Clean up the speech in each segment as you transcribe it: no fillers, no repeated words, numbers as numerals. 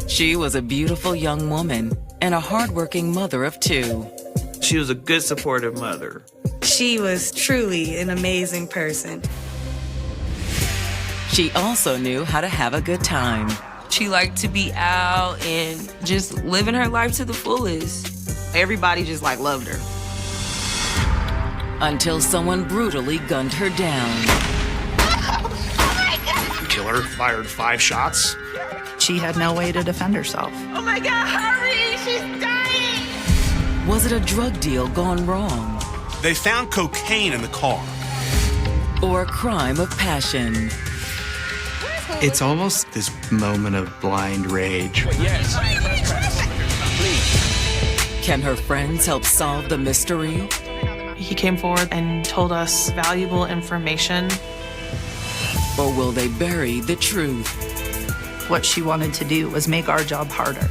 She was a beautiful young woman and a hardworking mother of two. She was a good, supportive mother. She was truly an amazing person. She also knew how to have a good time. She liked to be out and just living her life to the fullest. Everybody just loved her. Until someone brutally gunned her down. The killer fired 5 shots. She had no way to defend herself. Oh my God, hurry, she's dying! Was it a drug deal gone wrong? They found cocaine in the car. Or a crime of passion? It's almost this moment of blind rage. Yes. Can her friends help solve the mystery? He came forward and told us valuable information. Or will they bury the truth? What she wanted to do was make our job harder.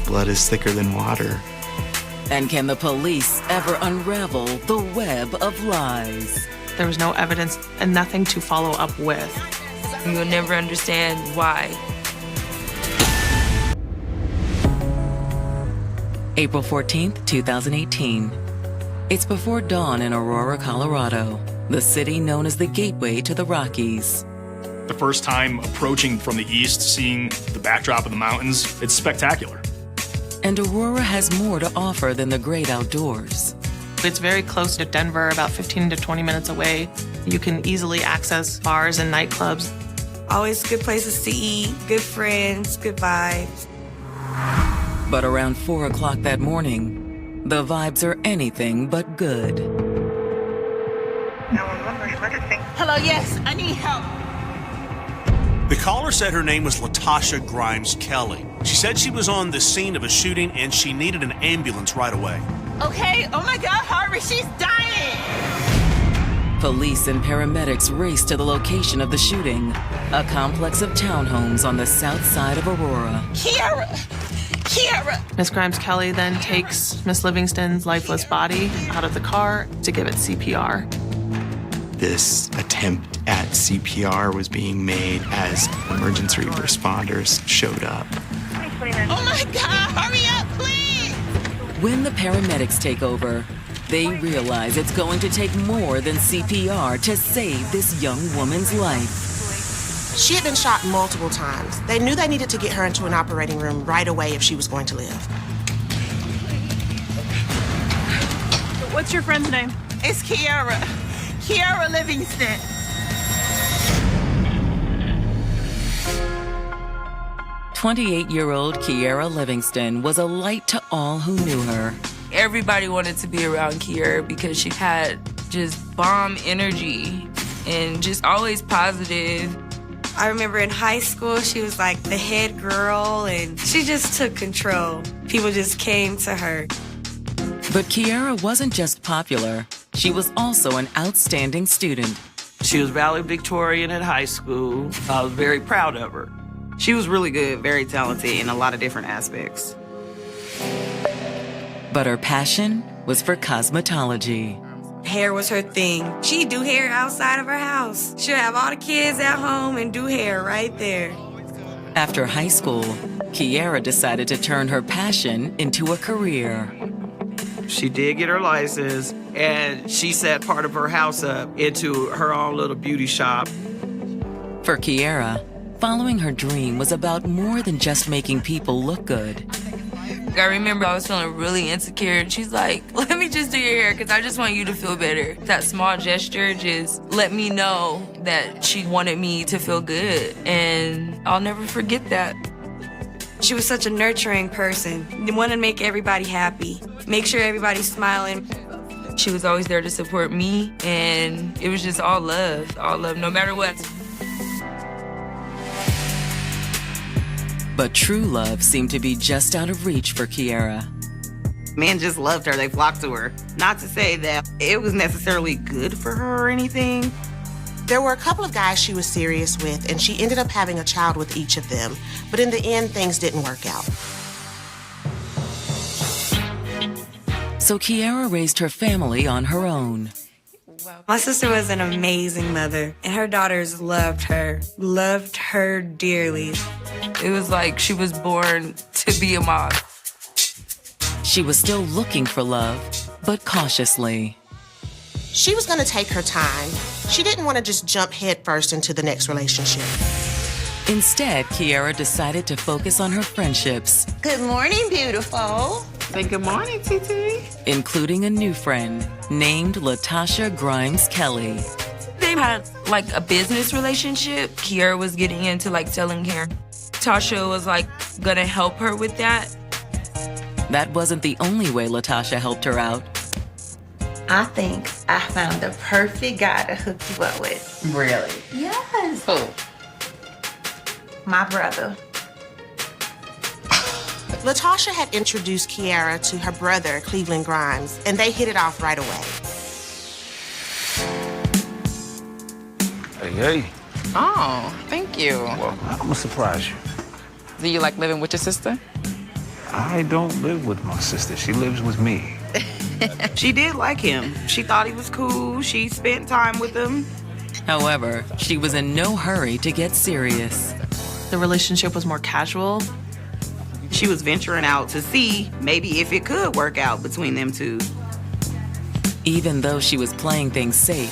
Blood is thicker than water. And can the police ever unravel the web of lies? There was no evidence and nothing to follow up with. You'll never understand why. April 14th, 2018. It's before dawn in Aurora, Colorado, the city known as the gateway to the Rockies. The first time approaching from the east, seeing the backdrop of the mountains, it's spectacular. And Aurora has more to offer than the great outdoors. It's very close to Denver, about 15 to 20 minutes away. You can easily access bars and nightclubs. Always good places to eat, good friends, good vibes. But around 4 o'clock that morning, the vibes are anything but good. Hello, yes, I need help. The caller said her name was Latasha Grimes Kelly. She said she was on the scene of a shooting and she needed an ambulance right away. Okay, oh my God, hurry, she's dying! Police and paramedics race to the location of the shooting, a complex of townhomes on the south side of Aurora. Kiara! Miss Grimes Kelly then takes Miss Livingston's lifeless body out of the car to give it CPR. This attempt at CPR was being made as emergency responders showed up. Oh my God, hurry up, please! When the paramedics take over, they realize it's going to take more than CPR to save this young woman's life. She had been shot multiple times. They knew they needed to get her into an operating room right away if she was going to live. What's your friend's name? It's Kiara Livingston. "28-year-old Kiara Livingston was a light to all who knew her. Everybody wanted to be around Kiara because she had just bomb energy and just always positive. I remember in high school, she was like the head girl, and she just took control. People just came to her. But Kiara wasn't just popular. She was also an outstanding student. She was valedictorian at high school. I was very proud of her. She was really good, very talented in a lot of different aspects. But her passion was for cosmetology. Hair was her thing. She'd do hair outside of her house. She'd have all the kids at home and do hair right there. After high school, Kiara decided to turn her passion into a career. She did get her license, and she set part of her house up into her own little beauty shop. For Kiara, following her dream was about more than just making people look good. I remember I was feeling really insecure, and she's like, let me just do your hair because I just want you to feel better. That small gesture just let me know that she wanted me to feel good, and I'll never forget that. She was such a nurturing person. Wanted to make everybody happy, make sure everybody's smiling. She was always there to support me, and it was just all love, no matter what. But true love seemed to be just out of reach for Kiara. Men just loved her. They flocked to her. Not to say that it was necessarily good for her or anything. There were a couple of guys she was serious with, and she ended up having a child with each of them. But in the end, things didn't work out. So Kiara raised her family on her own. My sister was an amazing mother, and her daughters loved her dearly. It was like she was born to be a mom. She was still looking for love, but cautiously. She was going to take her time. She didn't want to just jump headfirst into the next relationship. Instead, Kiara decided to focus on her friendships. Good morning, beautiful. Say good morning, TT. Including a new friend named Latasha Grimes Kelly. They had like a business relationship. Kiara was getting into like selling hair. Tasha was like gonna help her with that. That wasn't the only way Latasha helped her out. I think I found the perfect guy to hook you up with. Really? Yes. Who? My brother. Latasha had introduced Kiara to her brother, Cleveland Grimes, and they hit it off right away. Hey. Oh, thank you. Well, I'm gonna surprise you. Do you like living with your sister? I don't live with my sister. She lives with me. She did like him. She thought he was cool. She spent time with him. However, she was in no hurry to get serious. The relationship was more casual. She was venturing out to see maybe if it could work out between them two. Even though she was playing things safe,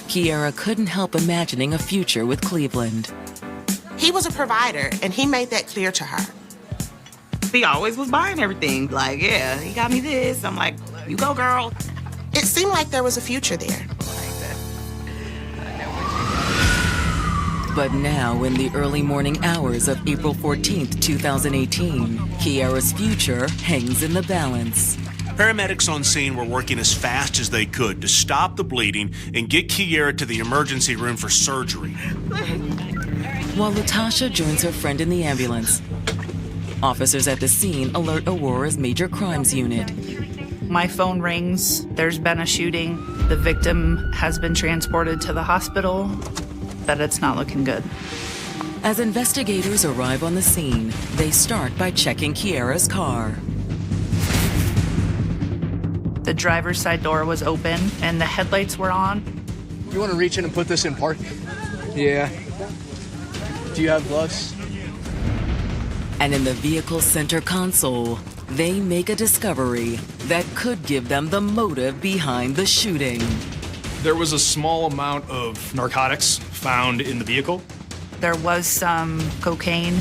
Kiara couldn't help imagining a future with Cleveland. He was a provider, and he made that clear to her. He always was buying everything. Like, yeah, he got me this. I'm like, you go, girl. It seemed like there was a future there. But now, in the early morning hours of April 14th, 2018, Kiara's future hangs in the balance. Paramedics on scene were working as fast as they could to stop the bleeding and get Kiara to the emergency room for surgery. While Latasha joins her friend in the ambulance, officers at the scene alert Aurora's major crimes unit. My phone rings. There's been a shooting. The victim has been transported to the hospital, but it's not looking good. As investigators arrive on the scene, they start by checking Kiara's car. The driver's side door was open and the headlights were on. You want to reach in and put this in park? Yeah. Do you have gloves? And in the vehicle's center console, they make a discovery that could give them the motive behind the shooting. There was a small amount of narcotics found in the vehicle. There was some cocaine.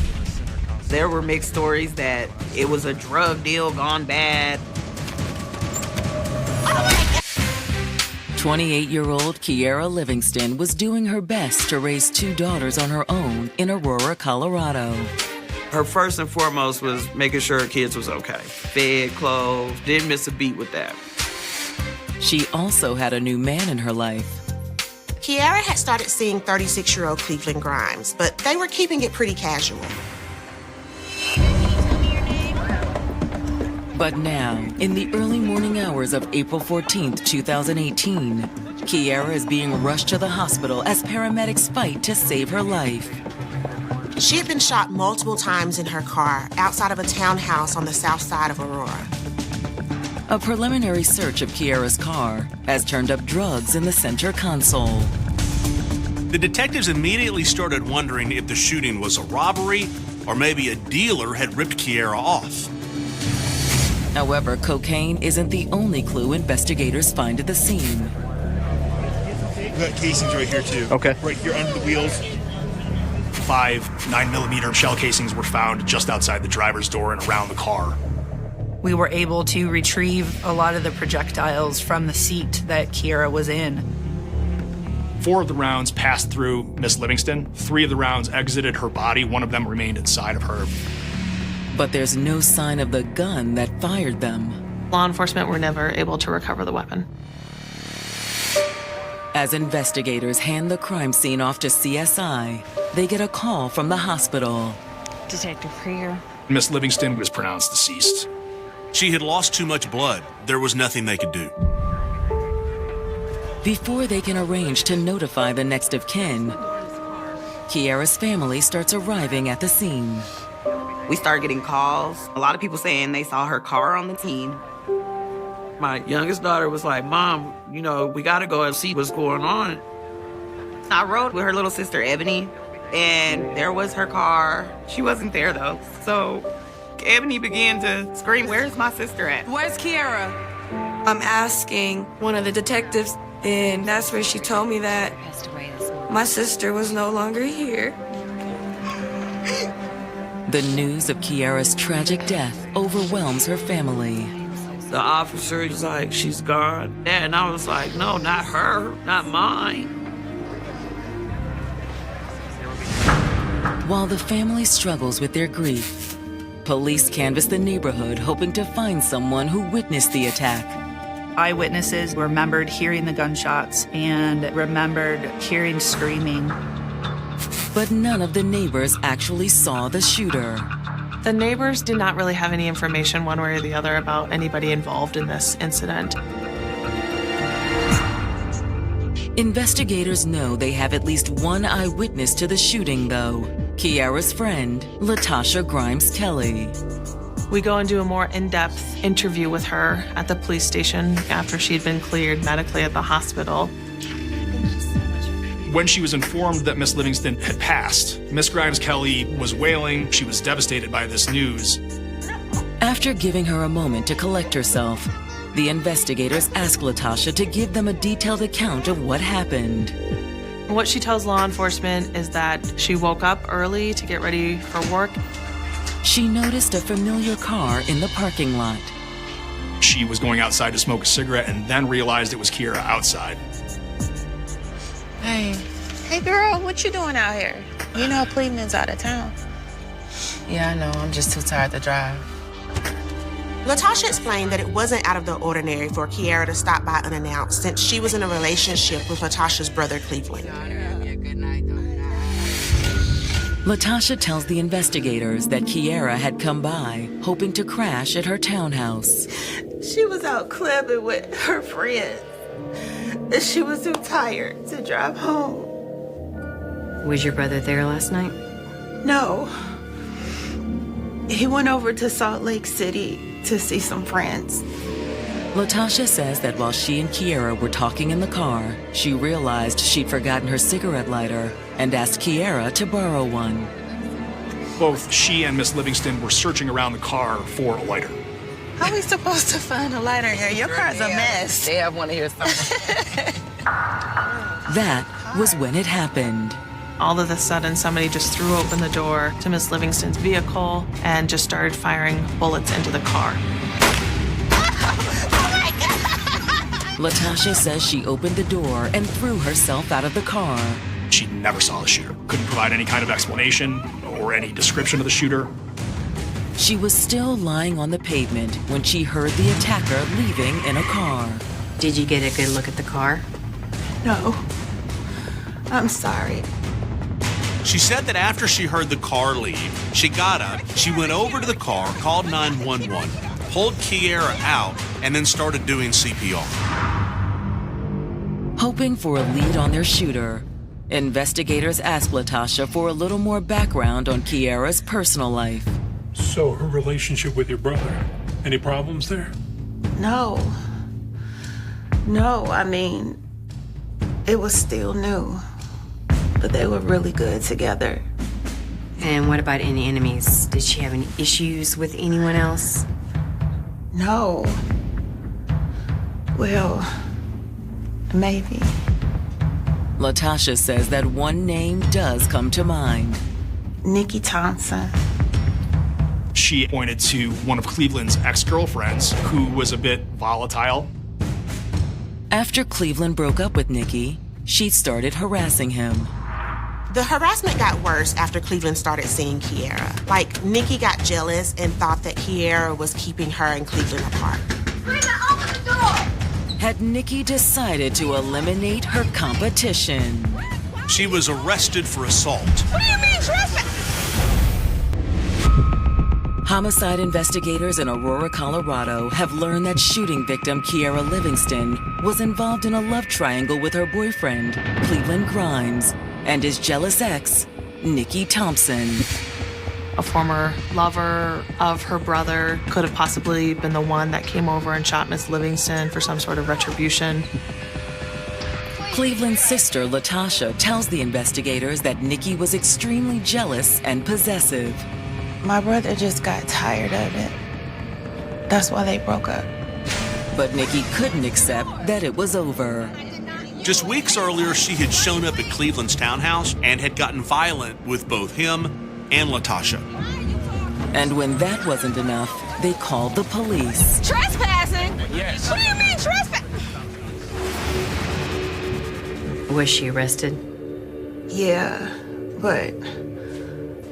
There were mixed stories that it was a drug deal gone bad. 28-year-old Kiara Livingston was doing her best to raise two daughters on her own in Aurora, Colorado. Her first and foremost was making sure her kids was okay. Fed, clothed, didn't miss a beat with that. She also had a new man in her life. Kiara had started seeing 36-year-old Cleveland Grimes, but they were keeping it pretty casual. But now, in the early morning hours of April 14th, 2018, Kiara is being rushed to the hospital as paramedics fight to save her life. She had been shot multiple times in her car outside of a townhouse on the south side of Aurora. A preliminary search of Kiara's car has turned up drugs in the center console. The detectives immediately started wondering if the shooting was a robbery or maybe a dealer had ripped Kiara off. However, cocaine isn't the only clue investigators find at the scene. We got casings right here too. Okay. Right here under the wheels. 5 9mm shell casings were found just outside the driver's door and around the car. We were able to retrieve a lot of the projectiles from the seat that Kiara was in. 4 of the rounds passed through Miss Livingston. 3 of the rounds exited her body. 1 of them remained inside of her. But there's no sign of the gun that fired them. Law enforcement were never able to recover the weapon. As investigators hand the crime scene off to CSI, they get a call from the hospital. Detective Krieger. Miss Livingston was pronounced deceased. She had lost too much blood. There was nothing they could do. Before they can arrange to notify the next of kin, Kiara's family starts arriving at the scene. We started getting calls. A lot of people saying they saw her car on the scene. My youngest daughter was like, Mom, we got to go and see what's going on. I rode with her little sister, Ebony, and there was her car. She wasn't there, though. So Ebony began to scream, where's my sister at? Where's Kiara? I'm asking one of the detectives, and that's where she told me that my sister was no longer here. The news of Kiara's tragic death overwhelms her family. The officer is like, she's gone. And I was like, no, not her, not mine. While the family struggles with their grief, police canvass the neighborhood hoping to find someone who witnessed the attack. Eyewitnesses remembered hearing the gunshots and remembered hearing screaming. But none of the neighbors actually saw the shooter. The neighbors did not really have any information one way or the other about anybody involved in this incident. Investigators know they have at least one eyewitness to the shooting, though. Kiara's friend, Latasha Grimes Kelly. We go and do a more in-depth interview with her at the police station after she'd been cleared medically at the hospital. When she was informed that Miss Livingston had passed, Miss Grimes Kelly was wailing. She was devastated by this news. After giving her a moment to collect herself, the investigators ask Latasha to give them a detailed account of what happened. What she tells law enforcement is that she woke up early to get ready for work. She noticed a familiar car in the parking lot. She was going outside to smoke a cigarette and then realized it was Kiara outside. Hey girl, what you doing out here? You know Cleveland's out of town. Yeah, I know. I'm just too tired to drive. Latasha explained that it wasn't out of the ordinary for Kiara to stop by unannounced since she was in a relationship with Latasha's brother, Cleveland. Latasha tells the investigators that Kiara had come by, hoping to crash at her townhouse. She was out clubbing with her friends. She was too tired to drive home. Was your brother there last night? No. He went over to Salt Lake City to see some friends. Latasha says that while she and Kiara were talking in the car, she realized she'd forgotten her cigarette lighter and asked Kiara to borrow one. Both she and Miss Livingston were searching around the car for a lighter. How are we supposed to find a lighter here? Your car's a mess. They have one here somewhere. That was when it happened. All of a sudden, somebody just threw open the door to Miss Livingston's vehicle and just started firing bullets into the car. Latasha says she opened the door and threw herself out of the car. She never saw the shooter. Couldn't provide any kind of explanation or any description of the shooter. She was still lying on the pavement when she heard the attacker leaving in a car. Did you get a good look at the car? No. I'm sorry. She said that after she heard the car leave, she got up, she went over to the car, called 911, pulled Kiara out, and then started doing CPR. Hoping for a lead on their shooter, investigators asked Latasha for a little more background on Kiara's personal life. So her relationship with your brother, any problems there? No. No, I mean, it was still new. But they were really good together. And what about any enemies? Did she have any issues with anyone else? No. Well, maybe. Latasha says that one name does come to mind. Nikki Thompson. She pointed to one of Cleveland's ex-girlfriends who was a bit volatile. After Cleveland broke up with Nikki, she started harassing him. The harassment got worse after Cleveland started seeing Kiara. Like, Nikki got jealous and thought that Kiara was keeping her and Cleveland apart. Open the door! Had Nikki decided to eliminate her competition? She was arrested for assault. What do you mean trespass? Homicide investigators in Aurora, Colorado have learned that shooting victim Kiara Livingston was involved in a love triangle with her boyfriend, Cleveland Grimes, and his jealous ex, Nikki Thompson. a former lover of her brother could have possibly been the one that came over and shot Miss Livingston for some sort of retribution. Cleveland's sister, Latasha, tells the investigators that Nikki was extremely jealous and possessive. My brother just got tired of it. That's why they broke up. But Nikki couldn't accept that it was over. Just weeks earlier, she had shown up at Cleveland's townhouse and had gotten violent with both him and Latasha. And when that wasn't enough, they called the police. Trespassing? Yes. What do you mean trespassing? Was she arrested? Yeah, but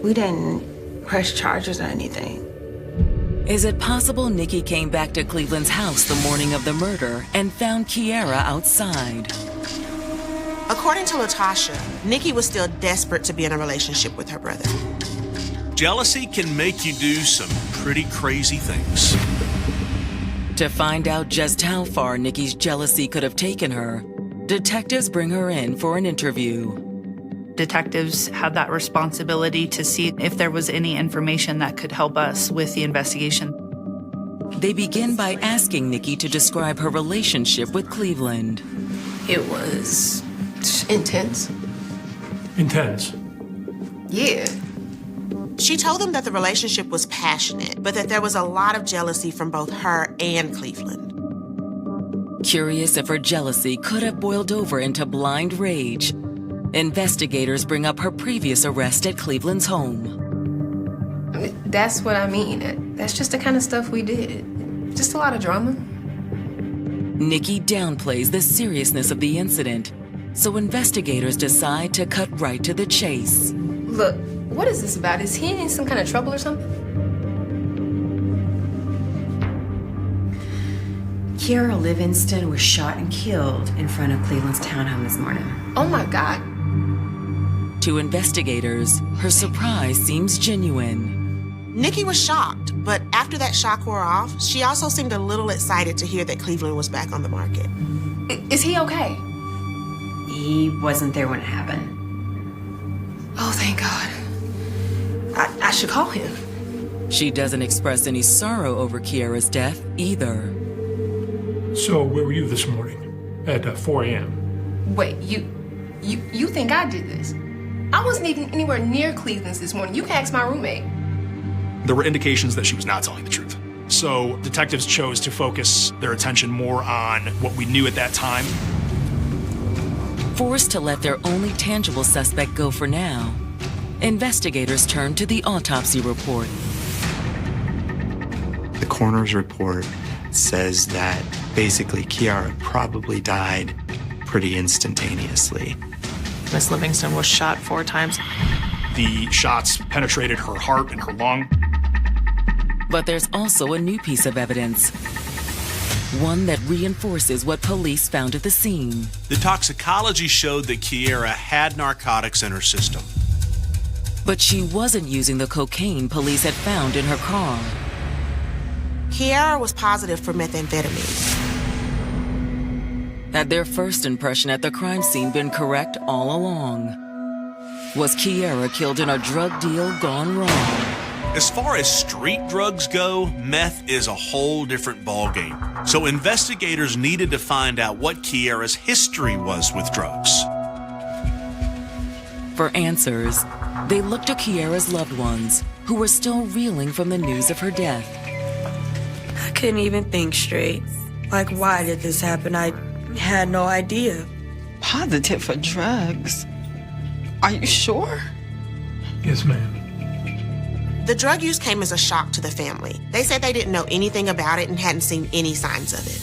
we didn't press charges or anything. Is it possible Nikki came back to Cleveland's house the morning of the murder and found Kiera outside? According to Latasha, Nikki was still desperate to be in a relationship with her brother. Jealousy can make you do some pretty crazy things. To find out just how far Nikki's jealousy could have taken her, detectives bring her in for an interview. Detectives had that responsibility to see if there was any information that could help us with the investigation. They begin by asking Nikki to describe her relationship with Cleveland. It was intense. Intense. Yeah. She told them that the relationship was passionate, but that there was a lot of jealousy from both her and Cleveland. Curious if her jealousy could have boiled over into blind rage, investigators bring up her previous arrest at Cleveland's home. That's what I mean. That's just the kind of stuff we did. Just a lot of drama. Nikki downplays the seriousness of the incident, so investigators decide to cut right to the chase. Look, what is this about? Is he in some kind of trouble or something? Kiera Livingston was shot and killed in front of Cleveland's townhome this morning. Oh my God. To investigators, her surprise seems genuine. Nikki was shocked, but after that shock wore off, she also seemed a little excited to hear that Cleveland was back on the market. Is he okay? He wasn't there when it happened. Oh, thank God. I should call him. She doesn't express any sorrow over Kiera's death either. So where were you this morning? At 4 a.m. Wait, you think I did this? I wasn't even anywhere near Cleveland's this morning. You can ask my roommate. There were indications that she was not telling the truth. So detectives chose to focus their attention more on what we knew at that time. Forced to let their only tangible suspect go for now, investigators turned to the autopsy report. The coroner's report says that basically Kiera probably died pretty instantaneously. Miss Livingston was shot 4 times. The shots penetrated her heart and her lung. But there's also a new piece of evidence. One that reinforces what police found at the scene. The toxicology showed that Kiera had narcotics in her system. But she wasn't using the cocaine police had found in her car. Kiera was positive for methamphetamine. Had their first impression at the crime scene been correct all along? Was Kiera killed in a drug deal gone wrong? As far as street drugs go, meth is a whole different ballgame. So investigators needed to find out what Kiera's history was with drugs. For answers, they looked to Kiera's loved ones, who were still reeling from the news of her death. I couldn't even think straight. Like, why did this happen? I had no idea. Positive for drugs? Are you sure? Yes, ma'am. The drug use came as a shock to the family. They said they didn't know anything about it and hadn't seen any signs of it.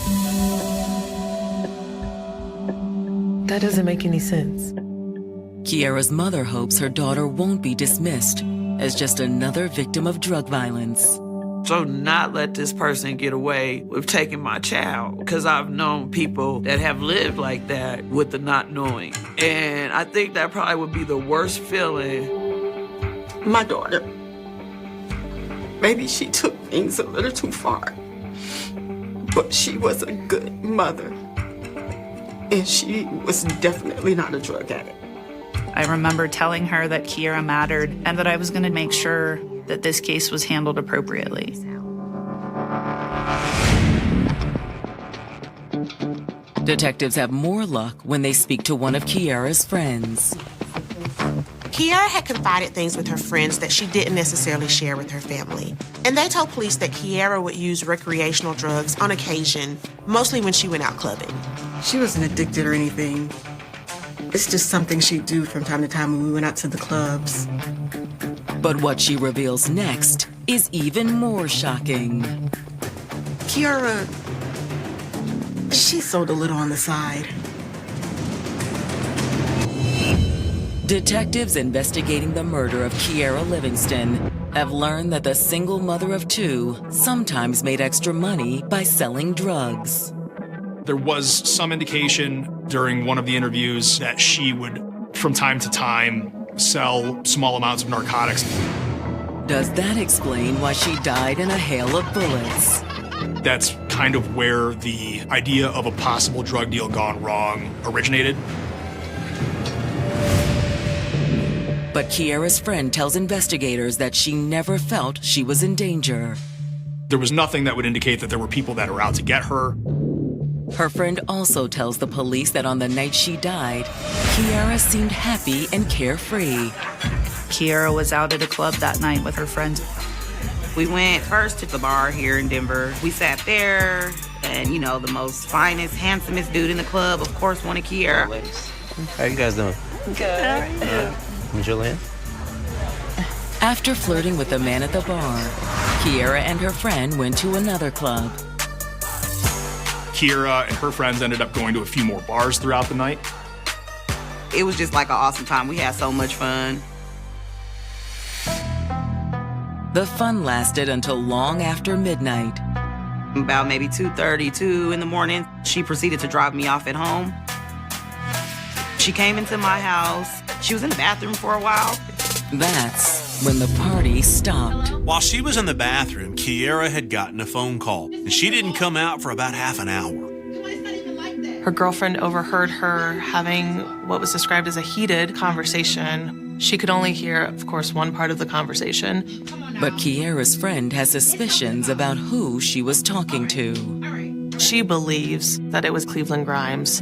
That doesn't make any sense. Kiera's mother hopes her daughter won't be dismissed as just another victim of drug violence. So not let this person get away with taking my child, because I've known people that have lived like that with the not knowing. And I think that probably would be the worst feeling. My daughter. Maybe she took things a little too far. But she was a good mother. And she was definitely not a drug addict. I remember telling her that Kiera mattered and that I was going to make sure that this case was handled appropriately. Detectives have more luck when they speak to one of Kiara's friends. Kiara had confided things with her friends that she didn't necessarily share with her family. And they told police that Kiara would use recreational drugs on occasion, mostly when she went out clubbing. She wasn't addicted or anything. It's just something she'd do from time to time when we went out to the clubs. But what she reveals next is even more shocking. Kiara, she sold a little on the side. Detectives investigating the murder of Kiara Livingston have learned that the single mother of two sometimes made extra money by selling drugs. There was some indication during one of the interviews that she would, from time to time, sell small amounts of narcotics. Does that explain why she died in a hail of bullets? That's kind of where the idea of a possible drug deal gone wrong originated. But Kiara's friend tells investigators that she never felt she was in danger. There was nothing that would indicate that there were people that were out to get her. Her friend also tells the police that on the night she died, Kiara seemed happy and carefree. Kiara was out at a club that night with her friends. We went first to the bar here in Denver. We sat there, and you know, the most finest, handsomest dude in the club, of course, wanted Kiara. How you guys doing? Good. Julian? After flirting with the man at the bar, Kiara and her friend went to another club. Kiara and her friends ended up going to a few more bars throughout the night. It was just like an awesome time. We had so much fun. The fun lasted until long after midnight. About maybe 2:32 in the morning, she proceeded to drop me off at home. She came into my house. She was in the bathroom for a while. That's when the party stopped. While she was in the bathroom, Kiara had gotten a phone call, and she didn't come out for about half an hour. Her girlfriend overheard her having what was described as a heated conversation. She could only hear, of course, one part of the conversation. But Kiara's friend has suspicions about who she was talking to. She believes that it was Cleveland Grimes.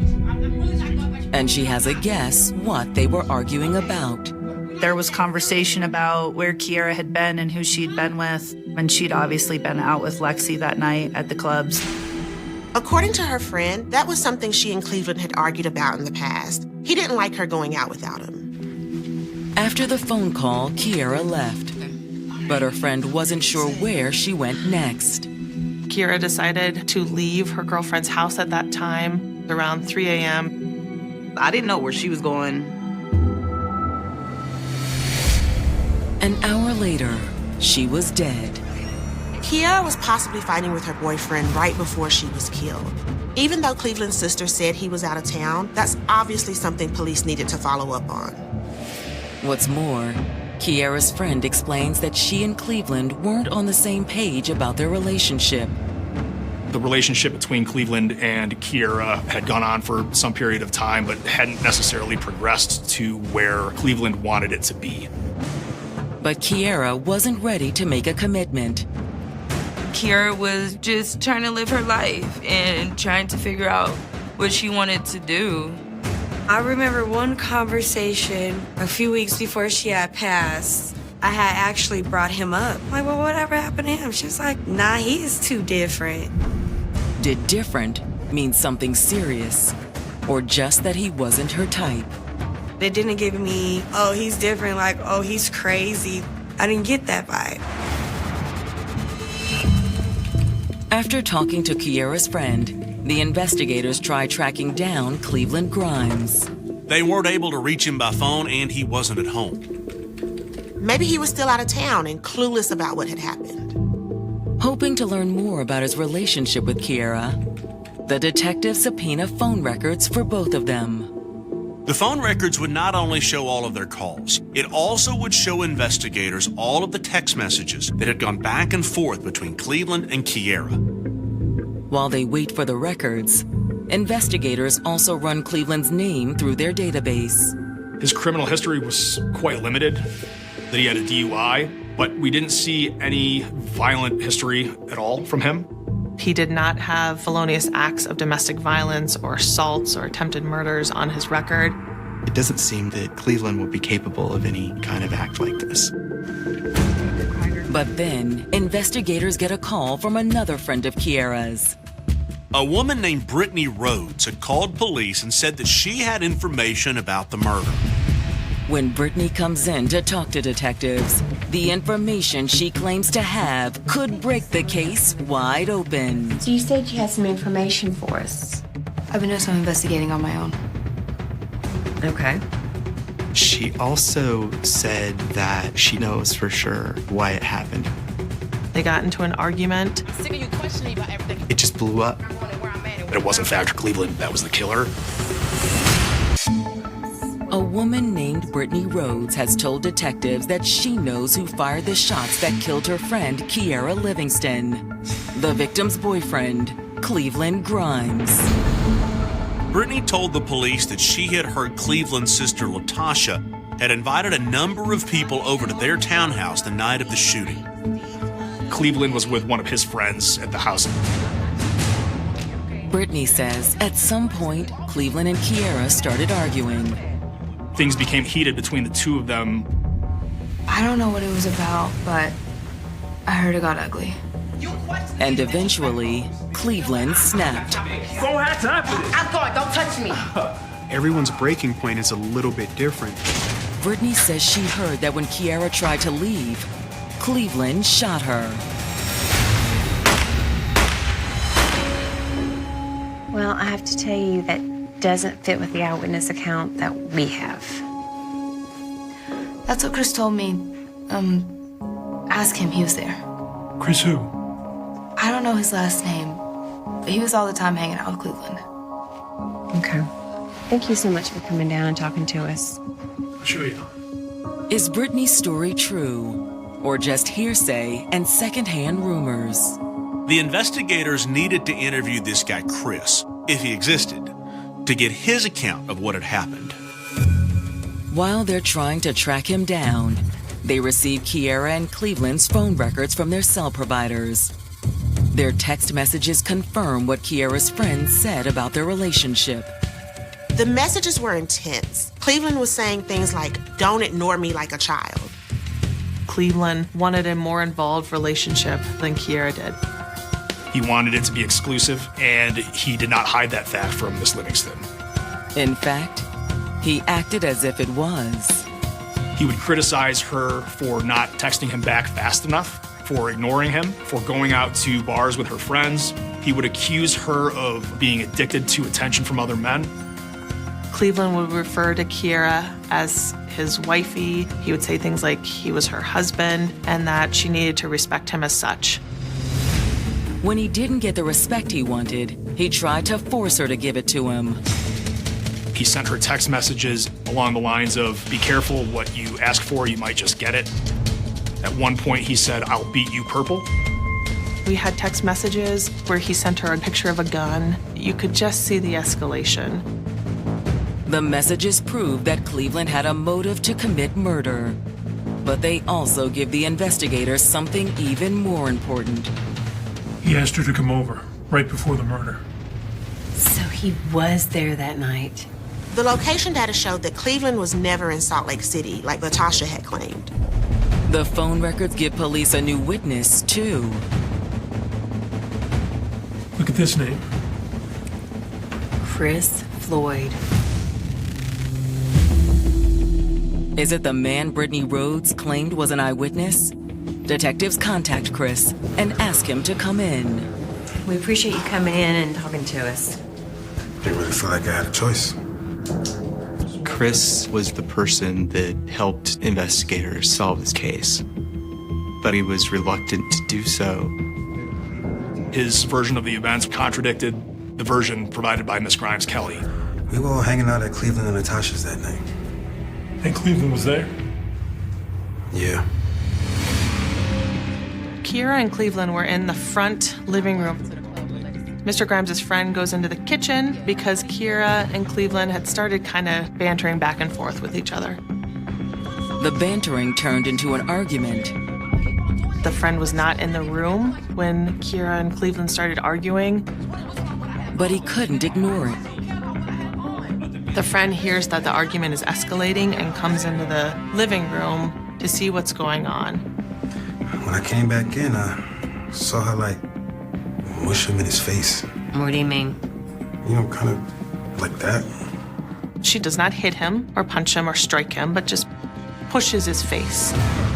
And she has a guess what they were arguing about. There was conversation about where Kiara had been and who she'd been with, and she'd obviously been out with Lexi that night at the clubs. According to her friend, that was something she and Cleveland had argued about in the past. He didn't like her going out without him. After the phone call, Kiara left. But her friend wasn't sure where she went next. Kiara decided to leave her girlfriend's house at that time, around 3 a.m. I didn't know where she was going. An hour later, she was dead. Kiara was possibly fighting with her boyfriend right before she was killed. Even though Cleveland's sister said he was out of town, that's obviously something police needed to follow up on. What's more, Kiara's friend explains that she and Cleveland weren't on the same page about their relationship. The relationship between Cleveland and Kiara had gone on for some period of time, but hadn't necessarily progressed to where Cleveland wanted it to be. But Kiara wasn't ready to make a commitment. Kiara was just trying to live her life and trying to figure out what she wanted to do. I remember one conversation a few weeks before she had passed. I had actually brought him up. I'm like, well, whatever happened to him? She was like, nah, he is too different. Did different mean something serious, or just that he wasn't her type? They didn't give me, oh, he's different, like, oh, he's crazy. I didn't get that vibe. After talking to Kiara's friend, the investigators tried tracking down Cleveland Grimes. They weren't able to reach him by phone, and he wasn't at home. Maybe he was still out of town and clueless about what had happened. Hoping to learn more about his relationship with Kiara, the detectives subpoena phone records for both of them. The phone records would not only show all of their calls, it also would show investigators all of the text messages that had gone back and forth between Cleveland and Kiara. While they wait for the records, investigators also run Cleveland's name through their database. His criminal history was quite limited, that he had a DUI, but we didn't see any violent history at all from him. He did not have felonious acts of domestic violence or assaults or attempted murders on his record. It doesn't seem that Cleveland would be capable of any kind of act like this. But then, investigators get a call from another friend of Kiera's. A woman named Brittany Rhodes had called police and said that she had information about the murder. When Brittany comes in to talk to detectives, the information she claims to have could break the case wide open. So you said you had some information for us. I've been doing some investigating on my own. Okay. She also said that she knows for sure why it happened. They got into an argument. Sick of you questioning about everything. It just blew up. But it was in fact Cleveland that was the killer. A woman named Brittany Rhodes has told detectives that she knows who fired the shots that killed her friend Kiera Livingston, the victim's boyfriend, Cleveland Grimes. Brittany told the police that she had heard Cleveland's sister Latasha had invited a number of people over to their townhouse the night of the shooting. Cleveland was with one of his friends at the house. Brittany says at some point, Cleveland and Kiera started arguing. Things became heated between the two of them. I don't know what it was about, but I heard it got ugly. And eventually, Cleveland snapped. I'm going, don't touch me. Everyone's breaking point is a little bit different. Brittany says she heard that when Kiera tried to leave, Cleveland shot her. Well, I have to tell you that doesn't fit with the eyewitness account that we have. That's what Chris told me. Ask him, he was there. Chris who? I don't know his last name, but he was all the time hanging out with Cleveland. Okay. Thank you so much for coming down and talking to us. I'll show you. Is Brittany's story true, or just hearsay and secondhand rumors? The investigators needed to interview this guy, Chris, if he existed, to get his account of what had happened. While they're trying to track him down, they receive Kiera and Cleveland's phone records from their cell providers. Their text messages confirm what Kiera's friends said about their relationship. The messages were intense. Cleveland was saying things like, "Don't ignore me like a child." Cleveland wanted a more involved relationship than Kiera did. He wanted it to be exclusive, and he did not hide that fact from Miss Livingston. In fact, he acted as if it was. He would criticize her for not texting him back fast enough, for ignoring him, for going out to bars with her friends. He would accuse her of being addicted to attention from other men. Cleveland would refer to Kiera as his wifey. He would say things like he was her husband and that she needed to respect him as such. When he didn't get the respect he wanted, he tried to force her to give it to him. He sent her text messages along the lines of, "Be careful what you ask for, you might just get it." At one point he said, "I'll beat you purple." We had text messages where he sent her a picture of a gun. You could just see the escalation. The messages prove that Cleveland had a motive to commit murder. But they also give the investigators something even more important. He asked her to come over right before the murder. So he was there that night. The location data showed that Cleveland was never in Salt Lake City, like Latasha had claimed. The phone records give police a new witness, too. Look at this name. Chris Floyd. Is it the man Brittany Rhodes claimed was an eyewitness? Detectives contact Chris and ask him to come in. We appreciate you coming in and talking to us. Didn't really feel like I had a choice. Chris was the person that helped investigators solve this case, but he was reluctant to do so. His version of the events contradicted the version provided by Miss Grimes Kelly. We were all hanging out at Cleveland and Natasha's that night. And Cleveland was there? Yeah. Kiera and Cleveland were in the front living room. Mr. Grimes' friend goes into the kitchen because Kiera and Cleveland had started kind of bantering back and forth with each other. The bantering turned into an argument. The friend was not in the room when Kiera and Cleveland started arguing. But he couldn't ignore it. The friend hears that the argument is escalating and comes into the living room to see what's going on. When I came back in, I saw her like mush him in his face. What do you mean? You know, kind of like that. She does not hit him or punch him or strike him, but just pushes his face.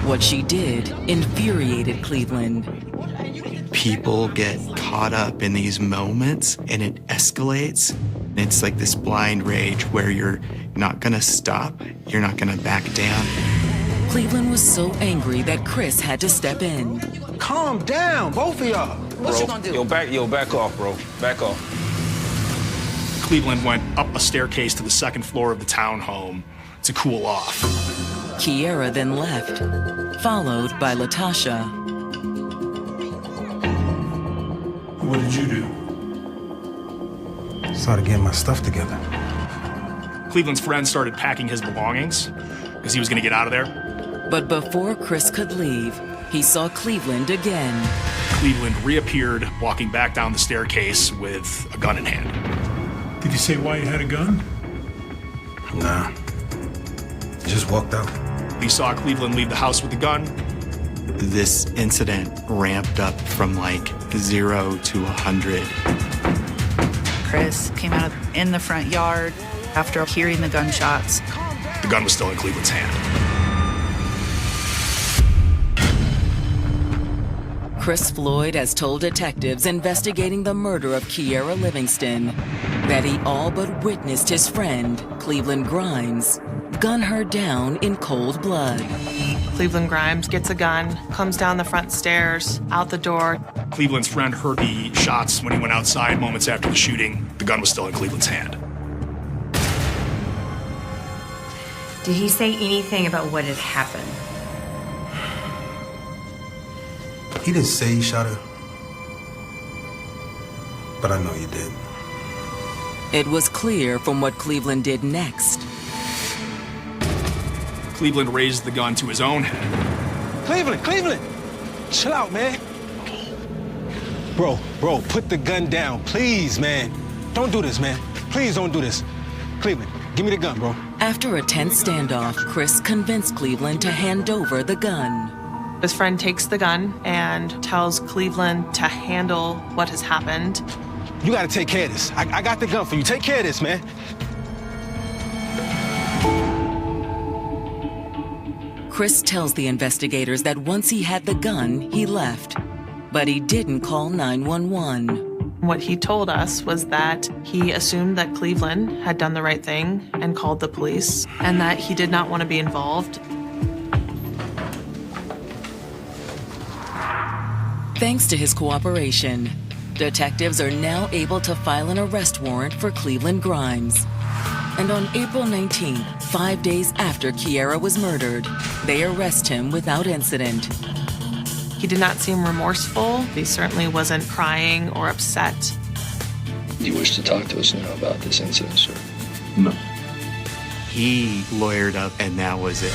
What she did infuriated Cleveland. People get caught up in these moments and it escalates. It's like this blind rage where you're not gonna stop, you're not gonna back down. Cleveland was so angry that Chris had to step in. Calm down, both of y'all. What you gonna do? Yo, back off, bro. Back off. Cleveland went up a staircase to the second floor of the townhome to cool off. Kiera then left, followed by Latasha. What did you do? Started getting my stuff together. Cleveland's friend started packing his belongings because he was gonna get out of there. But before Chris could leave, he saw Cleveland again. Cleveland reappeared, walking back down the staircase with a gun in hand. Did he say why he had a gun? Nah. He just walked out. He saw Cleveland leave the house with the gun. This incident ramped up from like 0 to 100. Chris came out in the front yard after hearing the gunshots. The gun was still in Cleveland's hand. Chris Floyd has told detectives investigating the murder of Kiera Livingston that he all but witnessed his friend, Cleveland Grimes, gun her down in cold blood. Cleveland Grimes gets a gun, comes down the front stairs, out the door. Cleveland's friend heard the shots when he went outside moments after the shooting. The gun was still in Cleveland's hand. Did he say anything about what had happened? He didn't say he shot her, but I know he did. It was clear from what Cleveland did next. Cleveland raised the gun to his own head. Cleveland! Chill out, man. Bro, put the gun down, please, man. Don't do this, man. Please don't do this. Cleveland, give me the gun, bro. After a tense standoff, Chris convinced Cleveland to hand over the gun. His friend takes the gun and tells Cleveland to handle what has happened. You gotta take care of this. I got the gun for you. Take care of this, man. Chris tells the investigators that once he had the gun, he left. But he didn't call 911. What he told us was that he assumed that Cleveland had done the right thing and called the police, and that he did not want to be involved. Thanks to his cooperation, detectives are now able to file an arrest warrant for Cleveland Grimes. And on April 19th, 5 days after Kiera was murdered, they arrest him without incident. He did not seem remorseful. He certainly wasn't crying or upset. Do you wish to talk to us now about this incident, sir? No. He lawyered up and that was it.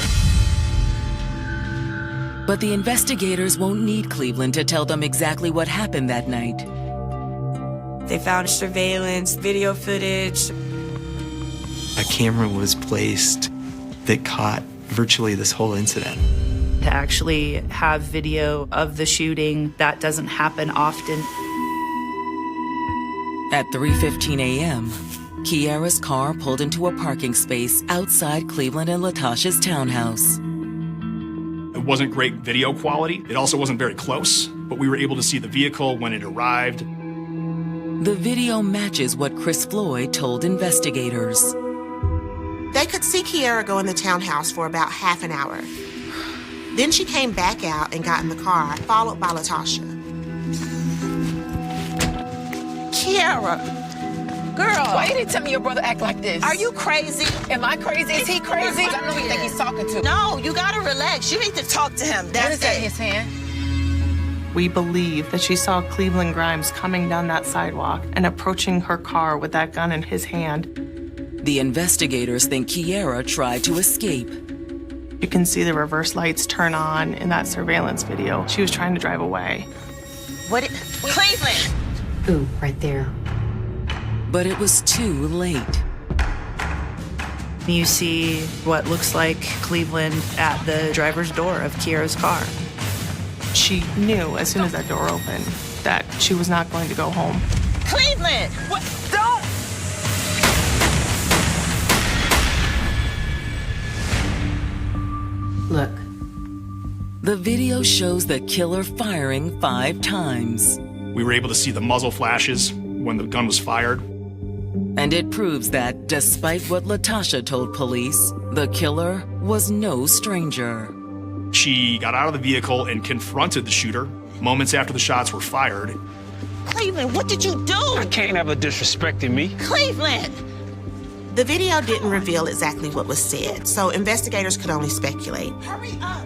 But the investigators won't need Cleveland to tell them exactly what happened that night. They found surveillance, video footage. A camera was placed that caught virtually this whole incident. To actually have video of the shooting, that doesn't happen often. At 3:15 a.m., Kiera's car pulled into a parking space outside Cleveland and Latasha's townhouse. It wasn't great video quality. It also wasn't very close, but we were able to see the vehicle when it arrived. The video matches what Chris Floyd told investigators. They could see Kiera go in the townhouse for about half an hour. Then she came back out and got in the car, followed by Latasha. Kiera. Girl. Why you didn't tell me your brother act like this? Are you crazy? Am I crazy? Is he crazy? I know you think he's talking to. No, you gotta relax. You need to talk to him. What is that in his hand? We believe that she saw Cleveland Grimes coming down that sidewalk and approaching her car with that gun in his hand. The investigators think Kiera tried to escape. You can see the reverse lights turn on in that surveillance video. She was trying to drive away. Cleveland! Ooh, right there. But it was too late. You see what looks like Cleveland at the driver's door of Kiera's car. She knew as soon as that door opened that she was not going to go home. Cleveland! What? Don't! Look. The video shows the killer firing 5 times. We were able to see the muzzle flashes when the gun was fired. And it proves that, despite what Latasha told police, the killer was no stranger. She got out of the vehicle and confronted the shooter moments after the shots were fired. Cleveland, what did you do? I can't have her disrespecting me. Cleveland! The video didn't reveal exactly what was said, so investigators could only speculate.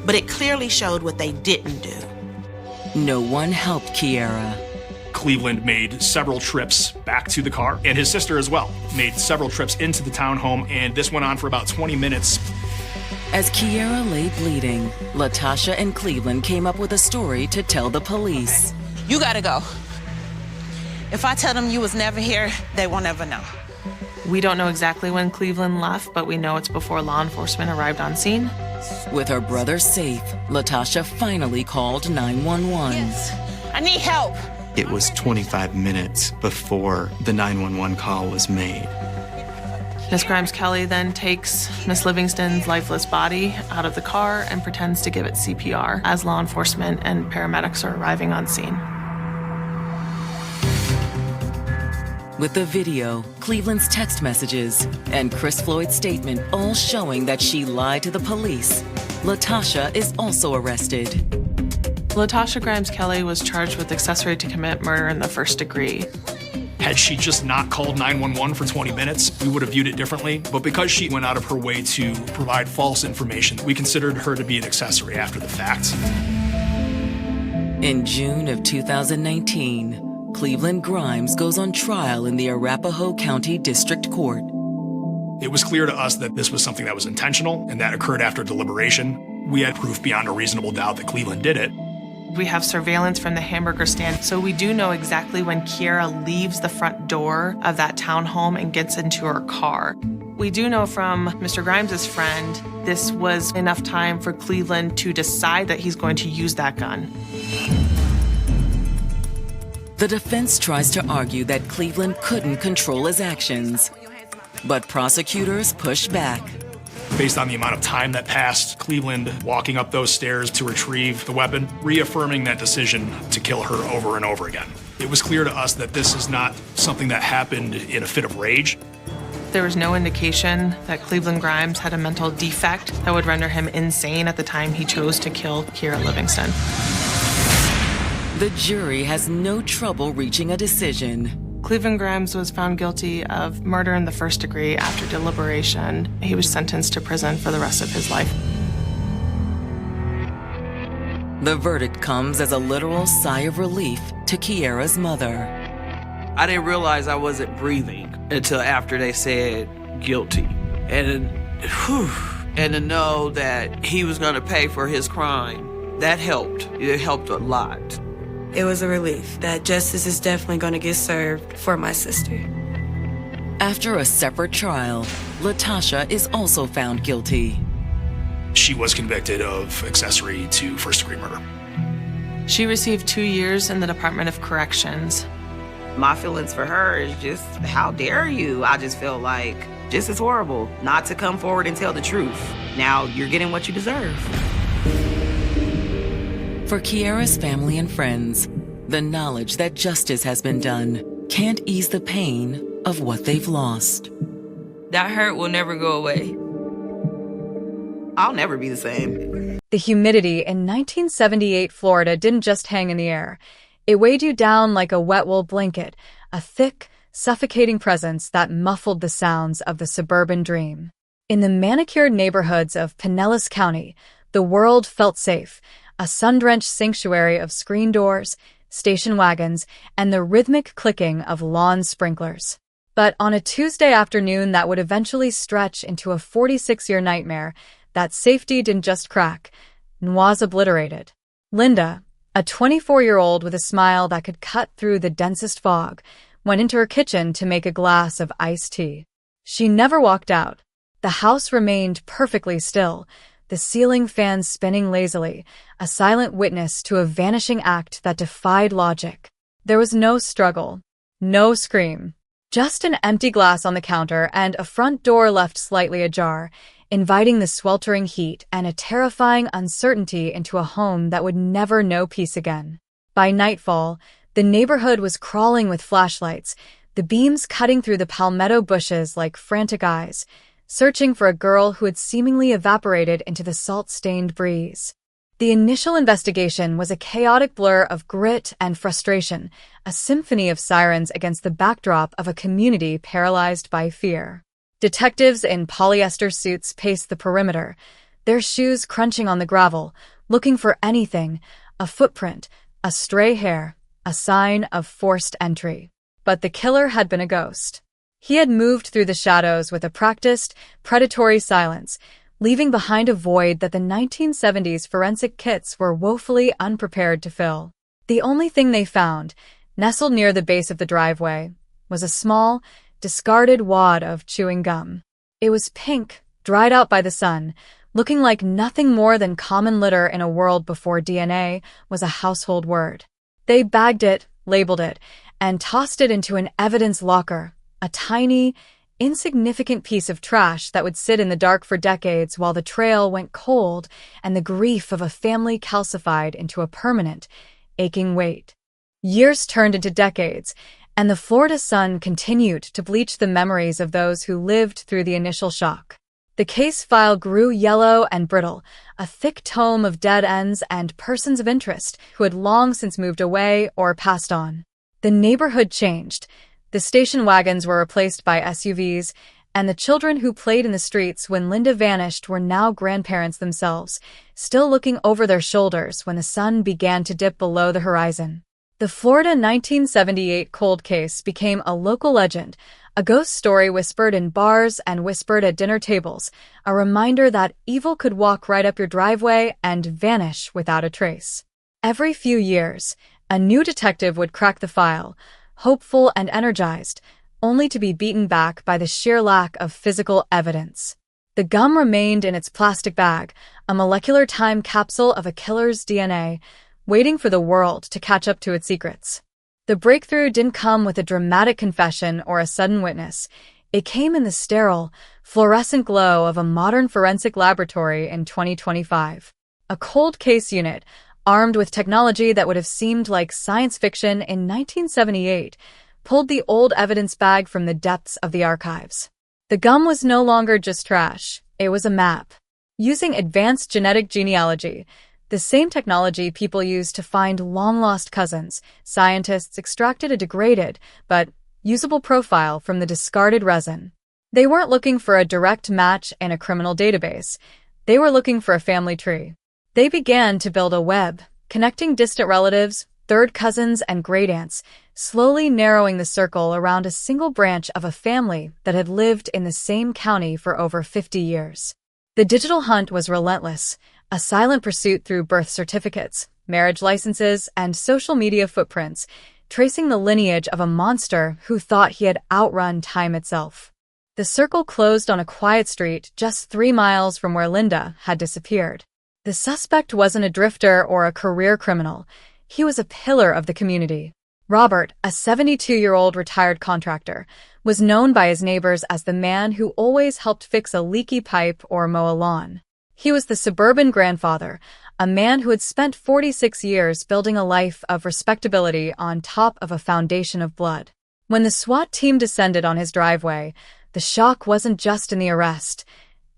But it clearly showed what they didn't do. No one helped Kiera. Cleveland made several trips back to the car, and his sister as well made several trips into the townhome, and this went on for about 20 minutes. As Kiera lay bleeding, Latasha and Cleveland came up with a story to tell the police. You gotta go. If I tell them you was never here, they won't ever know. We don't know exactly when Cleveland left, but we know it's before law enforcement arrived on scene. With her brother safe, Latasha finally called 911. Yes, I need help. It was 25 minutes before the 911 call was made. Miss Grimes Kelly then takes Miss Livingston's lifeless body out of the car and pretends to give it CPR as law enforcement and paramedics are arriving on scene. With the video, Cleveland's text messages, and Chris Floyd's statement all showing that she lied to the police, Latasha is also arrested. Latasha Grimes Kelly was charged with accessory to commit murder in the first degree. Had she just not called 911 for 20 minutes, we would have viewed it differently. But because she went out of her way to provide false information, we considered her to be an accessory after the fact. In June of 2019, Cleveland Grimes goes on trial in the Arapahoe County District Court. It was clear to us that this was something that was intentional and that occurred after deliberation. We had proof beyond a reasonable doubt that Cleveland did it. We have surveillance from the hamburger stand, so we do know exactly when Kiera leaves the front door of that townhome and gets into her car. We do know from Mr. Grimes' friend, this was enough time for Cleveland to decide that he's going to use that gun. The defense tries to argue that Cleveland couldn't control his actions, but prosecutors push back. Based on the amount of time that passed, Cleveland walking up those stairs to retrieve the weapon, reaffirming that decision to kill her over and over again. It was clear to us that this is not something that happened in a fit of rage. There was no indication that Cleveland Grimes had a mental defect that would render him insane at the time he chose to kill Kiera Livingston. The jury has no trouble reaching a decision. Cleveland Grimes was found guilty of murder in the first degree after deliberation. He was sentenced to prison for the rest of his life. The verdict comes as a literal sigh of relief to Kiera's mother. I didn't realize I wasn't breathing until after they said guilty. And to know that he was going to pay for his crime, that helped. It helped a lot. It was a relief that justice is definitely going to get served for my sister. After a separate trial, Latasha is also found guilty. She was convicted of accessory to first-degree murder. She received 2 years in the Department of Corrections. My feelings for her is just, how dare you? I just feel like this is horrible not to come forward and tell the truth. Now you're getting what you deserve. For Kiera's family and friends, the knowledge that justice has been done can't ease the pain of what they've lost. That hurt will never go away. I'll never be the same. The humidity in 1978 Florida didn't just hang in the air. It weighed you down like a wet wool blanket, a thick, suffocating presence that muffled the sounds of the suburban dream. In the manicured neighborhoods of Pinellas County, the world felt safe, a sun-drenched sanctuary of screen doors, station wagons, and the rhythmic clicking of lawn sprinklers. But on a Tuesday afternoon that would eventually stretch into a 46-year nightmare, that safety didn't just crack, and was obliterated. Linda, a 24-year-old with a smile that could cut through the densest fog, went into her kitchen to make a glass of iced tea. She never walked out. The house remained perfectly still, the ceiling fans spinning lazily, a silent witness to a vanishing act that defied logic. There was no struggle, no scream, just an empty glass on the counter and a front door left slightly ajar, inviting the sweltering heat and a terrifying uncertainty into a home that would never know peace again. By nightfall, the neighborhood was crawling with flashlights, the beams cutting through the palmetto bushes like frantic eyes, searching for a girl who had seemingly evaporated into the salt-stained breeze. The initial investigation was a chaotic blur of grit and frustration, a symphony of sirens against the backdrop of a community paralyzed by fear. Detectives in polyester suits paced the perimeter, their shoes crunching on the gravel, looking for anything, a footprint, a stray hair, a sign of forced entry. But the killer had been a ghost. He had moved through the shadows with a practiced, predatory silence, leaving behind a void that the 1970s forensic kits were woefully unprepared to fill. The only thing they found, nestled near the base of the driveway, was a small, discarded wad of chewing gum. It was pink, dried out by the sun, looking like nothing more than common litter in a world before DNA was a household word. They bagged it, labeled it, and tossed it into an evidence locker, a tiny, insignificant piece of trash that would sit in the dark for decades while the trail went cold and the grief of a family calcified into a permanent, aching weight. Years turned into decades, and the Florida sun continued to bleach the memories of those who lived through the initial shock. The case file grew yellow and brittle, a thick tome of dead ends and persons of interest who had long since moved away or passed on. The neighborhood changed. The station wagons were replaced by SUVs, and the children who played in the streets when Linda vanished were now grandparents themselves, still looking over their shoulders when the sun began to dip below the horizon. The Florida 1978 cold case became a local legend, a ghost story whispered in bars and whispered at dinner tables, a reminder that evil could walk right up your driveway and vanish without a trace. Every few years, a new detective would crack the file, hopeful and energized, only to be beaten back by the sheer lack of physical evidence. The gum remained in its plastic bag, a molecular time capsule of a killer's DNA, waiting for the world to catch up to its secrets. The breakthrough didn't come with a dramatic confession or a sudden witness. It came in the sterile, fluorescent glow of a modern forensic laboratory in 2025. A cold case unit, armed with technology that would have seemed like science fiction in 1978, pulled the old evidence bag from the depths of the archives. The gum was no longer just trash, it was a map. Using advanced genetic genealogy, the same technology people use to find long-lost cousins, scientists extracted a degraded, but usable profile from the discarded resin. They weren't looking for a direct match in a criminal database. They were looking for a family tree. They began to build a web, connecting distant relatives, third cousins, and great-aunts, slowly narrowing the circle around a single branch of a family that had lived in the same county for over 50 years. The digital hunt was relentless, a silent pursuit through birth certificates, marriage licenses, and social media footprints, tracing the lineage of a monster who thought he had outrun time itself. The circle closed on a quiet street just 3 miles from where Linda had disappeared. The suspect wasn't a drifter or a career criminal. He was a pillar of the community. Robert, a 72-year-old retired contractor, was known by his neighbors as the man who always helped fix a leaky pipe or mow a lawn. He was the suburban grandfather, a man who had spent 46 years building a life of respectability on top of a foundation of blood. When the SWAT team descended on his driveway, the shock wasn't just in the arrest.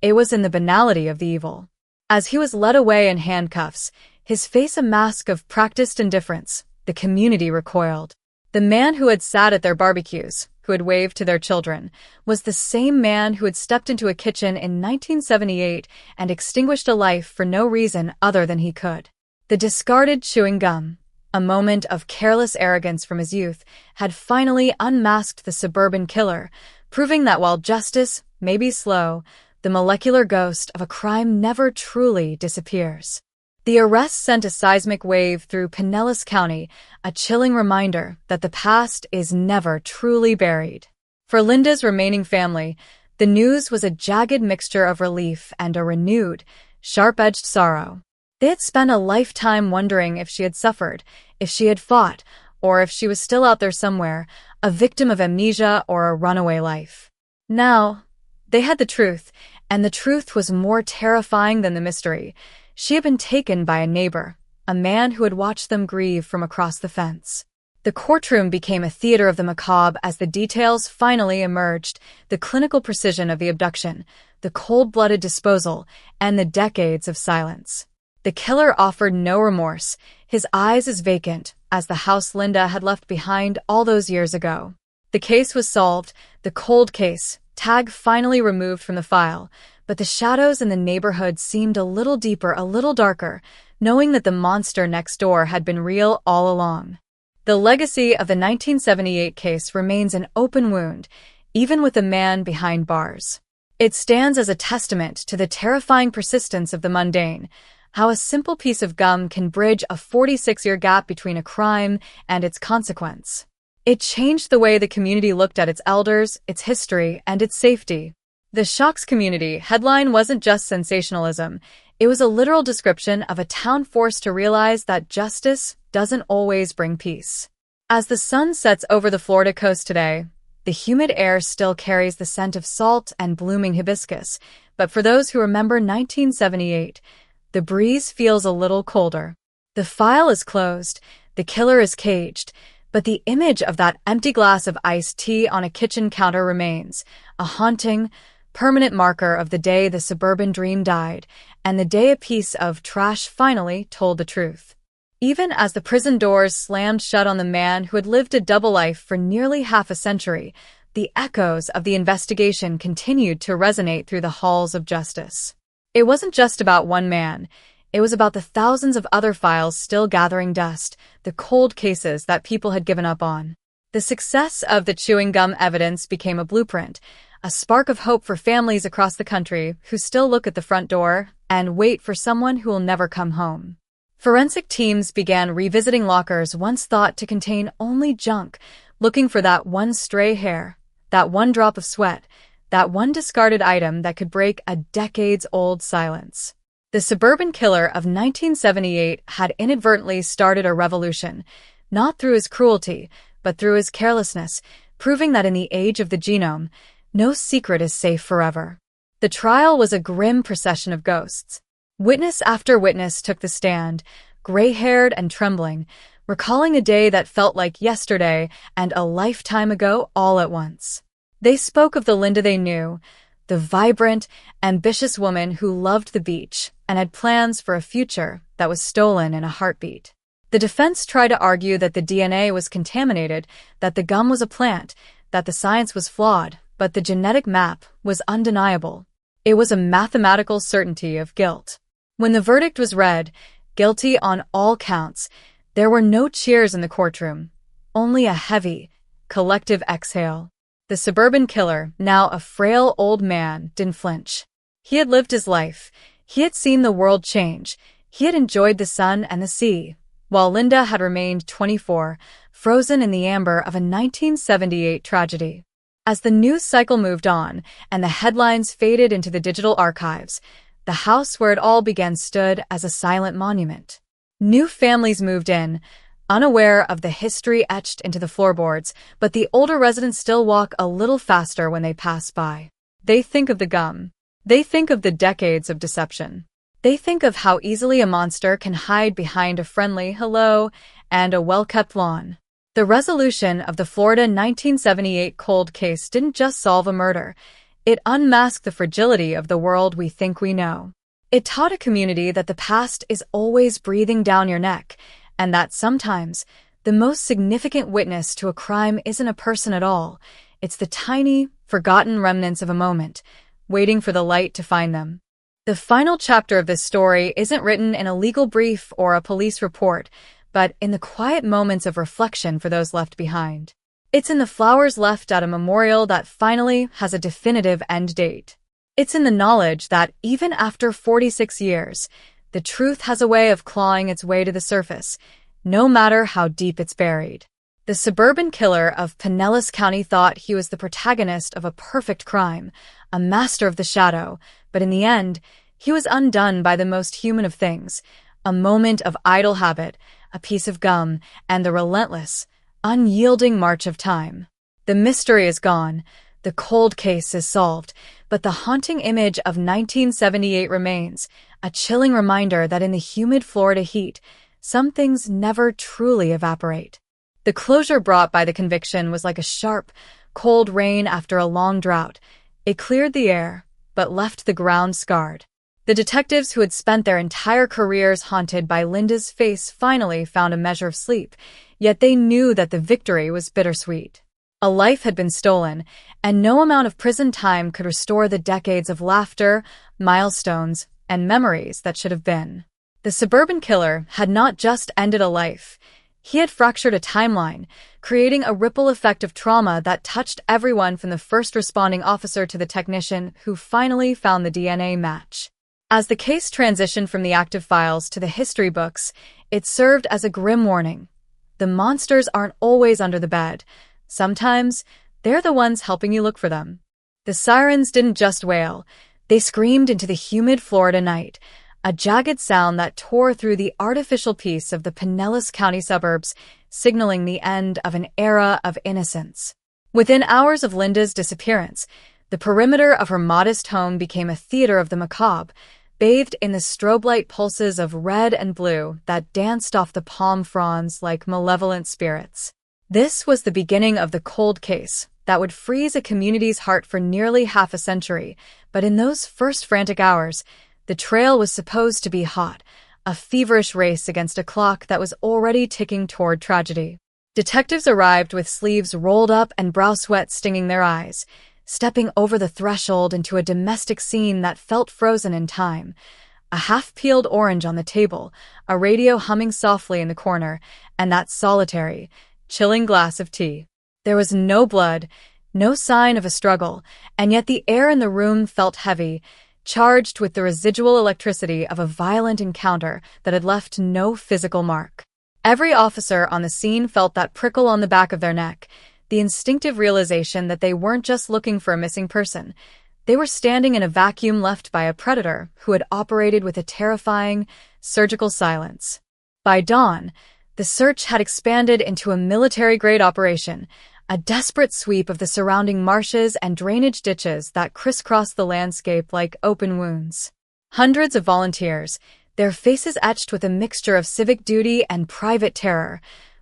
It was in the banality of the evil. As he was led away in handcuffs, his face a mask of practiced indifference, the community recoiled. The man who had sat at their barbecues, who had waved to their children, was the same man who had stepped into a kitchen in 1978 and extinguished a life for no reason other than he could. The discarded chewing gum, a moment of careless arrogance from his youth, had finally unmasked the suburban killer, proving that while justice may be slow, the molecular ghost of a crime never truly disappears. The arrest sent a seismic wave through Pinellas County, a chilling reminder that the past is never truly buried. For Linda's remaining family, the news was a jagged mixture of relief and a renewed, sharp-edged sorrow. They had spent a lifetime wondering if she had suffered, if she had fought, or if she was still out there somewhere, a victim of amnesia or a runaway life. Now, they had the truth, and the truth was more terrifying than the mystery. She had been taken by a neighbor, a man who had watched them grieve from across the fence. The courtroom became a theater of the macabre as the details finally emerged: the clinical precision of the abduction, the cold-blooded disposal, and the decades of silence. The killer offered no remorse, his eyes as vacant as the house Linda had left behind all those years ago. The case was solved, the cold case, tag finally removed from the file, but the shadows in the neighborhood seemed a little deeper, a little darker, knowing that the monster next door had been real all along. The legacy of the 1978 case remains an open wound, even with the man behind bars. It stands as a testament to the terrifying persistence of the mundane, how a simple piece of gum can bridge a 46-year gap between a crime and its consequence. It changed the way the community looked at its elders, its history, and its safety. The Shocks community headline wasn't just sensationalism, it was a literal description of a town forced to realize that justice doesn't always bring peace. As the sun sets over the Florida coast today, the humid air still carries the scent of salt and blooming hibiscus, but for those who remember 1978, the breeze feels a little colder. The file is closed, the killer is caged, but the image of that empty glass of iced tea on a kitchen counter remains, a haunting, permanent marker of the day the suburban dream died, and the day a piece of trash finally told the truth. Even as the prison doors slammed shut on the man who had lived a double life for nearly half a century, the echoes of the investigation continued to resonate through the halls of justice. It wasn't just about one man. It was about the thousands of other files still gathering dust, the cold cases that people had given up on. The success of the chewing gum evidence became a blueprint, a spark of hope for families across the country who still look at the front door and wait for someone who will never come home. Forensic teams began revisiting lockers once thought to contain only junk, looking for that one stray hair, that one drop of sweat, that one discarded item that could break a decades-old silence. The suburban killer of 1978 had inadvertently started a revolution, not through his cruelty, but through his carelessness, proving that in the age of the genome, no secret is safe forever. The trial was a grim procession of ghosts. Witness after witness took the stand, gray-haired and trembling, recalling a day that felt like yesterday and a lifetime ago all at once. They spoke of the Linda they knew, the vibrant, ambitious woman who loved the beach and had plans for a future that was stolen in a heartbeat. The defense tried to argue that the DNA was contaminated, that the gum was a plant, that the science was flawed, but the genetic map was undeniable. It was a mathematical certainty of guilt. When the verdict was read, guilty on all counts, there were no cheers in the courtroom, only a heavy, collective exhale. The suburban killer, now a frail old man, didn't flinch. He had lived his life. He had seen the world change. He had enjoyed the sun and the sea, while Linda had remained 24, frozen in the amber of a 1978 tragedy. As the news cycle moved on and the headlines faded into the digital archives, the house where it all began stood as a silent monument. New families moved in, unaware of the history etched into the floorboards, but the older residents still walk a little faster when they pass by. They think of the gum. They think of the decades of deception. They think of how easily a monster can hide behind a friendly hello and a well-kept lawn. The resolution of the Florida 1978 cold case didn't just solve a murder. It unmasked the fragility of the world we think we know. It taught a community that the past is always breathing down your neck, and that sometimes the most significant witness to a crime isn't a person at all. It's the tiny, forgotten remnants of a moment, waiting for the light to find them. The final chapter of this story isn't written in a legal brief or a police report, but in the quiet moments of reflection for those left behind. It's in the flowers left at a memorial that finally has a definitive end date. It's in the knowledge that even after 46 years, the truth has a way of clawing its way to the surface, no matter how deep it's buried. The suburban killer of Pinellas County thought he was the protagonist of a perfect crime, a master of the shadow, but in the end, he was undone by the most human of things, a moment of idle habit, a piece of gum, and the relentless, unyielding march of time. The mystery is gone, the cold case is solved, but the haunting image of 1978 remains, a chilling reminder that in the humid Florida heat, some things never truly evaporate. The closure brought by the conviction was like a sharp, cold rain after a long drought. It cleared the air, but left the ground scarred. The detectives who had spent their entire careers haunted by Linda's face finally found a measure of sleep, yet they knew that the victory was bittersweet. A life had been stolen, and no amount of prison time could restore the decades of laughter, milestones, and memories that should have been. The suburban killer had not just ended a life. He had fractured a timeline, creating a ripple effect of trauma that touched everyone from the first responding officer to the technician who finally found the DNA match. As the case transitioned from the active files to the history books, it served as a grim warning. The monsters aren't always under the bed. Sometimes, they're the ones helping you look for them. The sirens didn't just wail. They screamed into the humid Florida night, a jagged sound that tore through the artificial peace of the Pinellas County suburbs, signaling the end of an era of innocence. Within hours of Linda's disappearance, the perimeter of her modest home became a theater of the macabre, bathed in the strobe light pulses of red and blue that danced off the palm fronds like malevolent spirits. This was the beginning of the cold case that would freeze a community's heart for nearly half a century, but in those first frantic hours, the trail was supposed to be hot, a feverish race against a clock that was already ticking toward tragedy. Detectives arrived with sleeves rolled up and brow sweat stinging their eyes, stepping over the threshold into a domestic scene that felt frozen in time. A half-peeled orange on the table, a radio humming softly in the corner, and that solitary, chilling glass of tea. There was no blood, no sign of a struggle, and yet the air in the room felt heavy, charged with the residual electricity of a violent encounter that had left no physical mark. Every officer on the scene felt that prickle on the back of their neck, the instinctive realization that they weren't just looking for a missing person. They were standing in a vacuum left by a predator who had operated with a terrifying, surgical silence. By dawn, the search had expanded into a military-grade operation, a desperate sweep of the surrounding marshes and drainage ditches that crisscrossed the landscape like open wounds. Hundreds of volunteers, their faces etched with a mixture of civic duty and private terror,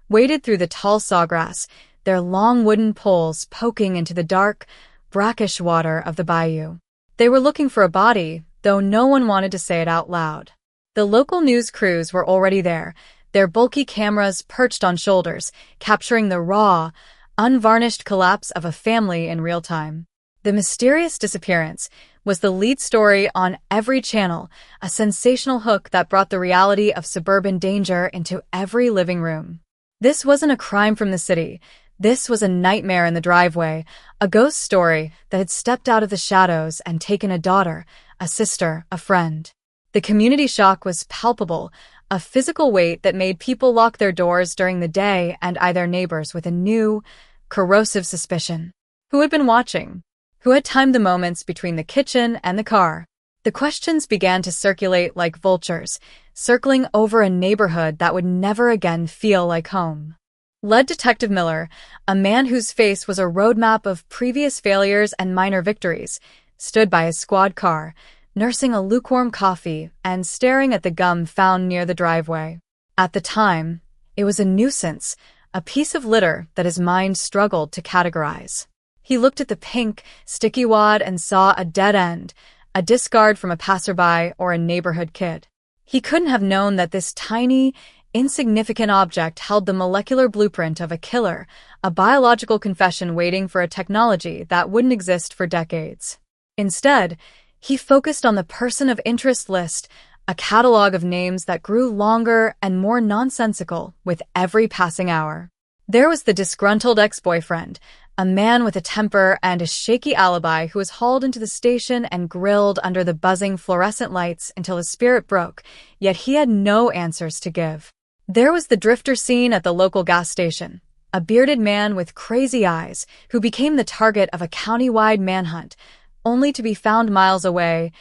waded through the tall sawgrass, their long wooden poles poking into the dark, brackish water of the bayou. They were looking for a body, though no one wanted to say it out loud. The local news crews were already there, their bulky cameras perched on shoulders, capturing the raw, unvarnished collapse of a family in real time. The mysterious disappearance was the lead story on every channel, a sensational hook that brought the reality of suburban danger into every living room. This wasn't a crime from the city. This was a nightmare in the driveway, a ghost story that had stepped out of the shadows and taken a daughter, a sister, a friend. The community shock was palpable, a physical weight that made people lock their doors during the day and eye their neighbors with a new, corrosive suspicion. Who had been watching? Who had timed the moments between the kitchen and the car? The questions began to circulate like vultures, circling over a neighborhood that would never again feel like home. Lead Detective Miller, a man whose face was a roadmap of previous failures and minor victories, stood by his squad car, nursing a lukewarm coffee and staring at the gum found near the driveway. At the time, it was a nuisance, a piece of litter that his mind struggled to categorize. He looked at the pink, sticky wad and saw a dead end, a discard from a passerby or a neighborhood kid. He couldn't have known that this tiny, insignificant object held the molecular blueprint of a killer, a biological confession waiting for a technology that wouldn't exist for decades. Instead, he focused on the person of interest list, a catalog of names that grew longer and more nonsensical with every passing hour. There was the disgruntled ex-boyfriend, a man with a temper and a shaky alibi who was hauled into the station and grilled under the buzzing fluorescent lights until his spirit broke, yet he had no answers to give. There was the drifter seen at the local gas station, a bearded man with crazy eyes who became the target of a county-wide manhunt, only to be found miles away,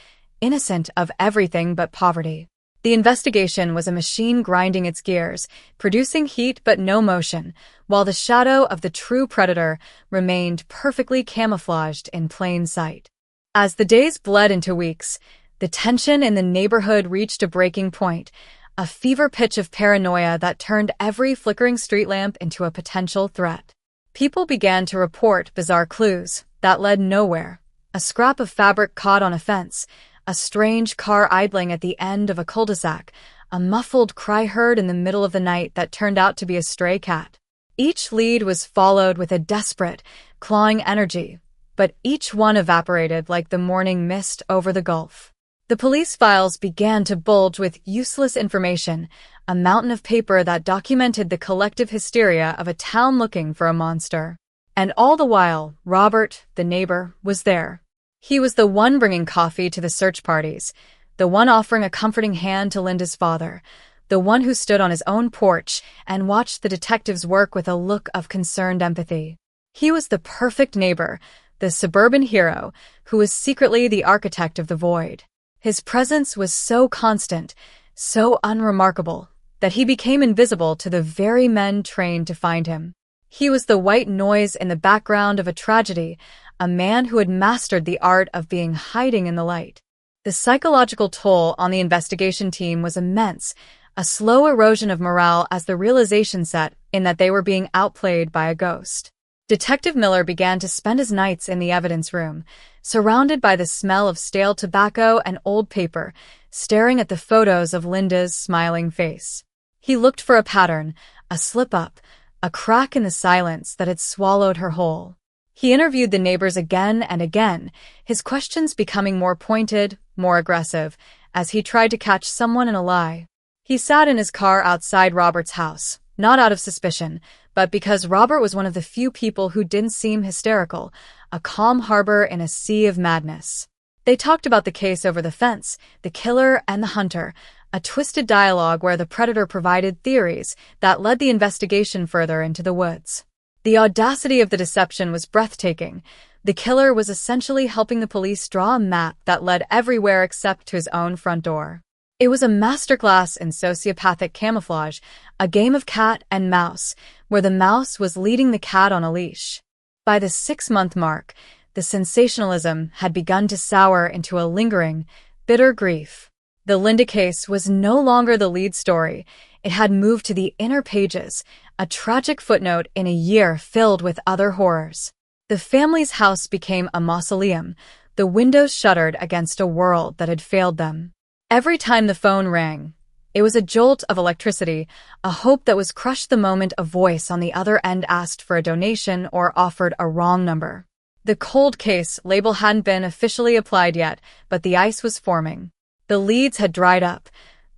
innocent of everything but poverty. The investigation was a machine grinding its gears, producing heat but no motion, while the shadow of the true predator remained perfectly camouflaged in plain sight. As the days bled into weeks, the tension in the neighborhood reached a breaking point, a fever pitch of paranoia that turned every flickering street lamp into a potential threat. People began to report bizarre clues that led nowhere. A scrap of fabric caught on a fence, a strange car idling at the end of a cul-de-sac, a muffled cry heard in the middle of the night that turned out to be a stray cat. Each lead was followed with a desperate, clawing energy, but each one evaporated like the morning mist over the Gulf. The police files began to bulge with useless information, a mountain of paper that documented the collective hysteria of a town looking for a monster. And all the while, Robert, the neighbor, was there. He was the one bringing coffee to the search parties, the one offering a comforting hand to Linda's father, the one who stood on his own porch and watched the detectives work with a look of concerned empathy. He was the perfect neighbor, the suburban hero, who was secretly the architect of the void. His presence was so constant, so unremarkable, that he became invisible to the very men trained to find him. He was the white noise in the background of a tragedy, a man who had mastered the art of being hiding in the light. The psychological toll on the investigation team was immense, a slow erosion of morale as the realization set in that they were being outplayed by a ghost. Detective Miller began to spend his nights in the evidence room, surrounded by the smell of stale tobacco and old paper, staring at the photos of Linda's smiling face. He looked for a pattern, a slip-up, a crack in the silence that had swallowed her whole. He interviewed the neighbors again and again, his questions becoming more pointed, more aggressive, as he tried to catch someone in a lie. He sat in his car outside Robert's house, not out of suspicion, but because Robert was one of the few people who didn't seem hysterical, a calm harbor in a sea of madness. They talked about the case over the fence, the killer and the hunter, a twisted dialogue where the predator provided theories that led the investigation further into the woods. The audacity of the deception was breathtaking. The killer was essentially helping the police draw a map that led everywhere except to his own front door. It was a masterclass in sociopathic camouflage, a game of cat and mouse, where the mouse was leading the cat on a leash. By the 6-month mark, the sensationalism had begun to sour into a lingering, bitter grief. The Linda case was no longer the lead story. It had moved to the inner pages, a tragic footnote in a year filled with other horrors. The family's house became a mausoleum, the windows shuttered against a world that had failed them. Every time the phone rang, it was a jolt of electricity, a hope that was crushed the moment a voice on the other end asked for a donation or offered a wrong number. The cold case label hadn't been officially applied yet, but the ice was forming. The leads had dried up.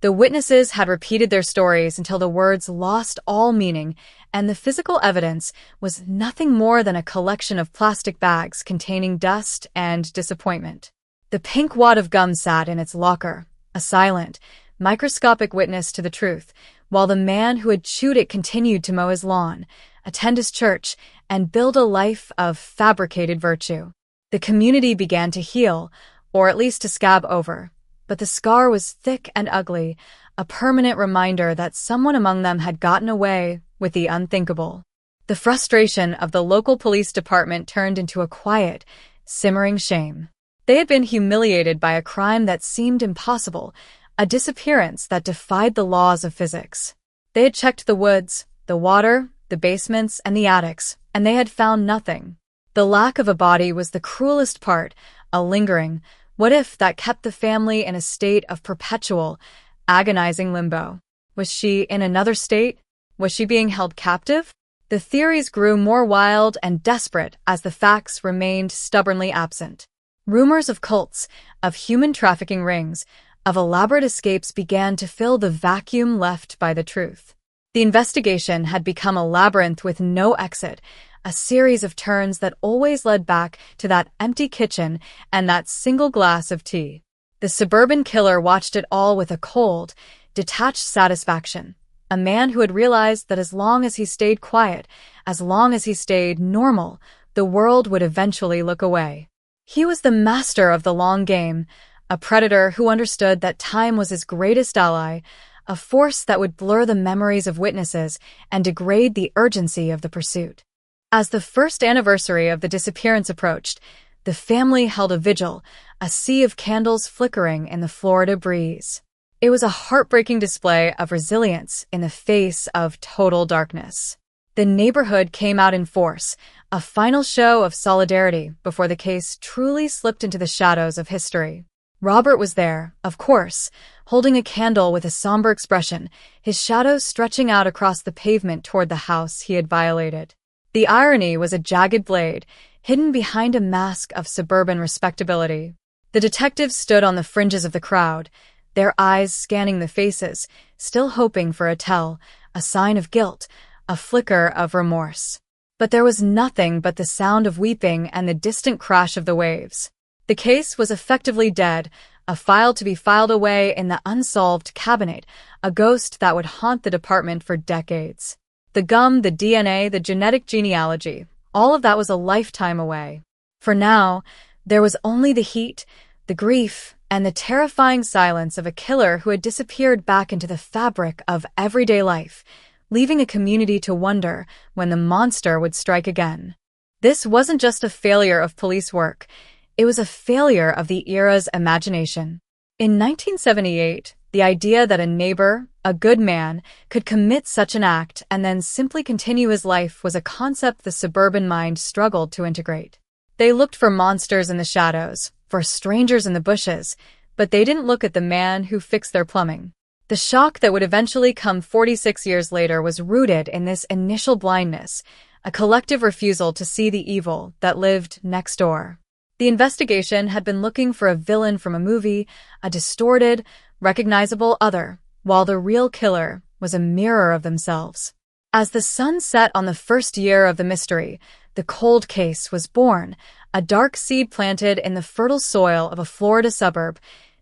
The witnesses had repeated their stories until the words lost all meaning, and the physical evidence was nothing more than a collection of plastic bags containing dust and disappointment. The pink wad of gum sat in its locker, a silent, microscopic witness to the truth, while the man who had chewed it continued to mow his lawn, attend his church, and build a life of fabricated virtue. The community began to heal, or at least to scab over, but the scar was thick and ugly, a permanent reminder that someone among them had gotten away with the unthinkable. The frustration of the local police department turned into a quiet, simmering shame. They had been humiliated by a crime that seemed impossible, a disappearance that defied the laws of physics. They had checked the woods, the water, the basements, and the attics, and they had found nothing. The lack of a body was the cruelest part, a lingering what if that kept the family in a state of perpetual, agonizing limbo. Was she in another state? Was she being held captive? The theories grew more wild and desperate as the facts remained stubbornly absent. Rumors of cults, of human trafficking rings, of elaborate escapes began to fill the vacuum left by the truth. The investigation had become a labyrinth with no exit, a series of turns that always led back to that empty kitchen and that single glass of tea. The suburban killer watched it all with a cold, detached satisfaction. A man who had realized that as long as he stayed quiet, as long as he stayed normal, the world would eventually look away. He was the master of the long game, a predator who understood that time was his greatest ally, a force that would blur the memories of witnesses and degrade the urgency of the pursuit. As the first anniversary of the disappearance approached, the family held a vigil, a sea of candles flickering in the Florida breeze. It was a heartbreaking display of resilience in the face of total darkness. The neighborhood came out in force, a final show of solidarity before the case truly slipped into the shadows of history. Robert was there, of course, holding a candle with a somber expression, his shadows stretching out across the pavement toward the house he had violated. The irony was a jagged blade, hidden behind a mask of suburban respectability. The detectives stood on the fringes of the crowd, their eyes scanning the faces, still hoping for a tell, a sign of guilt, a flicker of remorse. But there was nothing but the sound of weeping and the distant crash of the waves. The case was effectively dead, a file to be filed away in the unsolved cabinet, a ghost that would haunt the department for decades. The gum, the DNA, the genetic genealogy, all of that was a lifetime away. For now, there was only the heat, the grief, and the terrifying silence of a killer who had disappeared back into the fabric of everyday life, leaving a community to wonder when the monster would strike again. This wasn't just a failure of police work. It was a failure of the era's imagination. In 1978, the idea that a neighbor, a good man, could commit such an act and then simply continue his life was a concept the suburban mind struggled to integrate. They looked for monsters in the shadows, for strangers in the bushes, but they didn't look at the man who fixed their plumbing. The shock that would eventually come 46 years later was rooted in this initial blindness, a collective refusal to see the evil that lived next door. The investigation had been looking for a villain from a movie, a distorted, recognizable other, while the real killer was a mirror of themselves. As the sun set on the first year of the mystery, the cold case was born, a dark seed planted in the fertile soil of a Florida suburb,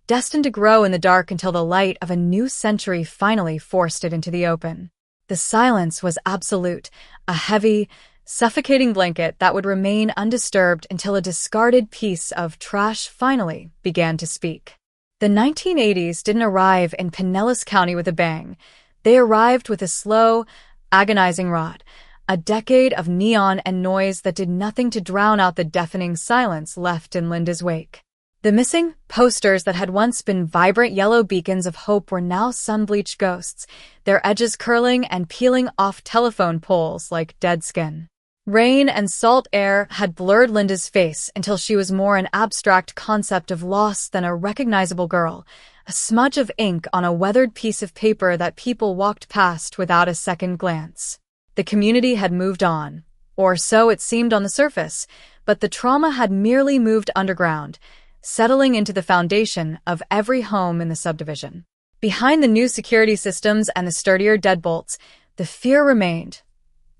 destined to grow in the dark until the light of a new century finally forced it into the open. The silence was absolute, a heavy, suffocating blanket that would remain undisturbed until a discarded piece of trash finally began to speak. The 1980s didn't arrive in Pinellas County with a bang. They arrived with a slow, agonizing rot, a decade of neon and noise that did nothing to drown out the deafening silence left in Linda's wake. The missing posters that had once been vibrant yellow beacons of hope were now sun-bleached ghosts, their edges curling and peeling off telephone poles like dead skin. Rain and salt air had blurred Linda's face until she was more an abstract concept of loss than a recognizable girl, a smudge of ink on a weathered piece of paper that people walked past without a second glance. The community had moved on, or so it seemed on the surface, but the trauma had merely moved underground, settling into the foundation of every home in the subdivision. Behind the new security systems and the sturdier deadbolts, the fear remained.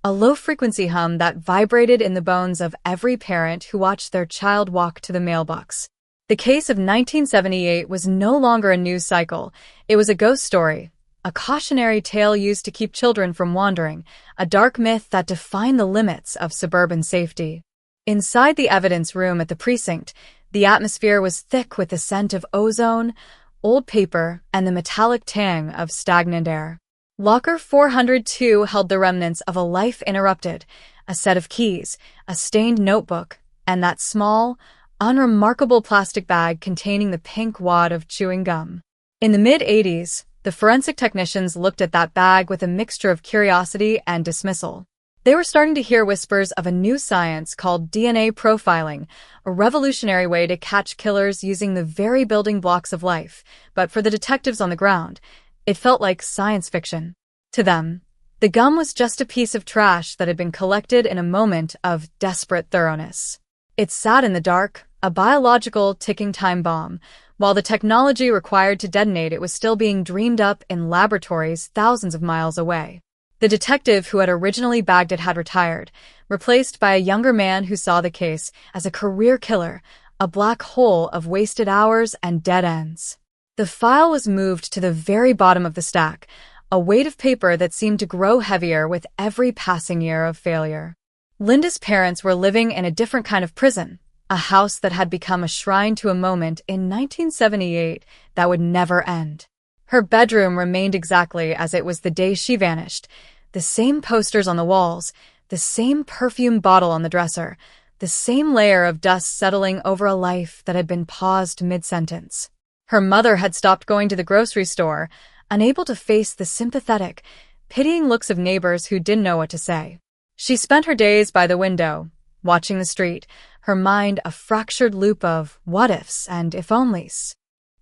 A low-frequency hum that vibrated in the bones of every parent who watched their child walk to the mailbox. The case of 1978 was no longer a news cycle. It was a ghost story, a cautionary tale used to keep children from wandering, a dark myth that defined the limits of suburban safety. Inside the evidence room at the precinct, the atmosphere was thick with the scent of ozone, old paper, and the metallic tang of stagnant air. Locker 402 held the remnants of a life interrupted, a set of keys, a stained notebook, and that small, unremarkable plastic bag containing the pink wad of chewing gum. In the mid-'80s, the forensic technicians looked at that bag with a mixture of curiosity and dismissal. They were starting to hear whispers of a new science called DNA profiling, a revolutionary way to catch killers using the very building blocks of life, but for the detectives on the ground, it felt like science fiction. To them, the gum was just a piece of trash that had been collected in a moment of desperate thoroughness. It sat in the dark, a biological ticking time bomb, while the technology required to detonate it was still being dreamed up in laboratories thousands of miles away. The detective who had originally bagged it had retired, replaced by a younger man who saw the case as a career killer, a black hole of wasted hours and dead ends. The file was moved to the very bottom of the stack, a weight of paper that seemed to grow heavier with every passing year of failure. Linda's parents were living in a different kind of prison, a house that had become a shrine to a moment in 1978 that would never end. Her bedroom remained exactly as it was the day she vanished. The same posters on the walls, the same perfume bottle on the dresser, the same layer of dust settling over a life that had been paused mid-sentence. Her mother had stopped going to the grocery store, unable to face the sympathetic, pitying looks of neighbors who didn't know what to say. She spent her days by the window, watching the street, her mind a fractured loop of what-ifs and if-onlys.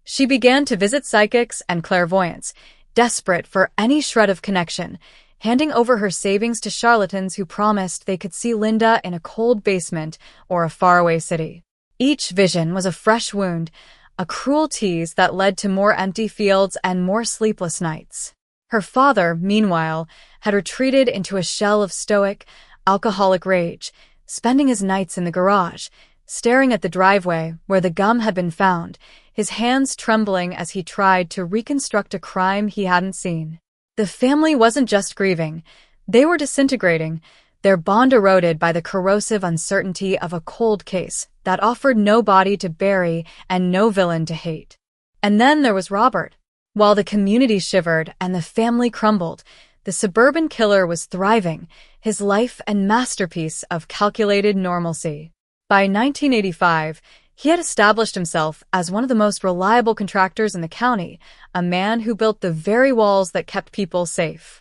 She began to visit psychics and clairvoyants, desperate for any shred of connection, handing over her savings to charlatans who promised they could see Linda in a cold basement or a faraway city. Each vision was a fresh wound, a cruel tease that led to more empty fields and more sleepless nights. Her father, meanwhile, had retreated into a shell of stoic, alcoholic rage, spending his nights in the garage, staring at the driveway where the gum had been found, his hands trembling as he tried to reconstruct a crime he hadn't seen. The family wasn't just grieving, they were disintegrating, their bond eroded by the corrosive uncertainty of a cold case that offered no body to bury and no villain to hate. And then there was Robert. While the community shivered and the family crumbled, the suburban killer was thriving, his life a masterpiece of calculated normalcy. By 1985, he had established himself as one of the most reliable contractors in the county, a man who built the very walls that kept people safe.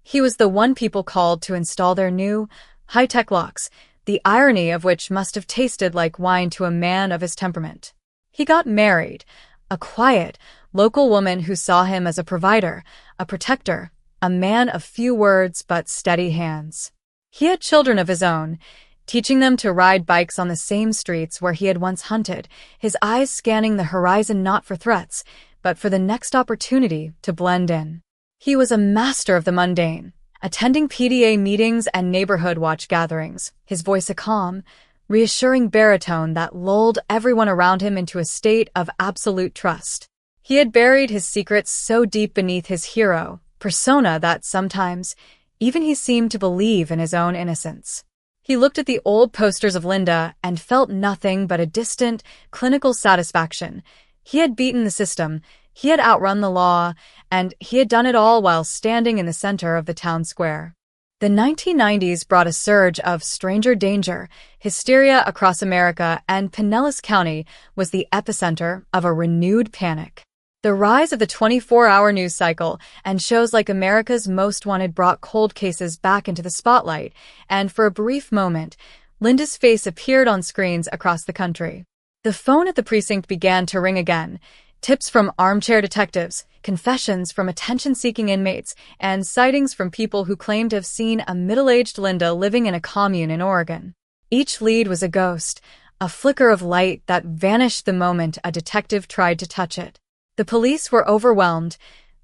He was the one people called to install their new, high-tech locks, the irony of which must have tasted like wine to a man of his temperament. He got married, a quiet, local woman who saw him as a provider, a protector, a man of few words but steady hands. He had children of his own, teaching them to ride bikes on the same streets where he had once hunted, his eyes scanning the horizon not for threats, but for the next opportunity to blend in. He was a master of the mundane, attending PDA meetings and neighborhood watch gatherings, his voice a calm, reassuring baritone that lulled everyone around him into a state of absolute trust. He had buried his secrets so deep beneath his hero persona that sometimes even he seemed to believe in his own innocence. He looked at the old posters of Linda and felt nothing but a distant, clinical satisfaction. He had beaten the system, he had outrun the law, and he had done it all while standing in the center of the town square. The 1990s brought a surge of stranger danger, hysteria across America, and Pinellas County was the epicenter of a renewed panic. The rise of the 24-hour news cycle and shows like America's Most Wanted brought cold cases back into the spotlight, and for a brief moment, Linda's face appeared on screens across the country. The phone at the precinct began to ring again. Tips from armchair detectives, confessions from attention-seeking inmates, and sightings from people who claimed to have seen a middle-aged Linda living in a commune in Oregon. Each lead was a ghost, a flicker of light that vanished the moment a detective tried to touch it. The police were overwhelmed,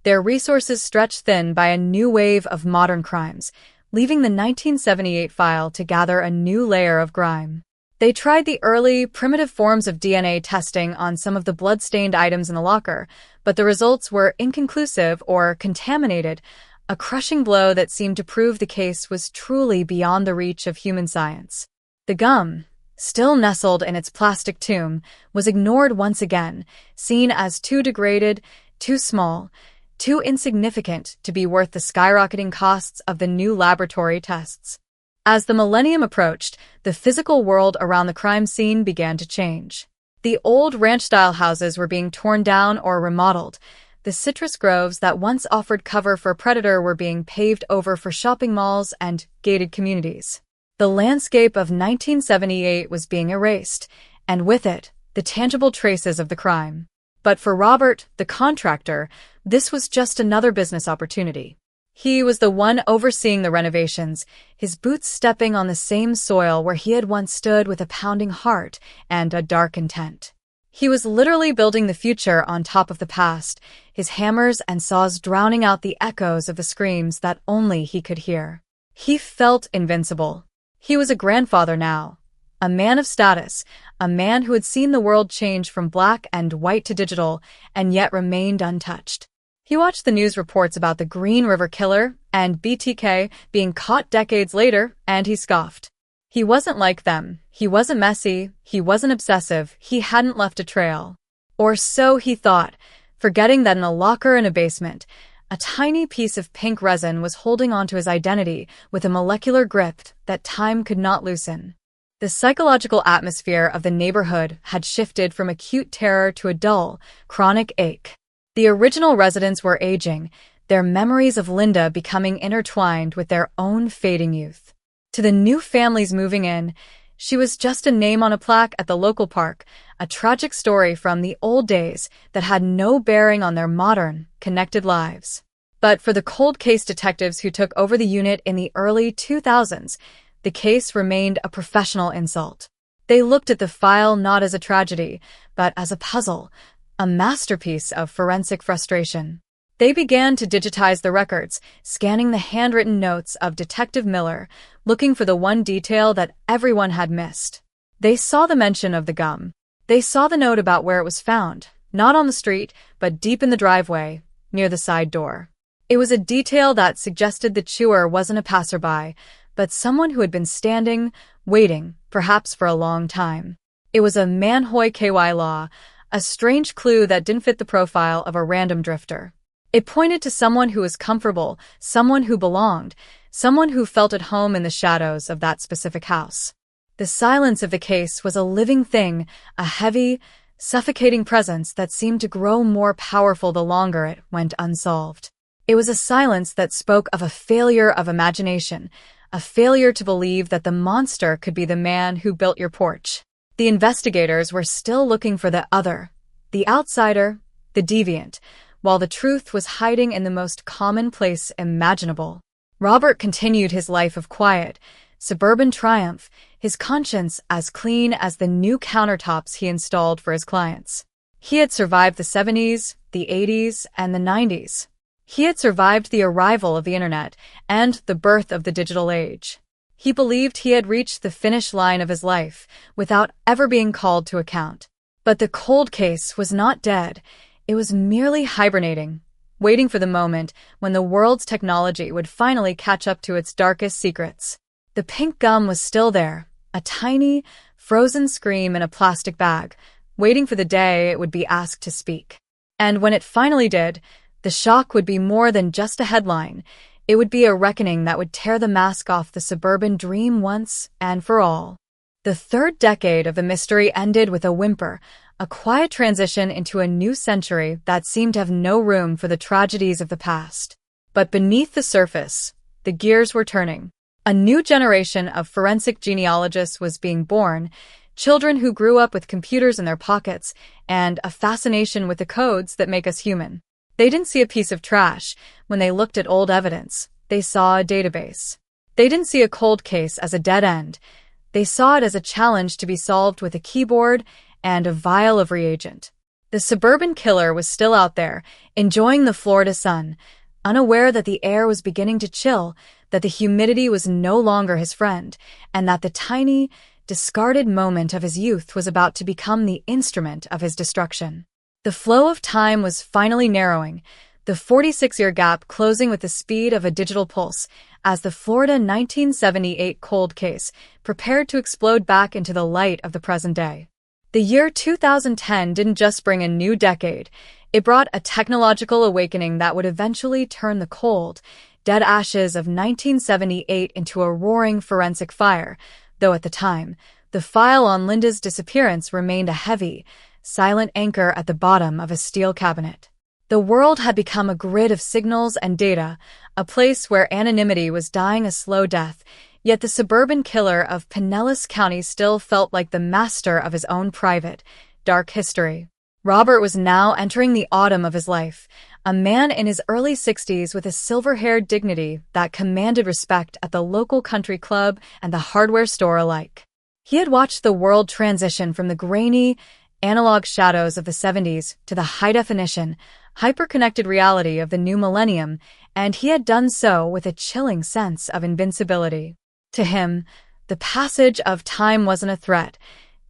their resources stretched thin by a new wave of modern crimes, leaving the 1978 file to gather a new layer of grime. They tried the early, primitive forms of DNA testing on some of the blood-stained items in the locker, but the results were inconclusive or contaminated, a crushing blow that seemed to prove the case was truly beyond the reach of human science. The gum, still nestled in its plastic tomb, was ignored once again, seen as too degraded, too small, too insignificant to be worth the skyrocketing costs of the new laboratory tests. As the millennium approached, the physical world around the crime scene began to change. The old ranch-style houses were being torn down or remodeled. The citrus groves that once offered cover for a predator were being paved over for shopping malls and gated communities. The landscape of 1978 was being erased, and with it, the tangible traces of the crime. But for Robert, the contractor, this was just another business opportunity. He was the one overseeing the renovations, his boots stepping on the same soil where he had once stood with a pounding heart and a dark intent. He was literally building the future on top of the past, his hammers and saws drowning out the echoes of the screams that only he could hear. He felt invincible. He was a grandfather now, a man of status, a man who had seen the world change from black and white to digital and yet remained untouched. He watched the news reports about the Green River Killer and BTK being caught decades later, and he scoffed. He wasn't like them. He wasn't messy. He wasn't obsessive. He hadn't left a trail. Or so he thought, forgetting that in a locker in a basement, a tiny piece of pink resin was holding onto his identity with a molecular grip that time could not loosen. The psychological atmosphere of the neighborhood had shifted from acute terror to a dull, chronic ache. The original residents were aging, their memories of Linda becoming intertwined with their own fading youth. To the new families moving in, she was just a name on a plaque at the local park, a tragic story from the old days that had no bearing on their modern, connected lives. But for the cold case detectives who took over the unit in the early 2000s, the case remained a professional insult. They looked at the file not as a tragedy, but as a puzzle, a masterpiece of forensic frustration. They began to digitize the records, scanning the handwritten notes of Detective Miller, looking for the one detail that everyone had missed. They saw the mention of the gum. They saw the note about where it was found, not on the street, but deep in the driveway, near the side door. It was a detail that suggested the chewer wasn't a passerby, but someone who had been standing, waiting, perhaps for a long time. It was a Manhoy KY law, a strange clue that didn't fit the profile of a random drifter. It pointed to someone who was comfortable, someone who belonged, someone who felt at home in the shadows of that specific house. The silence of the case was a living thing, a heavy, suffocating presence that seemed to grow more powerful the longer it went unsolved. It was a silence that spoke of a failure of imagination, a failure to believe that the monster could be the man who built your porch. The investigators were still looking for the other, the outsider, the deviant, while the truth was hiding in the most common place imaginable. Robert continued his life of quiet, suburban triumph, his conscience as clean as the new countertops he installed for his clients. He had survived the 70s, the 80s, and the 90s. He had survived the arrival of the internet and the birth of the digital age. He believed he had reached the finish line of his life without ever being called to account. But the cold case was not dead. It was merely hibernating, waiting for the moment when the world's technology would finally catch up to its darkest secrets. The pink gum was still there, a tiny, frozen scream in a plastic bag, waiting for the day it would be asked to speak. And when it finally did, the shock would be more than just a headline. It would be a reckoning that would tear the mask off the suburban dream once and for all. The third decade of the mystery ended with a whimper, a quiet transition into a new century that seemed to have no room for the tragedies of the past. But beneath the surface, the gears were turning. A new generation of forensic genealogists was being born, children who grew up with computers in their pockets and a fascination with the codes that make us human. They didn't see a piece of trash when they looked at old evidence. They saw a database. They didn't see a cold case as a dead end. They saw it as a challenge to be solved with a keyboard and a vial of reagent. The suburban killer was still out there, enjoying the Florida sun, unaware that the air was beginning to chill, that the humidity was no longer his friend, and that the tiny, discarded moment of his youth was about to become the instrument of his destruction. The flow of time was finally narrowing, the 46-year gap closing with the speed of a digital pulse, as the Florida 1978 cold case prepared to explode back into the light of the present day. The year 2010 didn't just bring a new decade, it brought a technological awakening that would eventually turn the cold, dead ashes of 1978 into a roaring forensic fire, though at the time, the file on Linda's disappearance remained a heavy, silent anchor at the bottom of a steel cabinet. The world had become a grid of signals and data, a place where anonymity was dying a slow death, yet the suburban killer of Pinellas County still felt like the master of his own private, dark history. Robert was now entering the autumn of his life, a man in his early 60s with a silver-haired dignity that commanded respect at the local country club and the hardware store alike. He had watched the world transition from the grainy, analog shadows of the 70s to the high-definition, hyper-connected reality of the new millennium, and he had done so with a chilling sense of invincibility. To him, the passage of time wasn't a threat,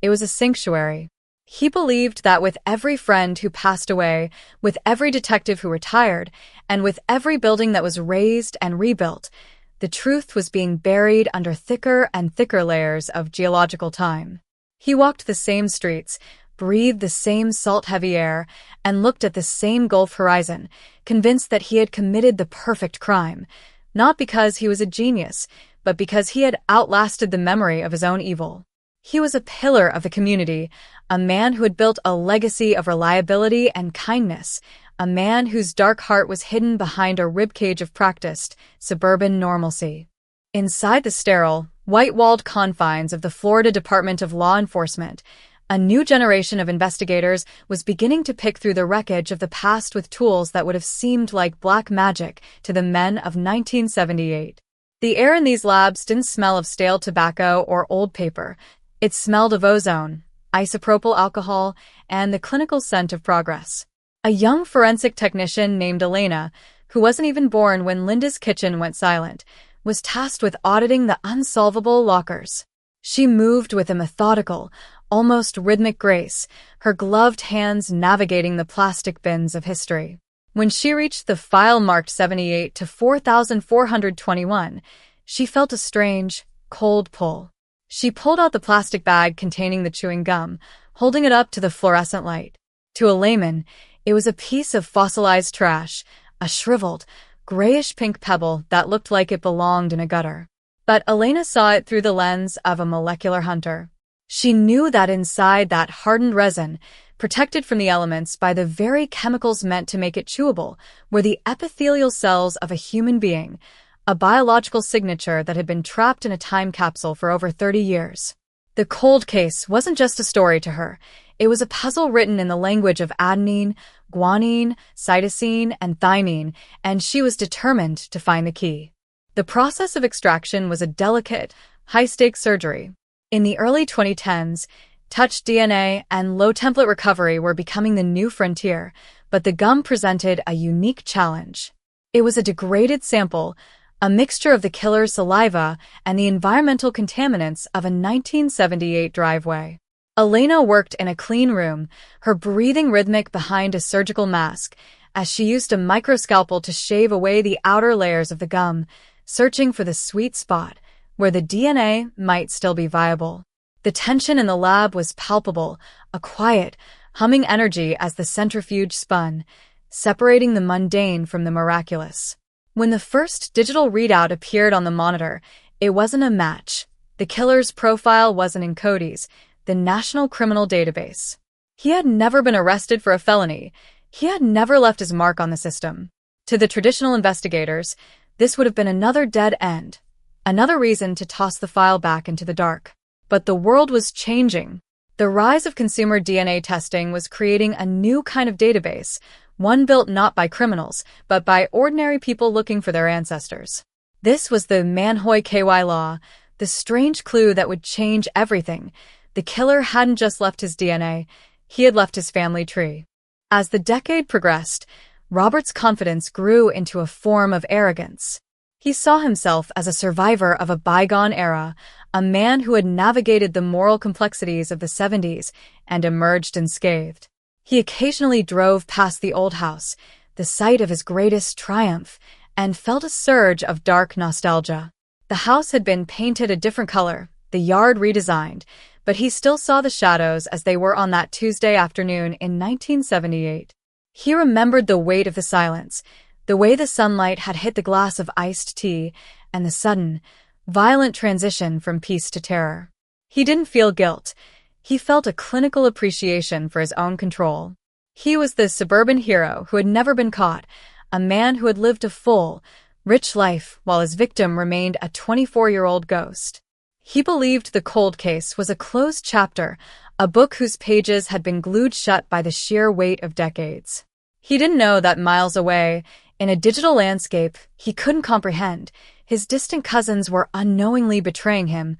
it was a sanctuary. He believed that with every friend who passed away, with every detective who retired, and with every building that was razed and rebuilt, the truth was being buried under thicker and thicker layers of geological time. He walked the same streets, breathed the same salt-heavy air, and looked at the same Gulf horizon, convinced that he had committed the perfect crime, not because he was a genius, but because he had outlasted the memory of his own evil. He was a pillar of the community, a man who had built a legacy of reliability and kindness, a man whose dark heart was hidden behind a ribcage of practiced, suburban normalcy. Inside the sterile, white-walled confines of the Florida Department of Law Enforcement, a new generation of investigators was beginning to pick through the wreckage of the past with tools that would have seemed like black magic to the men of 1978. The air in these labs didn't smell of stale tobacco or old paper. It smelled of ozone, isopropyl alcohol, and the clinical scent of progress. A young forensic technician named Elena, who wasn't even born when Linda's kitchen went silent, was tasked with auditing the unsolvable lockers. She moved with a methodical, almost rhythmic grace, her gloved hands navigating the plastic bins of history. When she reached the file marked 78 to 4421, she felt a strange, cold pull. She pulled out the plastic bag containing the chewing gum, holding it up to the fluorescent light. To a layman, it was a piece of fossilized trash, a shriveled, grayish-pink pebble that looked like it belonged in a gutter. But Elena saw it through the lens of a molecular hunter. She knew that inside that hardened resin, protected from the elements by the very chemicals meant to make it chewable, were the epithelial cells of a human being, a biological signature that had been trapped in a time capsule for over 30 years. The cold case wasn't just a story to her. It was a puzzle written in the language of adenine, guanine, cytosine, and thymine, and she was determined to find the key. The process of extraction was a delicate, high-stakes surgery. In the early 2010s, touch DNA and low-template recovery were becoming the new frontier, but the gum presented a unique challenge. It was a degraded sample, a mixture of the killer's saliva and the environmental contaminants of a 1978 driveway. Elena worked in a clean room, her breathing rhythmic behind a surgical mask, as she used a microscalpel to shave away the outer layers of the gum, searching for the sweet spot where the DNA might still be viable. The tension in the lab was palpable, a quiet, humming energy as the centrifuge spun, separating the mundane from the miraculous. When the first digital readout appeared on the monitor, it wasn't a match. The killer's profile wasn't in CODIS, the National Criminal Database. He had never been arrested for a felony. He had never left his mark on the system. To the traditional investigators, this would have been another dead end, another reason to toss the file back into the dark. But the world was changing. The rise of consumer DNA testing was creating a new kind of database, one built not by criminals, but by ordinary people looking for their ancestors. This was the Manhoy KY law, the strange clue that would change everything. The killer hadn't just left his DNA, he had left his family tree. As the decade progressed, Robert's confidence grew into a form of arrogance. He saw himself as a survivor of a bygone era, a man who had navigated the moral complexities of the 70s and emerged unscathed. He occasionally drove past the old house, the site of his greatest triumph, and felt a surge of dark nostalgia. The house had been painted a different color, the yard redesigned, but he still saw the shadows as they were on that Tuesday afternoon in 1978. He remembered the weight of the silence, the way the sunlight had hit the glass of iced tea, and the sudden, violent transition from peace to terror. He didn't feel guilt. He felt a clinical appreciation for his own control. He was the suburban hero who had never been caught, a man who had lived a full, rich life while his victim remained a 24-year-old ghost. He believed the cold case was a closed chapter, a book whose pages had been glued shut by the sheer weight of decades. He didn't know that miles away, in a digital landscape he couldn't comprehend, his distant cousins were unknowingly betraying him,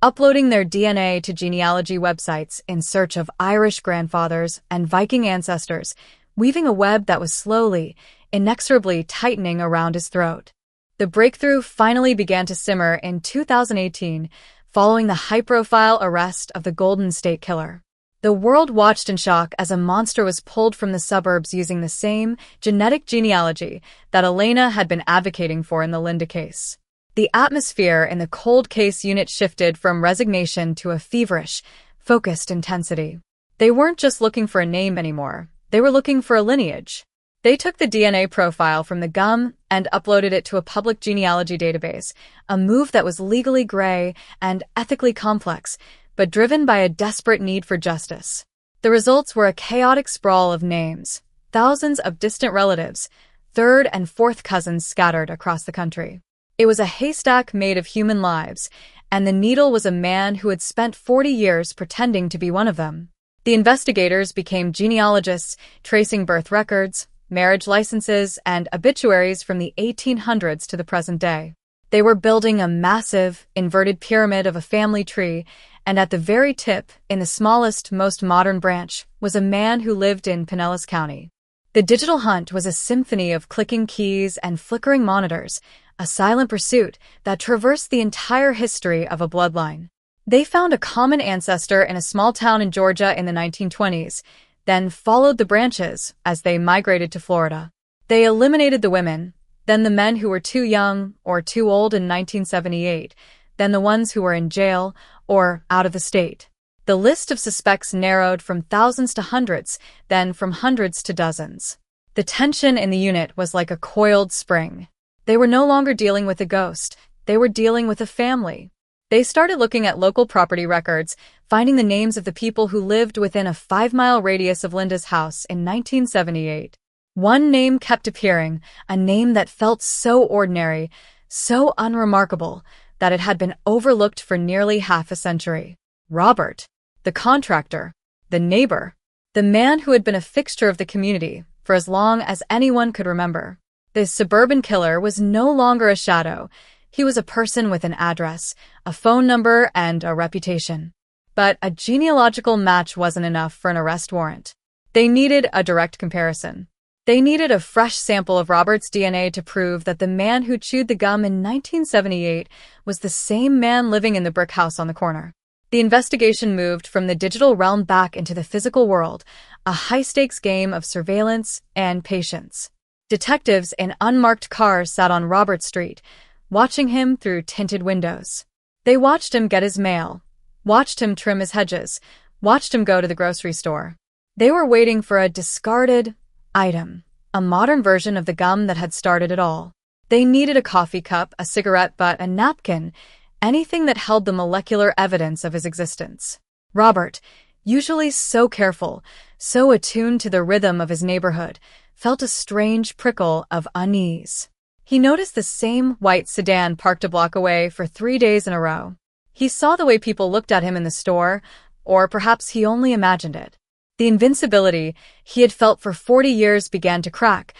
uploading their DNA to genealogy websites in search of Irish grandfathers and Viking ancestors, weaving a web that was slowly, inexorably tightening around his throat. The breakthrough finally began to simmer in 2018, following the high-profile arrest of the Golden State Killer. The world watched in shock as a monster was pulled from the suburbs using the same genetic genealogy that Elena had been advocating for in the Linda case. The atmosphere in the cold case unit shifted from resignation to a feverish, focused intensity. They weren't just looking for a name anymore. They were looking for a lineage. They took the DNA profile from the gum and uploaded it to a public genealogy database, a move that was legally gray and ethically complex, but driven by a desperate need for justice. The results were a chaotic sprawl of names, thousands of distant relatives, third and fourth cousins scattered across the country. It was a haystack made of human lives, and the needle was a man who had spent 40 years pretending to be one of them. The investigators became genealogists, tracing birth records, marriage licenses, and obituaries from the 1800s to the present day. They were building a massive, inverted pyramid of a family tree, and at the very tip, in the smallest, most modern branch, was a man who lived in Pinellas County. The digital hunt was a symphony of clicking keys and flickering monitors, a silent pursuit that traversed the entire history of a bloodline. They found a common ancestor in a small town in Georgia in the 1920s, then followed the branches as they migrated to Florida. They eliminated the women, then the men who were too young or too old in 1978, then the ones who were in jail or out of the state. The list of suspects narrowed from thousands to hundreds, then from hundreds to dozens. The tension in the unit was like a coiled spring. They were no longer dealing with a ghost. They were dealing with a family. They started looking at local property records, finding the names of the people who lived within a 5-mile radius of Linda's house in 1978. One name kept appearing, a name that felt so ordinary, so unremarkable, that it had been overlooked for nearly half a century. Robert, the contractor, the neighbor, the man who had been a fixture of the community for as long as anyone could remember. This suburban killer was no longer a shadow. He was a person with an address, a phone number, and a reputation. But a genealogical match wasn't enough for an arrest warrant. They needed a direct comparison. They needed a fresh sample of Robert's DNA to prove that the man who chewed the gum in 1978 was the same man living in the brick house on the corner. The investigation moved from the digital realm back into the physical world, a high-stakes game of surveillance and patience. Detectives in unmarked cars sat on Robert Street, watching him through tinted windows. They watched him get his mail, watched him trim his hedges, watched him go to the grocery store. They were waiting for a discarded item, a modern version of the gum that had started it all. They needed a coffee cup, a cigarette butt, a napkin, anything that held the molecular evidence of his existence. Robert, usually so careful, so attuned to the rhythm of his neighborhood, felt a strange prickle of unease. He noticed the same white sedan parked a block away for 3 days in a row. He saw the way people looked at him in the store, or perhaps he only imagined it. The invincibility he had felt for 40 years began to crack,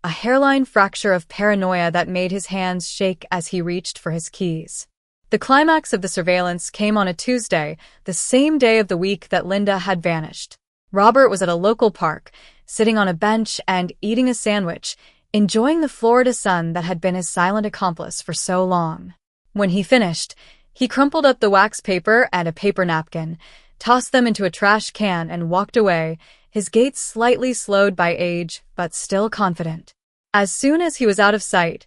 a hairline fracture of paranoia that made his hands shake as he reached for his keys. The climax of the surveillance came on a Tuesday, the same day of the week that Linda had vanished. Robert was at a local park, sitting on a bench and eating a sandwich, enjoying the Florida sun that had been his silent accomplice for so long. When he finished, he crumpled up the wax paper and a paper napkin, tossed them into a trash can, and walked away, his gait slightly slowed by age, but still confident. As soon as he was out of sight,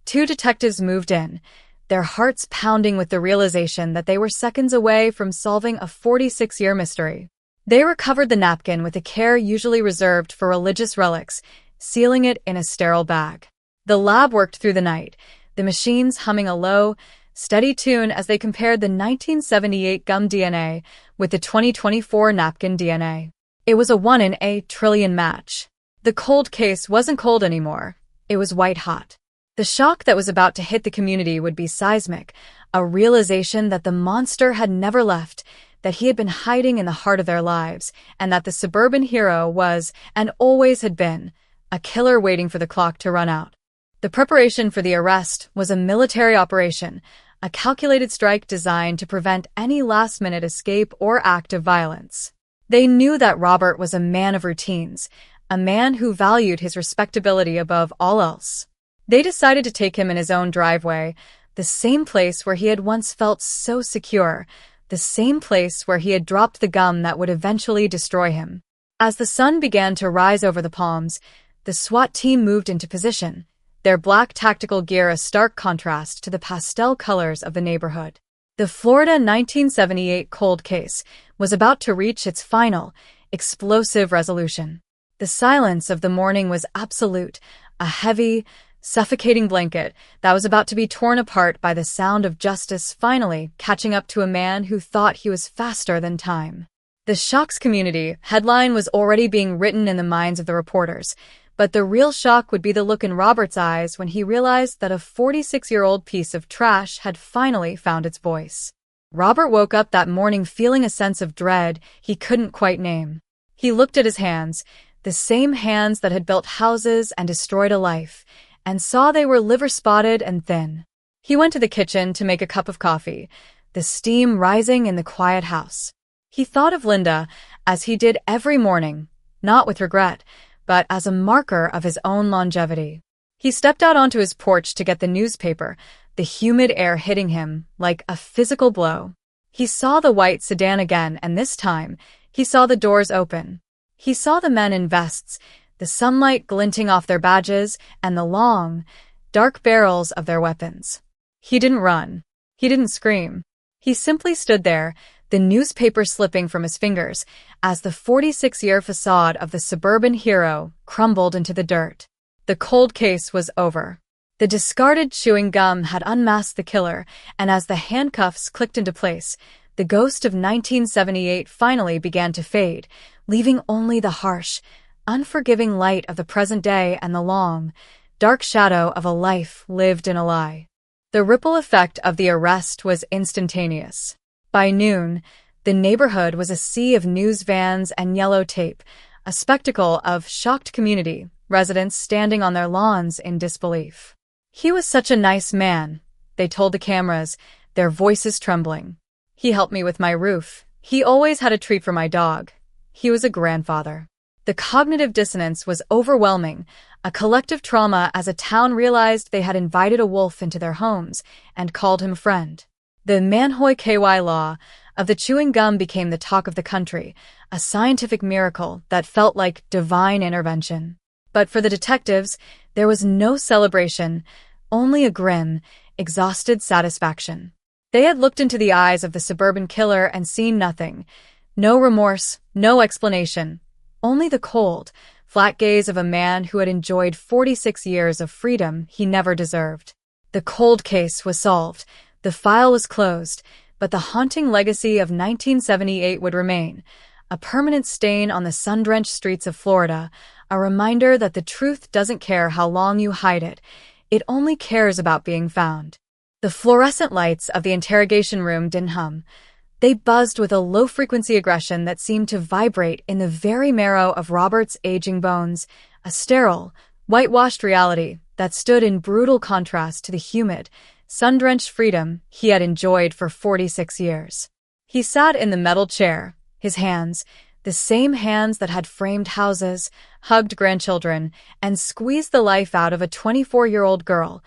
2 detectives moved in, their hearts pounding with the realization that they were seconds away from solving a 46-year mystery. They recovered the napkin with a care usually reserved for religious relics, sealing it in a sterile bag. The lab worked through the night, the machines humming a low, steady tune as they compared the 1978 gum DNA with the 2024 napkin DNA. It was a 1 in a trillion match. The cold case wasn't cold anymore. It was white hot. The shock that was about to hit the community would be seismic, a realization that the monster had never left, that he had been hiding in the heart of their lives, and that the suburban hero was, and always had been, a killer waiting for the clock to run out. The preparation for the arrest was a military operation, a calculated strike designed to prevent any last-minute escape or act of violence. They knew that Robert was a man of routines, a man who valued his respectability above all else. They decided to take him in his own driveway, the same place where he had once felt so secure, the same place where he had dropped the gum that would eventually destroy him. As the sun began to rise over the palms, the SWAT team moved into position, their black tactical gear a stark contrast to the pastel colors of the neighborhood. The Florida 1978 cold case was about to reach its final, explosive resolution. The silence of the morning was absolute, a heavy, suffocating blanket that was about to be torn apart by the sound of justice finally catching up to a man who thought he was faster than time. The Shocks Community headline was already being written in the minds of the reporters, but the real shock would be the look in Robert's eyes when he realized that a 46-year-old piece of trash had finally found its voice. Robert woke up that morning feeling a sense of dread he couldn't quite name. He looked at his hands, the same hands that had built houses and destroyed a life, and saw they were liver-spotted and thin. He went to the kitchen to make a cup of coffee, the steam rising in the quiet house. He thought of Linda, as he did every morning, not with regret, but as a marker of his own longevity. He stepped out onto his porch to get the newspaper, the humid air hitting him like a physical blow. He saw the white sedan again, and this time, he saw the doors open. He saw the men in vests, the sunlight glinting off their badges, and the long, dark barrels of their weapons. He didn't run. He didn't scream. He simply stood there, the newspaper slipping from his fingers, as the 46-year facade of the suburban hero crumbled into the dirt. The cold case was over. The discarded chewing gum had unmasked the killer, and as the handcuffs clicked into place, the ghost of 1978 finally began to fade, leaving only the harsh, unforgiving light of the present day and the long, dark shadow of a life lived in a lie. The ripple effect of the arrest was instantaneous. By noon, the neighborhood was a sea of news vans and yellow tape, a spectacle of shocked community, residents standing on their lawns in disbelief. He was such a nice man, they told the cameras, their voices trembling. He helped me with my roof. He always had a treat for my dog. He was a grandfather. The cognitive dissonance was overwhelming, a collective trauma as a town realized they had invited a wolf into their homes and called him friend. The Manhoy KY law of the chewing gum became the talk of the country, a scientific miracle that felt like divine intervention. But for the detectives, there was no celebration, only a grim, exhausted satisfaction. They had looked into the eyes of the suburban killer and seen nothing. No remorse, no explanation, only the cold, flat gaze of a man who had enjoyed 46 years of freedom he never deserved. The cold case was solved. The file was closed, but the haunting legacy of 1978 would remain, a permanent stain on the sun-drenched streets of Florida, a reminder that the truth doesn't care how long you hide it, it only cares about being found. The fluorescent lights of the interrogation room didn't hum. They buzzed with a low-frequency aggression that seemed to vibrate in the very marrow of Robert's aging bones, a sterile, whitewashed reality that stood in brutal contrast to the humid, sun-drenched freedom he had enjoyed for 46 years. He sat in the metal chair, his hands, the same hands that had framed houses, hugged grandchildren, and squeezed the life out of a 24-year-old girl,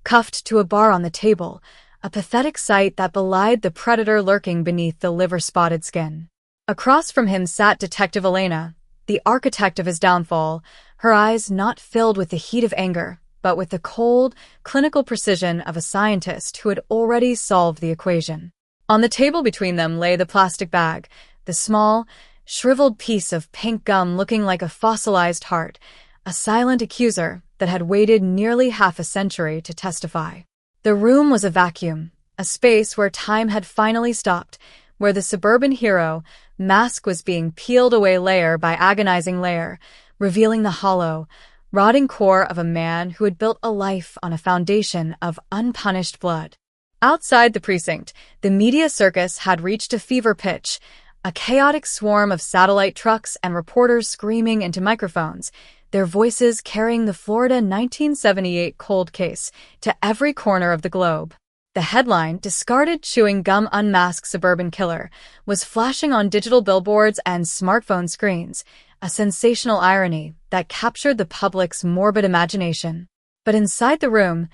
cuffed to a bar on the table, a pathetic sight that belied the predator lurking beneath the liver-spotted skin. Across from him sat Detective Elena, the architect of his downfall, her eyes not filled with the heat of anger, but with the cold, clinical precision of a scientist who had already solved the equation. On the table between them lay the plastic bag, the small, shriveled piece of pink gum looking like a fossilized heart, a silent accuser that had waited nearly half a century to testify. The room was a vacuum, a space where time had finally stopped, where the suburban hero, mask was being peeled away layer by agonizing layer, revealing the hollow, rotting core of a man who had built a life on a foundation of unpunished blood. Outside the precinct, the media circus had reached a fever pitch, a chaotic swarm of satellite trucks and reporters screaming into microphones, their voices carrying the Florida 1978 cold case to every corner of the globe. The The headline, "Discarded Chewing Gum Unmasked Suburban Killer," was flashing on digital billboards and smartphone screens, a sensational irony that captured the public's morbid imagination. But inside the room,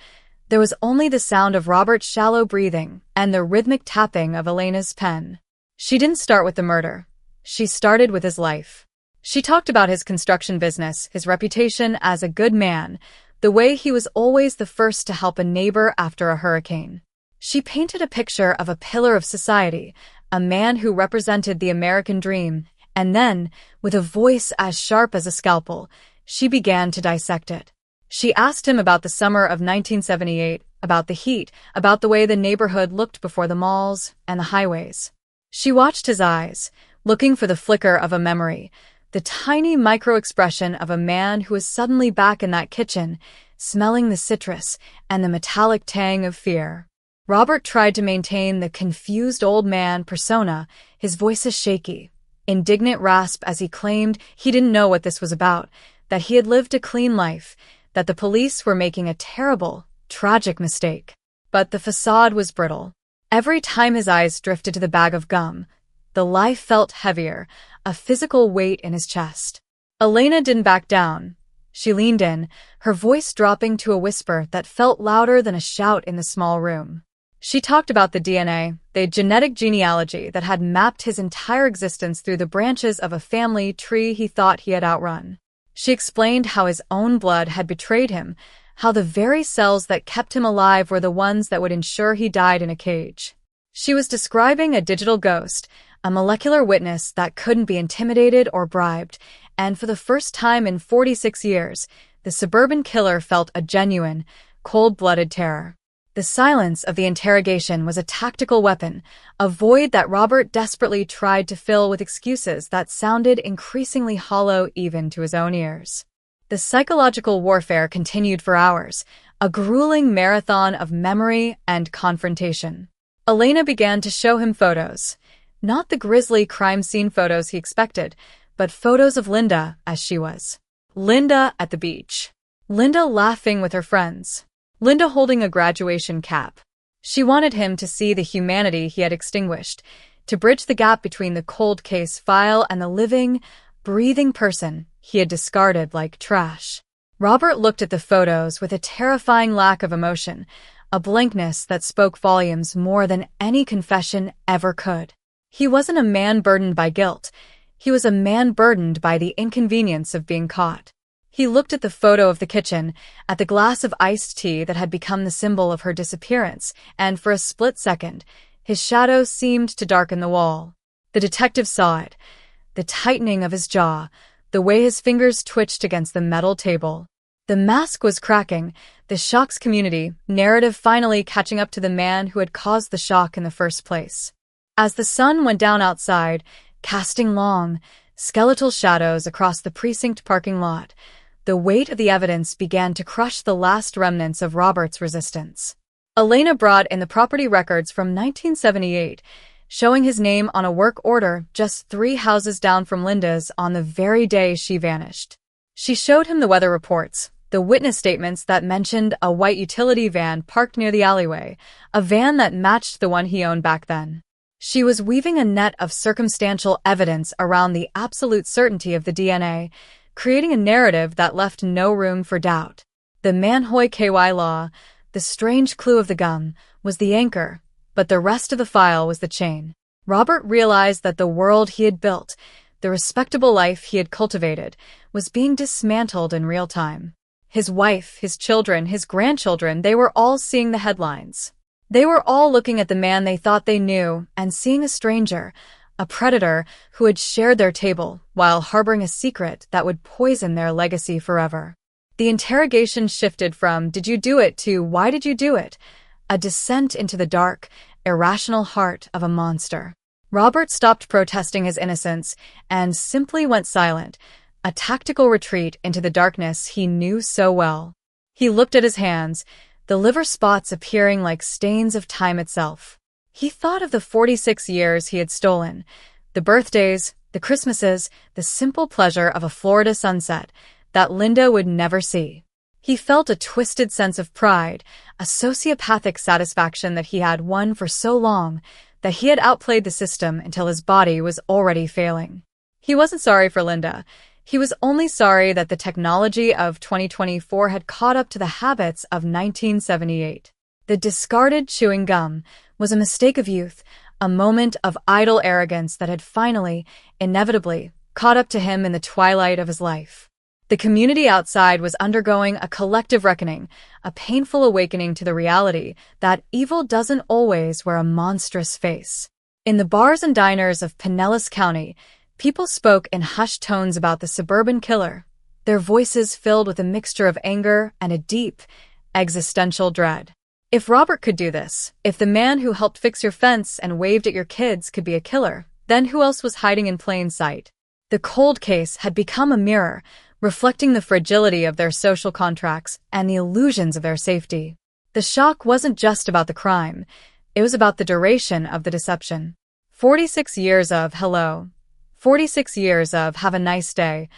there was only the sound of Robert's shallow breathing and the rhythmic tapping of Elena's pen. She didn't start with the murder. She started with his life. She talked about his construction business, his reputation as a good man, the way he was always the first to help a neighbor after a hurricane. She painted a picture of a pillar of society, a man who represented the American dream, and then, with a voice as sharp as a scalpel, she began to dissect it. She asked him about the summer of 1978, about the heat, about the way the neighborhood looked before the malls and the highways. She watched his eyes, looking for the flicker of a memory, the tiny micro-expression of a man who is suddenly back in that kitchen, smelling the citrus and the metallic tang of fear. Robert tried to maintain the confused old man persona, his voice is shaky, indignant rasp as he claimed he didn't know what this was about, that he had lived a clean life, that the police were making a terrible, tragic mistake. But the facade was brittle. Every time his eyes drifted to the bag of gum, the life felt heavier, a physical weight in his chest. Elena didn't back down. She leaned in, her voice dropping to a whisper that felt louder than a shout in the small room. She talked about the DNA, the genetic genealogy that had mapped his entire existence through the branches of a family tree he thought he had outrun. She explained how his own blood had betrayed him, how the very cells that kept him alive were the ones that would ensure he died in a cage. She was describing a digital ghost, a molecular witness that couldn't be intimidated or bribed, and for the first time in 46 years, the suburban killer felt a genuine, cold-blooded terror. The silence of the interrogation was a tactical weapon, a void that Robert desperately tried to fill with excuses that sounded increasingly hollow even to his own ears. The psychological warfare continued for hours, a grueling marathon of memory and confrontation. Elena began to show him photos, not the grisly crime scene photos he expected, but photos of Linda as she was. Linda at the beach. Linda laughing with her friends. Linda holding a graduation cap. She wanted him to see the humanity he had extinguished, to bridge the gap between the cold case file and the living, breathing person he had discarded like trash. Robert looked at the photos with a terrifying lack of emotion, a blankness that spoke volumes more than any confession ever could. He wasn't a man burdened by guilt. He was a man burdened by the inconvenience of being caught. He looked at the photo of the kitchen, at the glass of iced tea that had become the symbol of her disappearance, and for a split second, his shadow seemed to darken the wall. The detective saw it, the tightening of his jaw, the way his fingers twitched against the metal table. The mask was cracking, the shocks community, narrative finally catching up to the man who had caused the shock in the first place. As the sun went down outside, casting long, skeletal shadows across the precinct parking lot, the weight of the evidence began to crush the last remnants of Robert's resistance. Elena brought in the property records from 1978, showing his name on a work order just 3 houses down from Linda's on the very day she vanished. She showed him the weather reports, the witness statements that mentioned a white utility van parked near the alleyway, a van that matched the one he owned back then. She was weaving a net of circumstantial evidence around the absolute certainty of the DNA, creating a narrative that left no room for doubt. The Manhoy KY law, the strange clue of the gum, was the anchor, but the rest of the file was the chain. Robert realized that the world he had built, the respectable life he had cultivated, was being dismantled in real time. His wife, his children, his grandchildren, they were all seeing the headlines. They were all looking at the man they thought they knew and seeing a stranger, a predator who had shared their table while harboring a secret that would poison their legacy forever. The interrogation shifted from "Did you do it?" to "Why did you do it?" A descent into the dark, irrational heart of a monster. Robert stopped protesting his innocence and simply went silent, a tactical retreat into the darkness he knew so well. He looked at his hands, the liver spots appearing like stains of time itself. He thought of the 46 years he had stolen, the birthdays, the Christmases, the simple pleasure of a Florida sunset that Linda would never see. He felt a twisted sense of pride, a sociopathic satisfaction that he had won for so long that he had outplayed the system until his body was already failing. He wasn't sorry for Linda. He was only sorry that the technology of 2024 had caught up to the habits of 1978. The discarded chewing gum was a mistake of youth, a moment of idle arrogance that had finally, inevitably, caught up to him in the twilight of his life. The community outside was undergoing a collective reckoning, a painful awakening to the reality that evil doesn't always wear a monstrous face. In the bars and diners of Pinellas County, people spoke in hushed tones about the suburban killer, their voices filled with a mixture of anger and a deep, existential dread. If Robert could do this, if the man who helped fix your fence and waved at your kids could be a killer, then who else was hiding in plain sight? The cold case had become a mirror, reflecting the fragility of their social contracts and the illusions of their safety. The shock wasn't just about the crime, it was about the duration of the deception. 46 years of hello, 46 years of have a nice day,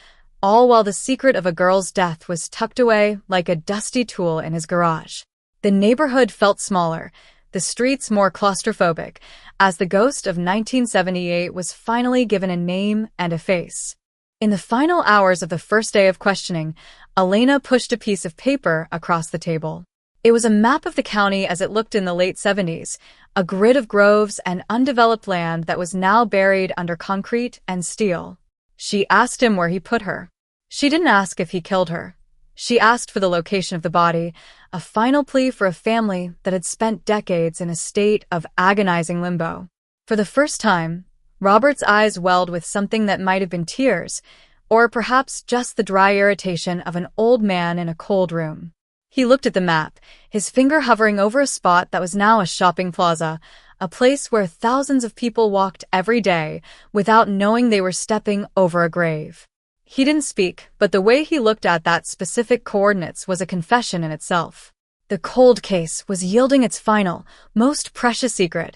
all while the secret of a girl's death was tucked away like a dusty tool in his garage. The neighborhood felt smaller, the streets more claustrophobic, as the ghost of 1978 was finally given a name and a face. In the final hours of the first day of questioning, Elena pushed a piece of paper across the table. It was a map of the county as it looked in the late 70s, a grid of groves and undeveloped land that was now buried under concrete and steel. She asked him where he put her. She didn't ask if he killed her. She asked for the location of the body, a final plea for a family that had spent decades in a state of agonizing limbo. For the first time, Robert's eyes welled with something that might have been tears, or perhaps just the dry irritation of an old man in a cold room. He looked at the map, his finger hovering over a spot that was now a shopping plaza, a place where thousands of people walked every day without knowing they were stepping over a grave. He didn't speak, but the way he looked at that specific coordinates was a confession in itself. The cold case was yielding its final, most precious secret,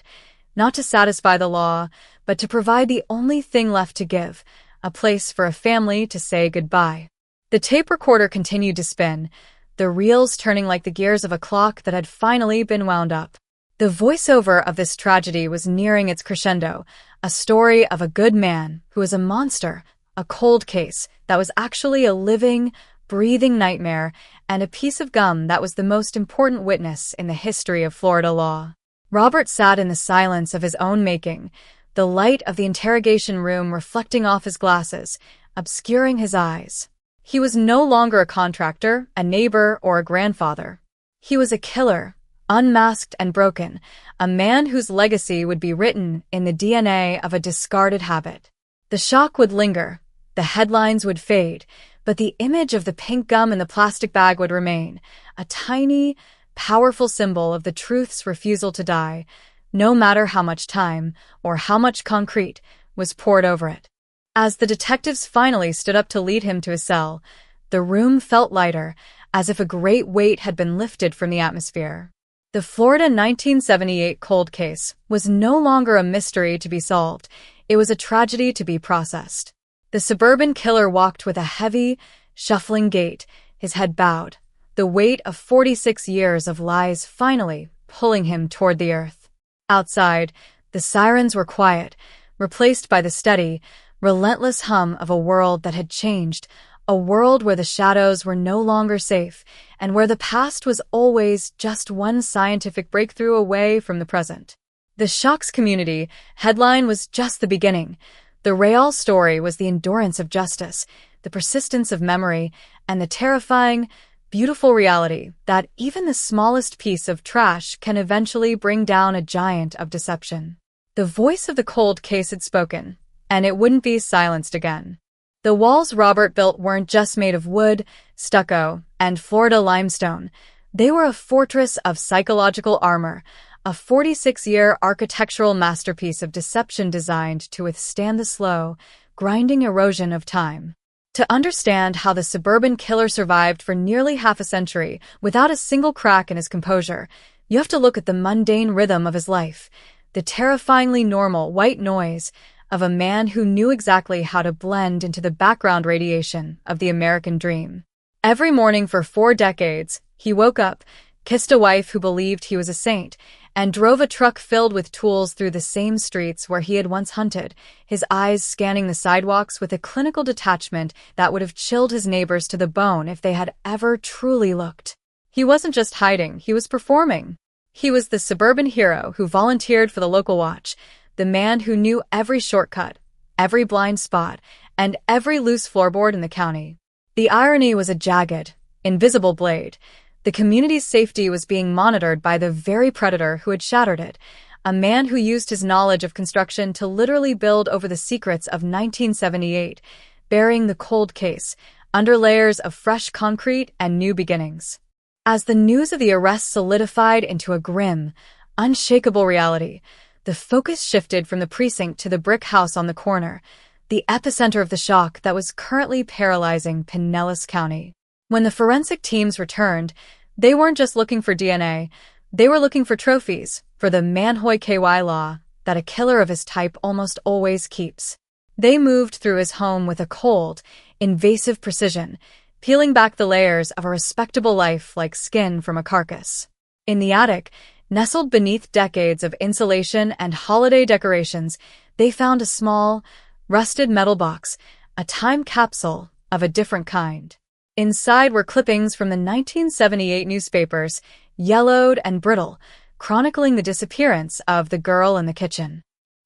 not to satisfy the law, but to provide the only thing left to give, a place for a family to say goodbye. The tape recorder continued to spin, the reels turning like the gears of a clock that had finally been wound up. The voiceover of this tragedy was nearing its crescendo, a story of a good man who was a monster, a cold case that was actually a living, breathing nightmare, and a piece of gum that was the most important witness in the history of Florida law. Robert sat in the silence of his own making, the light of the interrogation room reflecting off his glasses, obscuring his eyes. He was no longer a contractor, a neighbor, or a grandfather. He was a killer, unmasked and broken, a man whose legacy would be written in the DNA of a discarded habit. The shock would linger, the headlines would fade, but the image of the pink gum in the plastic bag would remain, a tiny, powerful symbol of the truth's refusal to die, no matter how much time or how much concrete was poured over it. As the detectives finally stood up to lead him to his cell, the room felt lighter, as if a great weight had been lifted from the atmosphere. The Florida 1978 cold case was no longer a mystery to be solved, it was a tragedy to be processed. The suburban killer walked with a heavy, shuffling gait, his head bowed, the weight of 46 years of lies finally pulling him toward the earth. Outside, the sirens were quiet, replaced by the steady, relentless hum of a world that had changed, a world where the shadows were no longer safe, and where the past was always just one scientific breakthrough away from the present. The Shocks community headline was just the beginning. The Real story was the endurance of justice, the persistence of memory, and the terrifying, beautiful reality that even the smallest piece of trash can eventually bring down a giant of deception. The voice of the cold case had spoken, and it wouldn't be silenced again. The walls Robert built weren't just made of wood, stucco, and Florida limestone. They were a fortress of psychological armor, a 46-year architectural masterpiece of deception designed to withstand the slow, grinding erosion of time. To understand how the suburban killer survived for nearly half a century without a single crack in his composure, you have to look at the mundane rhythm of his life, the terrifyingly normal white noise of a man who knew exactly how to blend into the background radiation of the American dream. Every morning for 4 decades, he woke up, kissed a wife who believed he was a saint, and drove a truck filled with tools through the same streets where he had once hunted, his eyes scanning the sidewalks with a clinical detachment that would have chilled his neighbors to the bone if they had ever truly looked. He wasn't just hiding, he was performing. He was the suburban hero who volunteered for the local watch, the man who knew every shortcut, every blind spot, and every loose floorboard in the county. The irony was a jagged, invisible blade. The community's safety was being monitored by the very predator who had shattered it, a man who used his knowledge of construction to literally build over the secrets of 1978, burying the cold case under layers of fresh concrete and new beginnings. As the news of the arrest solidified into a grim, unshakable reality, the focus shifted from the precinct to the brick house on the corner, the epicenter of the shock that was currently paralyzing Pinellas County. When the forensic teams returned, they weren't just looking for DNA, they were looking for trophies, for the Manhoy KY law that a killer of his type almost always keeps. They moved through his home with a cold, invasive precision, peeling back the layers of a respectable life like skin from a carcass. In the attic, nestled beneath decades of insulation and holiday decorations, they found a small, rusted metal box, a time capsule of a different kind. Inside were clippings from the 1978 newspapers, yellowed and brittle, chronicling the disappearance of the girl in the kitchen.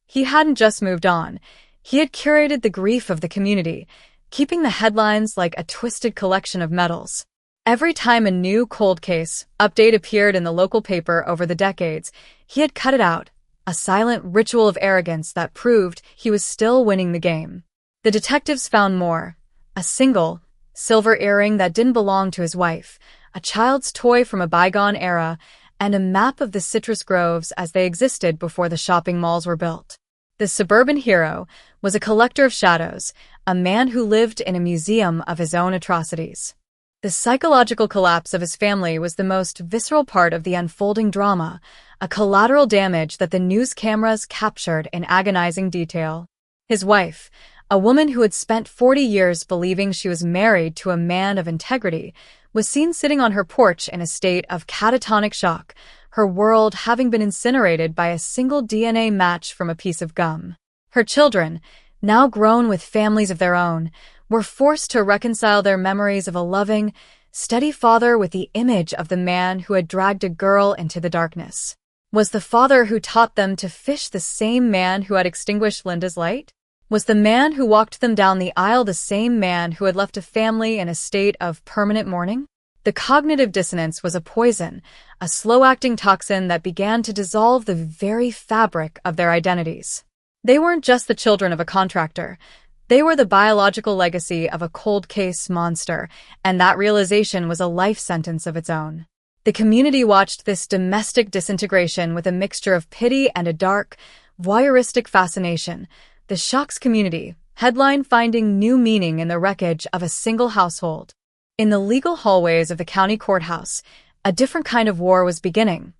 He hadn't just moved on. He had curated the grief of the community, keeping the headlines like a twisted collection of medals. Every time a new cold case update appeared in the local paper over the decades, he had cut it out, a silent ritual of arrogance that proved he was still winning the game. The detectives found more, a single, silver earring that didn't belong to his wife, a child's toy from a bygone era, and a map of the citrus groves as they existed before the shopping malls were built. The suburban hero was a collector of shadows, a man who lived in a museum of his own atrocities. The psychological collapse of his family was the most visceral part of the unfolding drama, a collateral damage that the news cameras captured in agonizing detail. His wife, a woman who had spent 40 years believing she was married to a man of integrity, was seen sitting on her porch in a state of catatonic shock, her world having been incinerated by a single DNA match from a piece of gum. Her children, now grown with families of their own, were forced to reconcile their memories of a loving, steady father with the image of the man who had dragged a girl into the darkness. Was the father who taught them to fish the same man who had extinguished Linda's light? Was the man who walked them down the aisle the same man who had left a family in a state of permanent mourning? The cognitive dissonance was a poison, a slow-acting toxin that began to dissolve the very fabric of their identities. They weren't just the children of a contractor. They were the biological legacy of a cold case monster, and that realization was a life sentence of its own. The community watched this domestic disintegration with a mixture of pity and a dark, voyeuristic fascination. The Shocks community, headline finding new meaning in the wreckage of a single household. In the legal hallways of the county courthouse, a different kind of war was beginning.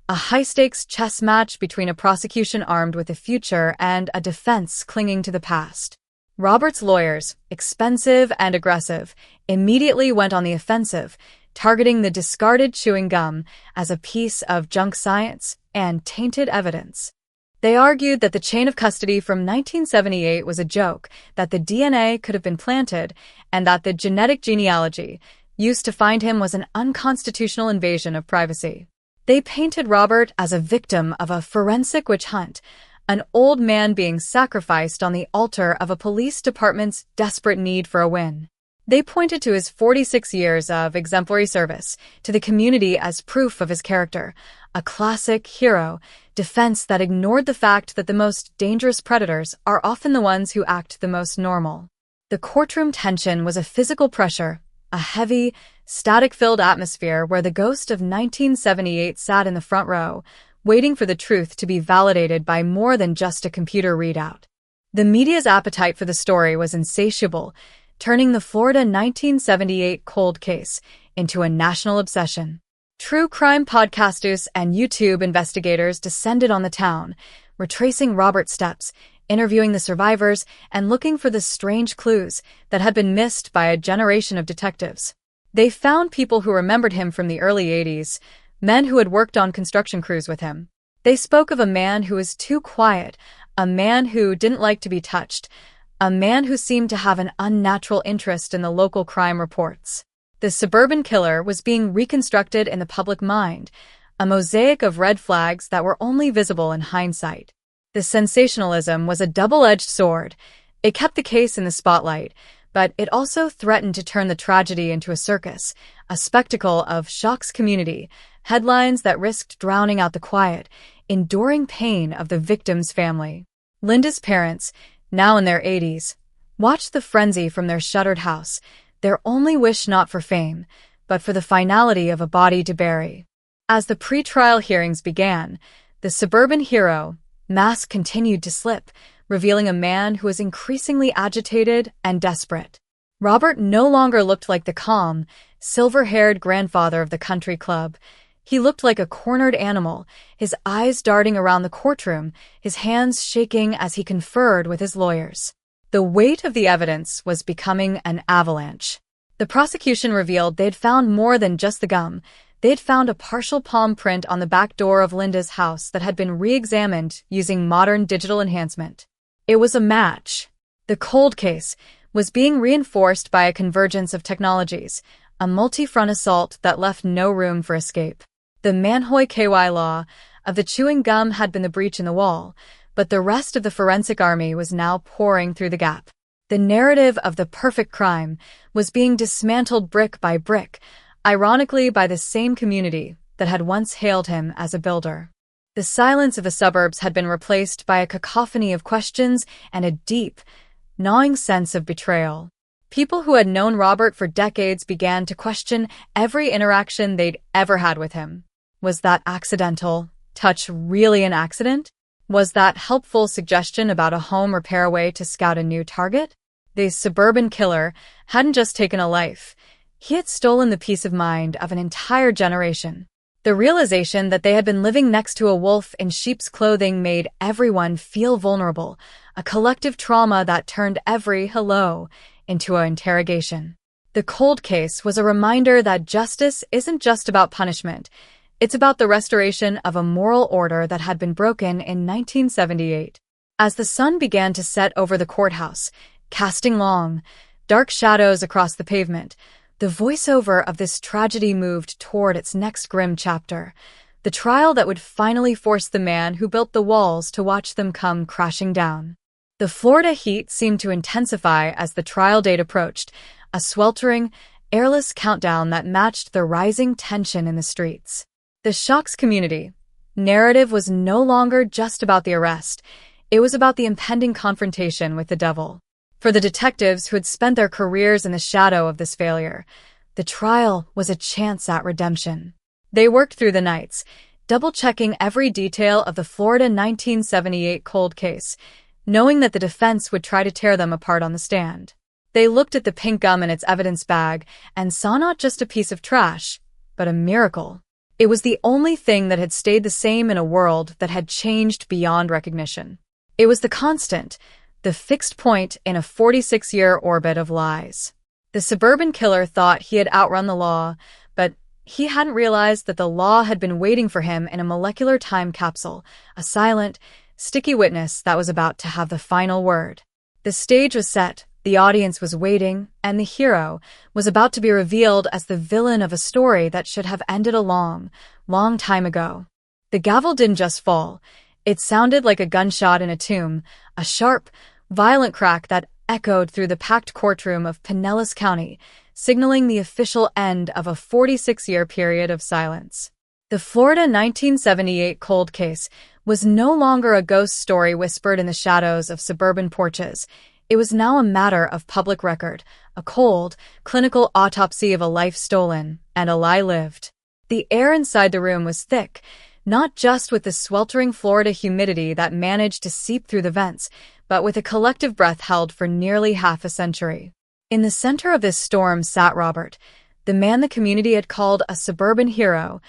A high-stakes chess match between a prosecution armed with the future and a defense clinging to the past. Robert's lawyers, expensive and aggressive, immediately went on the offensive, targeting the discarded chewing gum as a piece of junk science and tainted evidence. They argued that the chain of custody from 1978 was a joke, that the DNA could have been planted, and that the genetic genealogy used to find him was an unconstitutional invasion of privacy. They painted Robert as a victim of a forensic witch hunt, an old man being sacrificed on the altar of a police department's desperate need for a win. They pointed to his 46 years of exemplary service to the community as proof of his character, a classic hero defense that ignored the fact that the most dangerous predators are often the ones who act the most normal. The courtroom tension was a physical pressure, a heavy, static-filled atmosphere where the ghost of 1978 sat in the front row, waiting for the truth to be validated by more than just a computer readout. The media's appetite for the story was insatiable, turning the Florida 1978 cold case into a national obsession. True crime podcasters and YouTube investigators descended on the town, retracing Robert's steps, interviewing the survivors, and looking for the strange clues that had been missed by a generation of detectives. They found people who remembered him from the early 80s, men who had worked on construction crews with him. They spoke of a man who was too quiet, a man who didn't like to be touched, a man who seemed to have an unnatural interest in the local crime reports. The suburban killer was being reconstructed in the public mind, a mosaic of red flags that were only visible in hindsight. The sensationalism was a double-edged sword. It kept the case in the spotlight, but it also threatened to turn the tragedy into a circus, a spectacle of shocks community, headlines that risked drowning out the quiet, enduring pain of the victim's family. Linda's parents, now in their 80s, watched the frenzy from their shuttered house, their only wish not for fame, but for the finality of a body to bury. As the pre-trial hearings began, the suburban hero, mask continued to slip, revealing a man who was increasingly agitated and desperate. Robert no longer looked like the calm, silver-haired grandfather of the country club. He looked like a cornered animal, his eyes darting around the courtroom, his hands shaking as he conferred with his lawyers. The weight of the evidence was becoming an avalanche. The prosecution revealed they'd found more than just the gum. They'd found a partial palm print on the back door of Linda's house that had been re-examined using modern digital enhancement. It was a match. The cold case was being reinforced by a convergence of technologies, a multi-front assault that left no room for escape. The Manhoy KY law of the chewing gum had been the breach in the wall, but the rest of the forensic army was now pouring through the gap. The narrative of the perfect crime was being dismantled brick by brick, ironically by the same community that had once hailed him as a builder. The silence of the suburbs had been replaced by a cacophony of questions and a deep, gnawing sense of betrayal. People who had known Robert for decades began to question every interaction they'd ever had with him. Was that accidental touch really an accident? Was that helpful suggestion about a home repair way to scout a new target? The suburban killer hadn't just taken a life. He had stolen the peace of mind of an entire generation. The realization that they had been living next to a wolf in sheep's clothing made everyone feel vulnerable, a collective trauma that turned every hello into an interrogation. The cold case was a reminder that justice isn't just about punishment. It's about the restoration of a moral order that had been broken in 1978. As the sun began to set over the courthouse, casting long, dark shadows across the pavement, the voiceover of this tragedy moved toward its next grim chapter, the trial that would finally force the man who built the walls to watch them come crashing down. The Florida heat seemed to intensify as the trial date approached, a sweltering, airless countdown that matched the rising tension in the streets. The Shocks community narrative was no longer just about the arrest. It was about the impending confrontation with the devil. For the detectives who had spent their careers in the shadow of this failure, the trial was a chance at redemption. They worked through the nights, double-checking every detail of the Florida 1978 cold case, knowing that the defense would try to tear them apart on the stand. They looked at the pink gum in its evidence bag and saw not just a piece of trash, but a miracle. It was the only thing that had stayed the same in a world that had changed beyond recognition. It was the constant, the fixed point in a 46-year orbit of lies. The suburban killer thought he had outrun the law, but he hadn't realized that the law had been waiting for him in a molecular time capsule, a silent, sticky witness that was about to have the final word. The stage was set, the audience was waiting, and the hero was about to be revealed as the villain of a story that should have ended a long, long time ago. The gavel didn't just fall. It sounded like a gunshot in a tomb, a sharp, violent crack that echoed through the packed courtroom of Pinellas County, signaling the official end of a 46-year period of silence. The Florida 1978 cold case was no longer a ghost story whispered in the shadows of suburban porches. It was now a matter of public record, a cold, clinical autopsy of a life stolen and a lie lived. The air inside the room was thick, not just with the sweltering Florida humidity that managed to seep through the vents, but with a collective breath held for nearly half a century. In the center of this storm sat Robert, the man the community had called a suburban hero,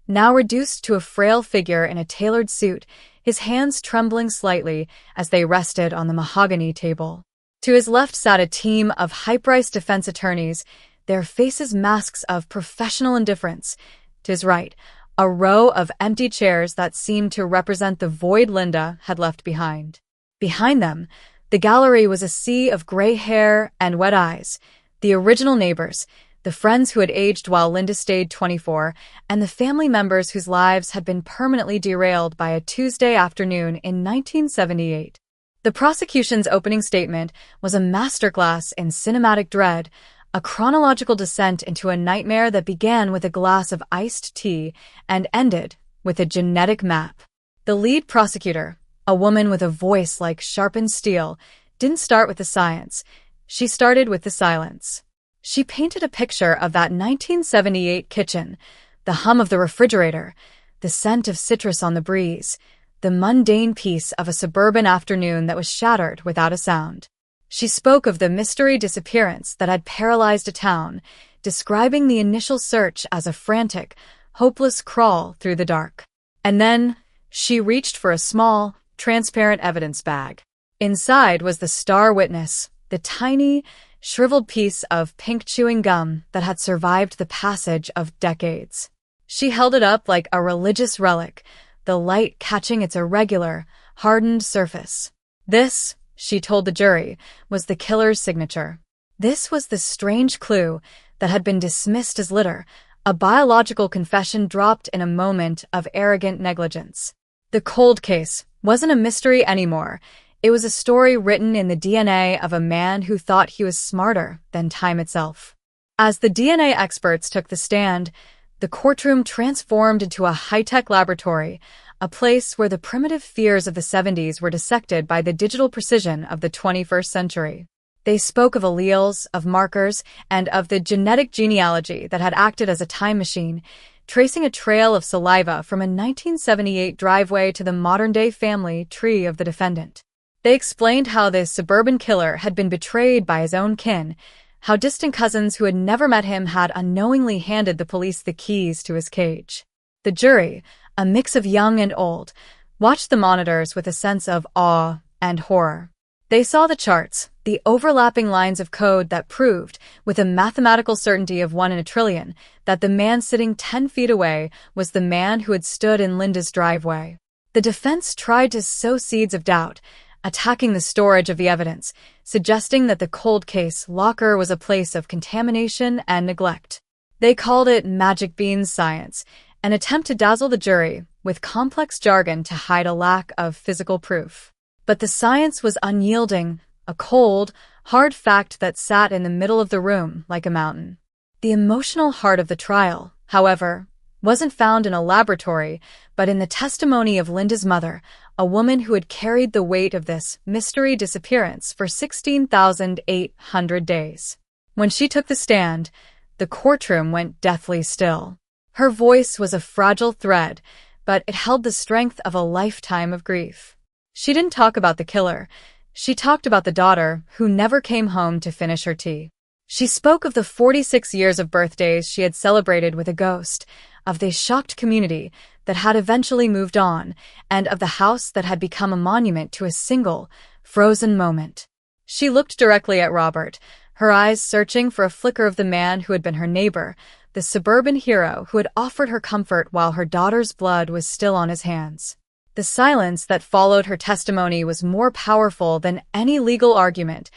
now reduced to a frail figure in a tailored suit, his hands trembling slightly as they rested on the mahogany table. To his left sat a team of high-priced defense attorneys, their faces masks of professional indifference. To his right, a row of empty chairs that seemed to represent the void Linda had left behind. Behind them, the gallery was a sea of gray hair and wet eyes, the original neighbors, the friends who had aged while Linda stayed 24, and the family members whose lives had been permanently derailed by a Tuesday afternoon in 1978. The prosecution's opening statement was a masterclass in cinematic dread, a chronological descent into a nightmare that began with a glass of iced tea and ended with a genetic map. The lead prosecutor, a woman with a voice like sharpened steel, didn't start with the science. She started with the silence. She painted a picture of that 1978 kitchen, the hum of the refrigerator, the scent of citrus on the breeze, the mundane peace of a suburban afternoon that was shattered without a sound. She spoke of the mystery disappearance that had paralyzed a town, describing the initial search as a frantic, hopeless crawl through the dark. And then she reached for a small, transparent evidence bag. Inside was the star witness, the tiny, shriveled piece of pink chewing gum that had survived the passage of decades. She held it up like a religious relic, the light catching its irregular, hardened surface. This, she told the jury, was the killer's signature. This was the strange clue that had been dismissed as litter, a biological confession dropped in a moment of arrogant negligence. The cold case wasn't a mystery anymore. It was a story written in the DNA of a man who thought he was smarter than time itself. As the DNA experts took the stand, the courtroom transformed into a high-tech laboratory, a place where the primitive fears of the 70s were dissected by the digital precision of the 21st century. They spoke of alleles, of markers, and of the genetic genealogy that had acted as a time machine, tracing a trail of saliva from a 1978 driveway to the modern-day family tree of the defendant. They explained how the suburban killer had been betrayed by his own kin, how distant cousins who had never met him had unknowingly handed the police the keys to his cage. The jury, a mix of young and old, watched the monitors with a sense of awe and horror. They saw the charts, the overlapping lines of code that proved, with a mathematical certainty of 1 in a trillion, that the man sitting 10 feet away was the man who had stood in Linda's driveway. The defense tried to sow seeds of doubt, attacking the storage of the evidence, suggesting that the cold case locker was a place of contamination and neglect. They called it magic beans science, an attempt to dazzle the jury with complex jargon to hide a lack of physical proof. But the science was unyielding, a cold, hard fact that sat in the middle of the room like a mountain. The emotional heart of the trial, however, wasn't found in a laboratory, but in the testimony of Linda's mother, a woman who had carried the weight of this mystery disappearance for 16,800 days. When she took the stand, the courtroom went deathly still. Her voice was a fragile thread, but it held the strength of a lifetime of grief. She didn't talk about the killer. She talked about the daughter who never came home to finish her tea. She spoke of the 46 years of birthdays she had celebrated with a ghost, of the shocked community that had eventually moved on, and of the house that had become a monument to a single, frozen moment. She looked directly at Robert, her eyes searching for a flicker of the man who had been her neighbor, the suburban hero who had offered her comfort while her daughter's blood was still on his hands. The silence that followed her testimony was more powerful than any legal argument,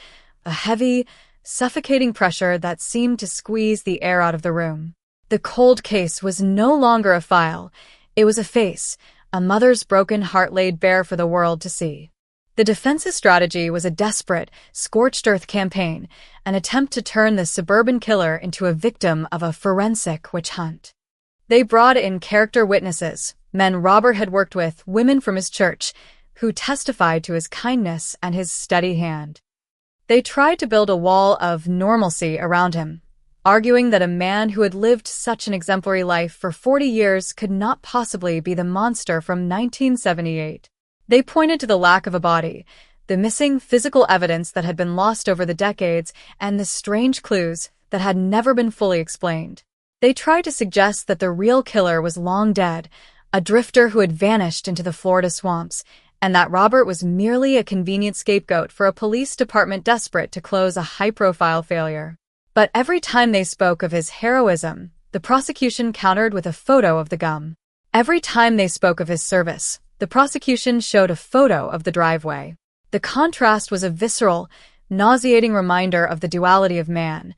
a heavy, suffocating pressure that seemed to squeeze the air out of the room. The cold case was no longer a file. It was a face, a mother's broken heart laid bare for the world to see. The defense's strategy was a desperate, scorched earth campaign, an attempt to turn the suburban killer into a victim of a forensic witch hunt. They brought in character witnesses, men Robert had worked with, women from his church, who testified to his kindness and his steady hand. They tried to build a wall of normalcy around him, arguing that a man who had lived such an exemplary life for 40 years could not possibly be the monster from 1978. They pointed to the lack of a body, the missing physical evidence that had been lost over the decades, and the strange clues that had never been fully explained. They tried to suggest that the real killer was long dead, a drifter who had vanished into the Florida swamps, and that Robert was merely a convenient scapegoat for a police department desperate to close a high-profile failure. But every time they spoke of his heroism, the prosecution countered with a photo of the gum. Every time they spoke of his service, the prosecution showed a photo of the driveway. The contrast was a visceral, nauseating reminder of the duality of man,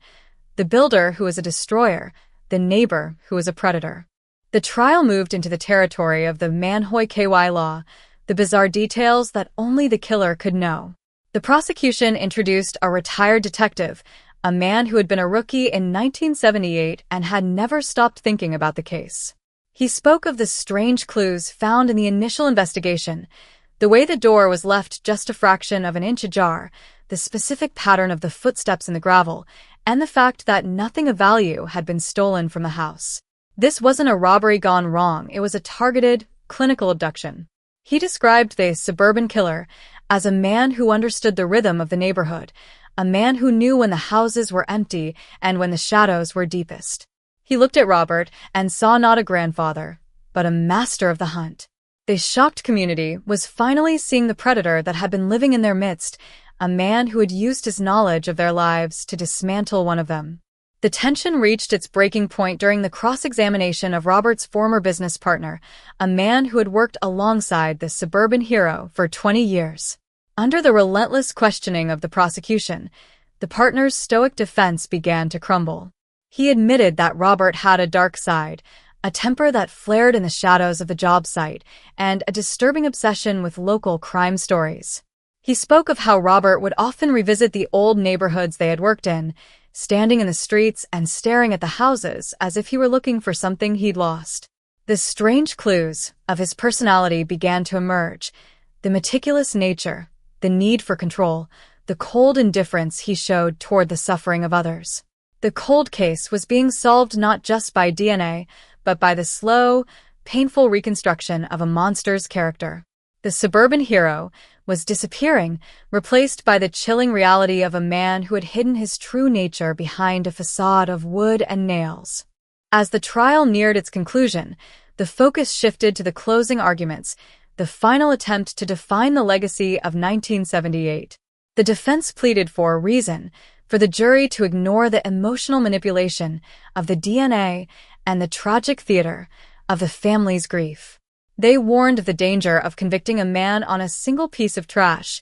the builder who was a destroyer, the neighbor who was a predator. The trial moved into the territory of the Manhoy KY law, the bizarre details that only the killer could know. The prosecution introduced a retired detective, a man who had been a rookie in 1978 and had never stopped thinking about the case. He spoke of the strange clues found in the initial investigation, the way the door was left just a fraction of an inch ajar, the specific pattern of the footsteps in the gravel, and the fact that nothing of value had been stolen from the house. This wasn't a robbery gone wrong, it was a targeted, clinical abduction. He described the suburban killer as a man who understood the rhythm of the neighborhood, a man who knew when the houses were empty and when the shadows were deepest. He looked at Robert and saw not a grandfather, but a master of the hunt. The shocked community was finally seeing the predator that had been living in their midst, a man who had used his knowledge of their lives to dismantle one of them. The tension reached its breaking point during the cross-examination of Robert's former business partner, a man who had worked alongside the suburban hero for 20 years. Under the relentless questioning of the prosecution, the partner's stoic defense began to crumble. He admitted that Robert had a dark side, a temper that flared in the shadows of the job site, and a disturbing obsession with local crime stories. He spoke of how Robert would often revisit the old neighborhoods they had worked in, standing in the streets and staring at the houses as if he were looking for something he'd lost. The strange clues of his personality began to emerge, the meticulous nature, the need for control, the cold indifference he showed toward the suffering of others. The cold case was being solved not just by DNA, but by the slow, painful reconstruction of a monster's character. The suburban hero was disappearing, replaced by the chilling reality of a man who had hidden his true nature behind a facade of wood and nails. As the trial neared its conclusion, the focus shifted to the closing arguments, the final attempt to define the legacy of 1978. The defense pleaded for a reason, for the jury to ignore the emotional manipulation of the DNA and the tragic theater of the family's grief. They warned of the danger of convicting a man on a single piece of trash,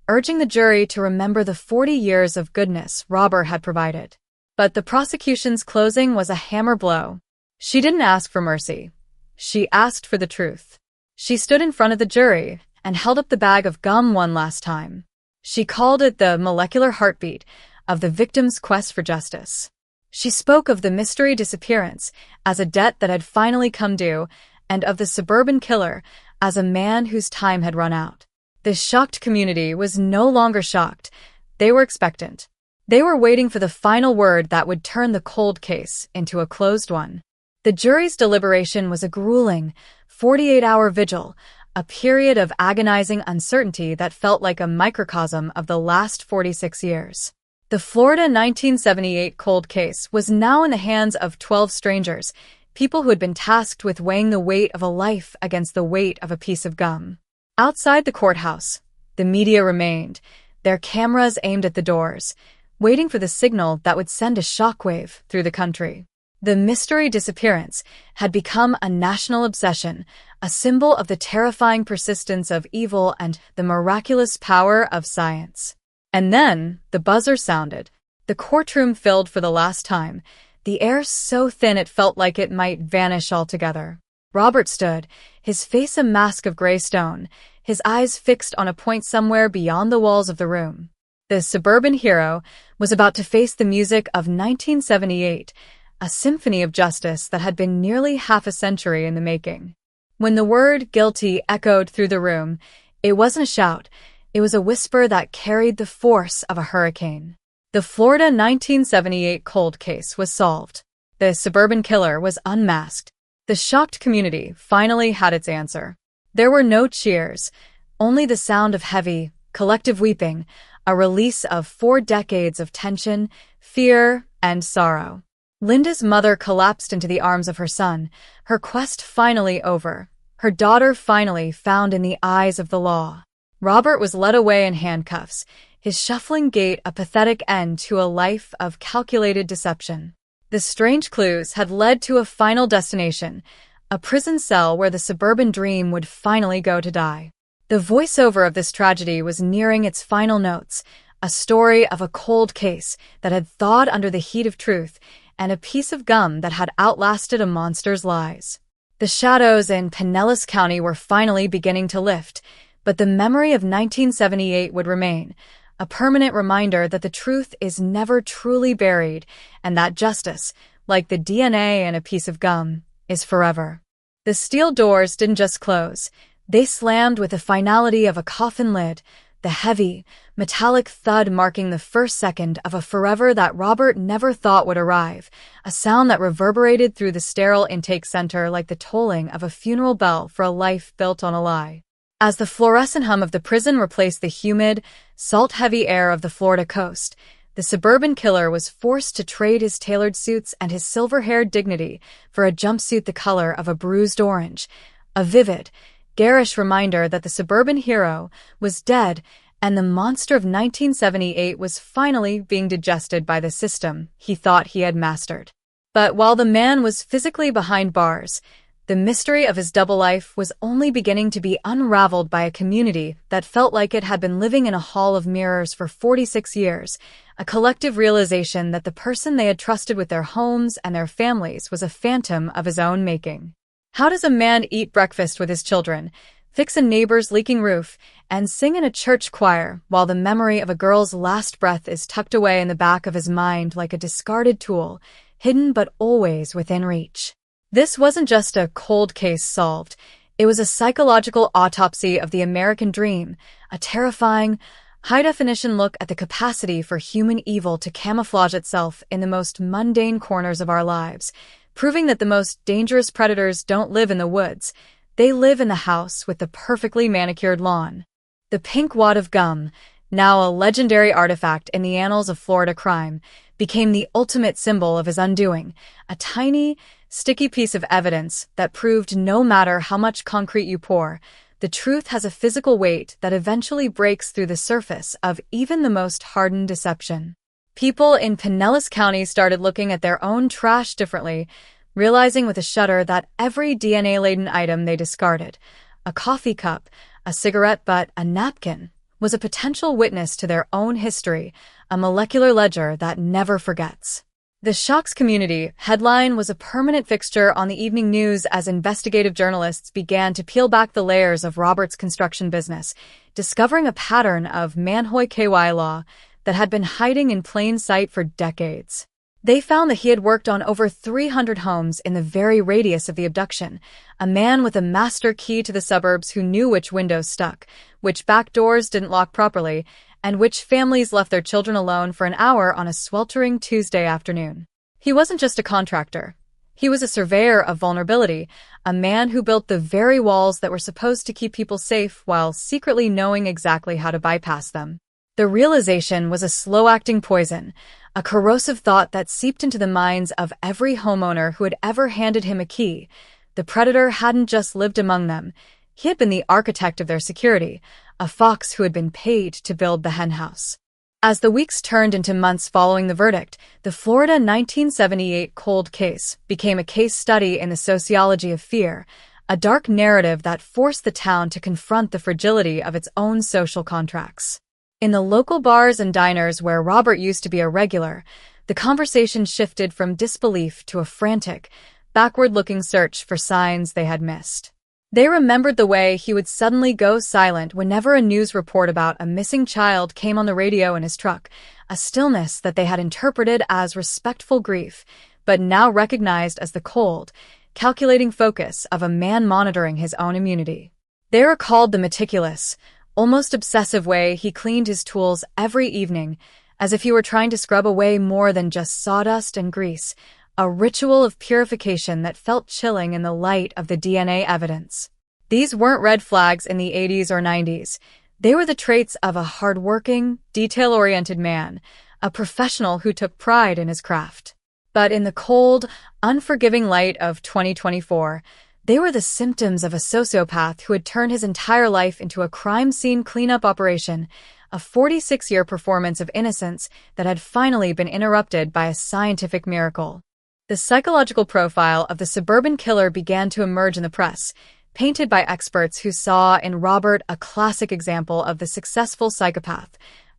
urging the jury to remember the 40 years of goodness Robert had provided. But the prosecution's closing was a hammer blow. She didn't ask for mercy. She asked for the truth. She stood in front of the jury and held up the bag of gum one last time. She called it the molecular heartbeat of the victim's quest for justice. She spoke of the mystery disappearance as a debt that had finally come due, and of the suburban killer as a man whose time had run out. The shocked community was no longer shocked. They were expectant. They were waiting for the final word that would turn the cold case into a closed one. The jury's deliberation was a grueling, 48-hour vigil, a period of agonizing uncertainty that felt like a microcosm of the last 46 years. The Florida 1978 cold case was now in the hands of 12 strangers, people who had been tasked with weighing the weight of a life against the weight of a piece of gum. Outside the courthouse, the media remained, their cameras aimed at the doors, waiting for the signal that would send a shockwave through the country. The mystery disappearance had become a national obsession, a symbol of the terrifying persistence of evil and the miraculous power of science. And then the buzzer sounded. The courtroom filled for the last time, the air so thin it felt like it might vanish altogether. Robert stood, his face a mask of gray stone, his eyes fixed on a point somewhere beyond the walls of the room. The suburban hero was about to face the music of 1978, a symphony of justice that had been nearly half a century in the making. When the word guilty echoed through the room, it wasn't a shout, it was a whisper that carried the force of a hurricane. The Florida 1978 cold case was solved. The suburban killer was unmasked. The shocked community finally had its answer. There were no cheers, only the sound of heavy, collective weeping, a release of 4 decades of tension, fear, and sorrow. Linda's mother collapsed into the arms of her son, her quest finally over, her daughter finally found in the eyes of the law. Robert was led away in handcuffs, his shuffling gait a pathetic end to a life of calculated deception. The strange clues had led to a final destination, a prison cell where the suburban dream would finally go to die. The voiceover of this tragedy was nearing its final notes, a story of a cold case that had thawed under the heat of truth and a piece of gum that had outlasted a monster's lies. The shadows in Pinellas County were finally beginning to lift, but the memory of 1978 would remain, a permanent reminder that the truth is never truly buried and that justice, like the DNA in a piece of gum, is forever. The steel doors didn't just close. They slammed with the finality of a coffin lid, the heavy, metallic thud marking the first second of a forever that Robert never thought would arrive, a sound that reverberated through the sterile intake center like the tolling of a funeral bell for a life built on a lie. As the fluorescent hum of the prison replaced the humid, salt-heavy air of the Florida coast, the suburban killer was forced to trade his tailored suits and his silver-haired dignity for a jumpsuit the color of a bruised orange, a vivid, garish reminder that the suburban hero was dead and the monster of 1978 was finally being digested by the system he thought he had mastered. But while the man was physically behind bars, the mystery of his double life was only beginning to be unraveled by a community that felt like it had been living in a hall of mirrors for 46 years, a collective realization that the person they had trusted with their homes and their families was a phantom of his own making. How does a man eat breakfast with his children, fix a neighbor's leaking roof, and sing in a church choir while the memory of a girl's last breath is tucked away in the back of his mind like a discarded tool, hidden but always within reach? This wasn't just a cold case solved. It was a psychological autopsy of the American dream, a terrifying, high-definition look at the capacity for human evil to camouflage itself in the most mundane corners of our lives, proving that the most dangerous predators don't live in the woods. They live in the house with the perfectly manicured lawn. The pink wad of gum, now a legendary artifact in the annals of Florida crime, became the ultimate symbol of his undoing, a tiny, sticky piece of evidence that proved no matter how much concrete you pour, the truth has a physical weight that eventually breaks through the surface of even the most hardened deception. People in Pinellas County started looking at their own trash differently, realizing with a shudder that every DNA-laden item they discarded, a coffee cup, a cigarette butt, a napkin, was a potential witness to their own history, a molecular ledger that never forgets. The Shocks Community headline was a permanent fixture on the evening news as investigative journalists began to peel back the layers of Robert's construction business, discovering a pattern of Manhoy KY law that had been hiding in plain sight for decades. They found that he had worked on over 300 homes in the very radius of the abduction, a man with a master key to the suburbs who knew which windows stuck, which back doors didn't lock properly, and which families left their children alone for an hour on a sweltering Tuesday afternoon. He wasn't just a contractor. He was a surveyor of vulnerability, a man who built the very walls that were supposed to keep people safe while secretly knowing exactly how to bypass them. The realization was a slow-acting poison, a corrosive thought that seeped into the minds of every homeowner who had ever handed him a key. The predator hadn't just lived among them. He had been the architect of their security, a fox who had been paid to build the henhouse. As the weeks turned into months following the verdict, the Florida 1978 cold case became a case study in the sociology of fear, a dark narrative that forced the town to confront the fragility of its own social contracts. In the local bars and diners where Robert used to be a regular, the conversation shifted from disbelief to a frantic, backward-looking search for signs they had missed. They remembered the way he would suddenly go silent whenever a news report about a missing child came on the radio in his truck, a stillness that they had interpreted as respectful grief, but now recognized as the cold, calculating focus of a man monitoring his own immunity. They recalled the meticulous, almost obsessive way he cleaned his tools every evening, as if he were trying to scrub away more than just sawdust and grease, a ritual of purification that felt chilling in the light of the DNA evidence. These weren't red flags in the 80s or 90s. They were the traits of a hard-working, detail-oriented man, a professional who took pride in his craft. But in the cold, unforgiving light of 2024, they were the symptoms of a sociopath who had turned his entire life into a crime scene cleanup operation, a 46-year performance of innocence that had finally been interrupted by a scientific miracle. The psychological profile of the suburban killer began to emerge in the press, painted by experts who saw in Robert a classic example of the successful psychopath,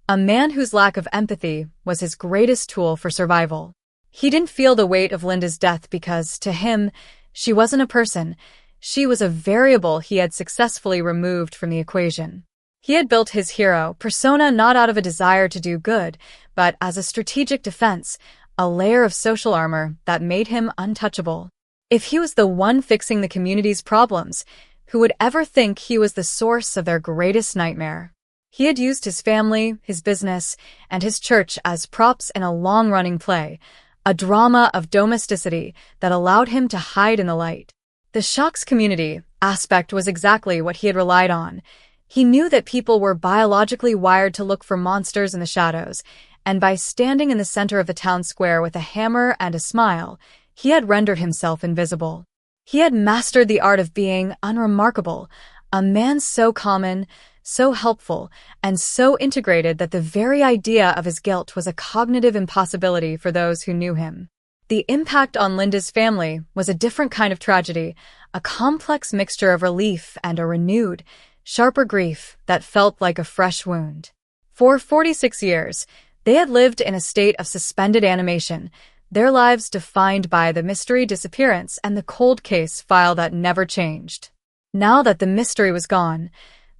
a man whose lack of empathy was his greatest tool for survival. He didn't feel the weight of Linda's death because, to him, she wasn't a person. She was a variable he had successfully removed from the equation. He had built his hero persona not out of a desire to do good, but as a strategic defense, a layer of social armor that made him untouchable. If he was the one fixing the community's problems, who would ever think he was the source of their greatest nightmare? He had used his family, his business, and his church as props in a long-running play, a drama of domesticity that allowed him to hide in the light. The shocks community aspect was exactly what he had relied on. He knew that people were biologically wired to look for monsters in the shadows, and by standing in the center of the town square with a hammer and a smile, he had rendered himself invisible. He had mastered the art of being unremarkable, a man so common, so helpful, and so integrated that the very idea of his guilt was a cognitive impossibility for those who knew him. The impact on Linda's family was a different kind of tragedy, a complex mixture of relief and a renewed, sharper grief that felt like a fresh wound. For 46 years, they had lived in a state of suspended animation, their lives defined by the mystery disappearance and the cold case file that never changed. Now that the mystery was gone,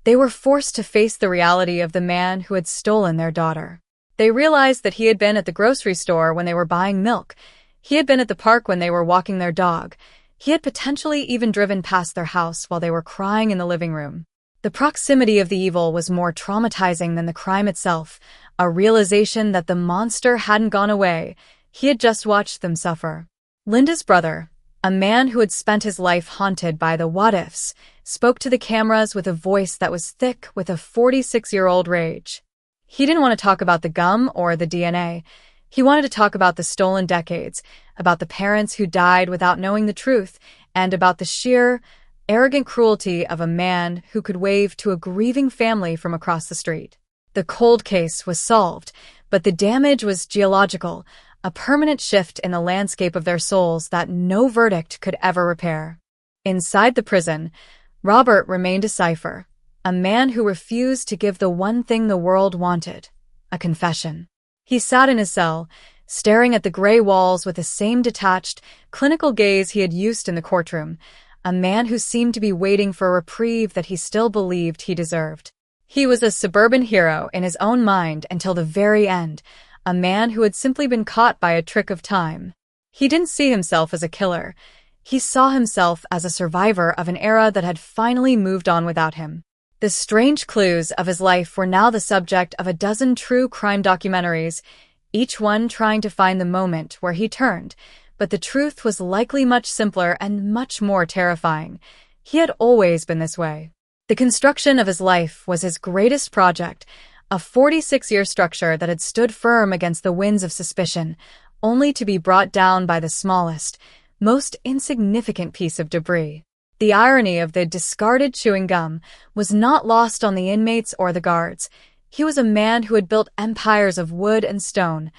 they were forced to face the reality of the man who had stolen their daughter. They realized that he had been at the grocery store when they were buying milk. He had been at the park when they were walking their dog. He had potentially even driven past their house while they were crying in the living room. The proximity of the evil was more traumatizing than the crime itself, a realization that the monster hadn't gone away. He had just watched them suffer. Linda's brother, a man who had spent his life haunted by the what-ifs, spoke to the cameras with a voice that was thick with a 46-year-old rage. He didn't want to talk about the gum or the DNA. He wanted to talk about the stolen decades, about the parents who died without knowing the truth, and about the sheer, arrogant cruelty of a man who could wave to a grieving family from across the street. The cold case was solved, but the damage was geological, a permanent shift in the landscape of their souls that no verdict could ever repair. Inside the prison, Robert remained a cipher, a man who refused to give the one thing the world wanted, a confession. He sat in his cell, staring at the gray walls with the same detached, clinical gaze he had used in the courtroom, a man who seemed to be waiting for a reprieve that he still believed he deserved. He was a suburban hero in his own mind until the very end, a man who had simply been caught by a trick of time. He didn't see himself as a killer. He saw himself as a survivor of an era that had finally moved on without him. The strange clues of his life were now the subject of a dozen true crime documentaries, each one trying to find the moment where he turned, but the truth was likely much simpler and much more terrifying. He had always been this way. The construction of his life was his greatest project, a 46-year structure that had stood firm against the winds of suspicion, only to be brought down by the smallest, most insignificant piece of debris. The irony of the discarded chewing gum was not lost on the inmates or the guards. He was a man who had built empires of wood and stone,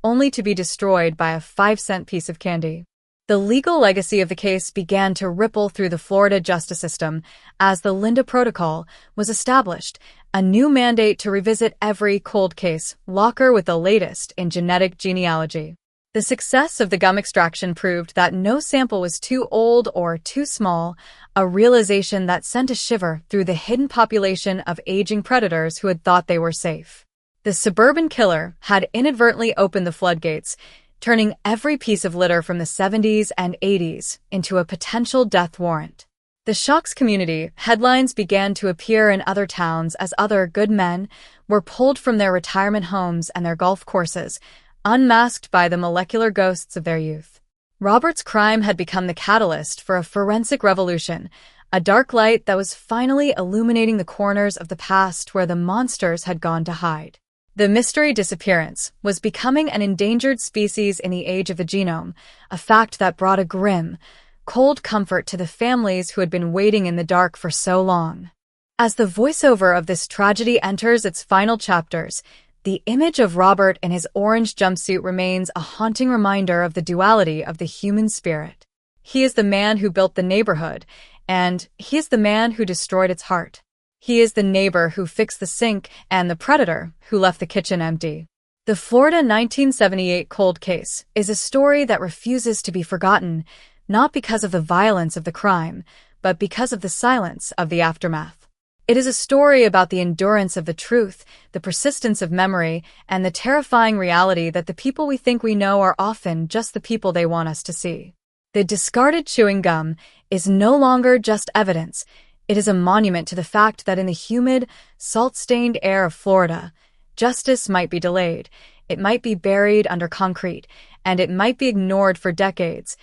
only to be destroyed by a 5-cent piece of candy. The legal legacy of the case began to ripple through the Florida justice system as the Linda Protocol was established, a new mandate to revisit every cold case locker with the latest in genetic genealogy. The success of the gum extraction proved that no sample was too old or too small, a realization that sent a shiver through the hidden population of aging predators who had thought they were safe. The suburban killer had inadvertently opened the floodgates, turning every piece of litter from the 70s and 80s into a potential death warrant. The shocks community headlines began to appear in other towns as other good men were pulled from their retirement homes and their golf courses, unmasked by the molecular ghosts of their youth. Robert's crime had become the catalyst for a forensic revolution, a dark light that was finally illuminating the corners of the past where the monsters had gone to hide. The mystery disappearance was becoming an endangered species in the age of the genome, a fact that brought a grim, cold comfort to the families who had been waiting in the dark for so long. As the voiceover of this tragedy enters its final chapters, the image of Robert in his orange jumpsuit remains a haunting reminder of the duality of the human spirit. He is the man who built the neighborhood, and he is the man who destroyed its heart. He is the neighbor who fixed the sink and the predator who left the kitchen empty. The Florida 1978 cold case is a story that refuses to be forgotten, not because of the violence of the crime, but because of the silence of the aftermath. It is a story about the endurance of the truth, the persistence of memory, and the terrifying reality that the people we think we know are often just the people they want us to see. The discarded chewing gum is no longer just evidence. It is a monument to the fact that in the humid, salt-stained air of Florida, justice might be delayed, it might be buried under concrete, and it might be ignored for decades.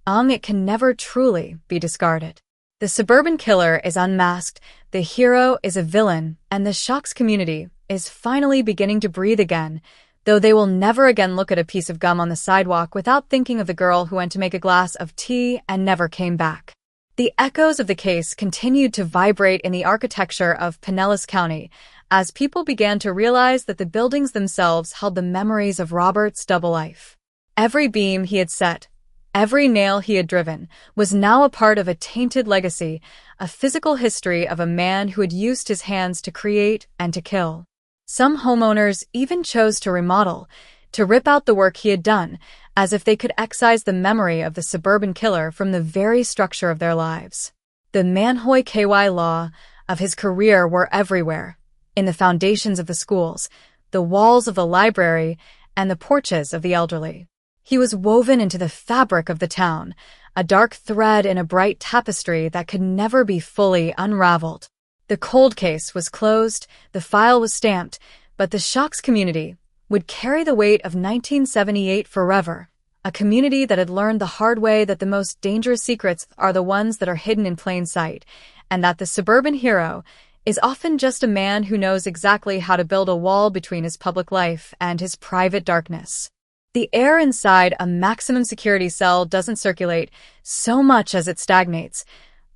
It can never truly be discarded. The suburban killer is unmasked, the hero is a villain, and the Shocks community is finally beginning to breathe again, though they will never again look at a piece of gum on the sidewalk without thinking of the girl who went to make a glass of tea and never came back. The echoes of the case continued to vibrate in the architecture of Pinellas County as people began to realize that the buildings themselves held the memories of Robert's double life. Every beam he had set, every nail he had driven, was now a part of a tainted legacy, a physical history of a man who had used his hands to create and to kill. Some homeowners even chose to remodel, to rip out the work he had done, as if they could excise the memory of the suburban killer from the very structure of their lives. The Manhoy KY law of his career were everywhere, in the foundations of the schools, the walls of the library, and the porches of the elderly. He was woven into the fabric of the town, a dark thread in a bright tapestry that could never be fully unraveled. The cold case was closed, the file was stamped, but the Shocks community would carry the weight of 1978 forever, a community that had learned the hard way that the most dangerous secrets are the ones that are hidden in plain sight, and that the suburban hero is often just a man who knows exactly how to build a wall between his public life and his private darkness. The air inside a maximum security cell doesn't circulate so much as it stagnates,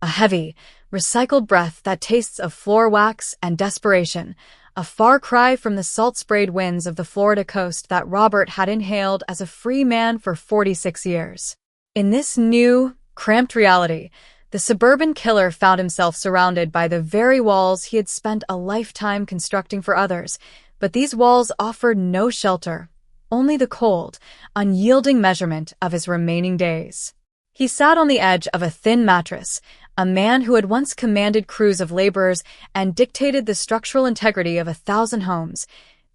a heavy, recycled breath that tastes of floor wax and desperation, a far cry from the salt-sprayed winds of the Florida coast that Robert had inhaled as a free man for 46 years. In this new, cramped reality, the suburban killer found himself surrounded by the very walls he had spent a lifetime constructing for others, but these walls offered no shelter, only the cold, unyielding measurement of his remaining days. He sat on the edge of a thin mattress, a man who had once commanded crews of laborers and dictated the structural integrity of 1,000 homes,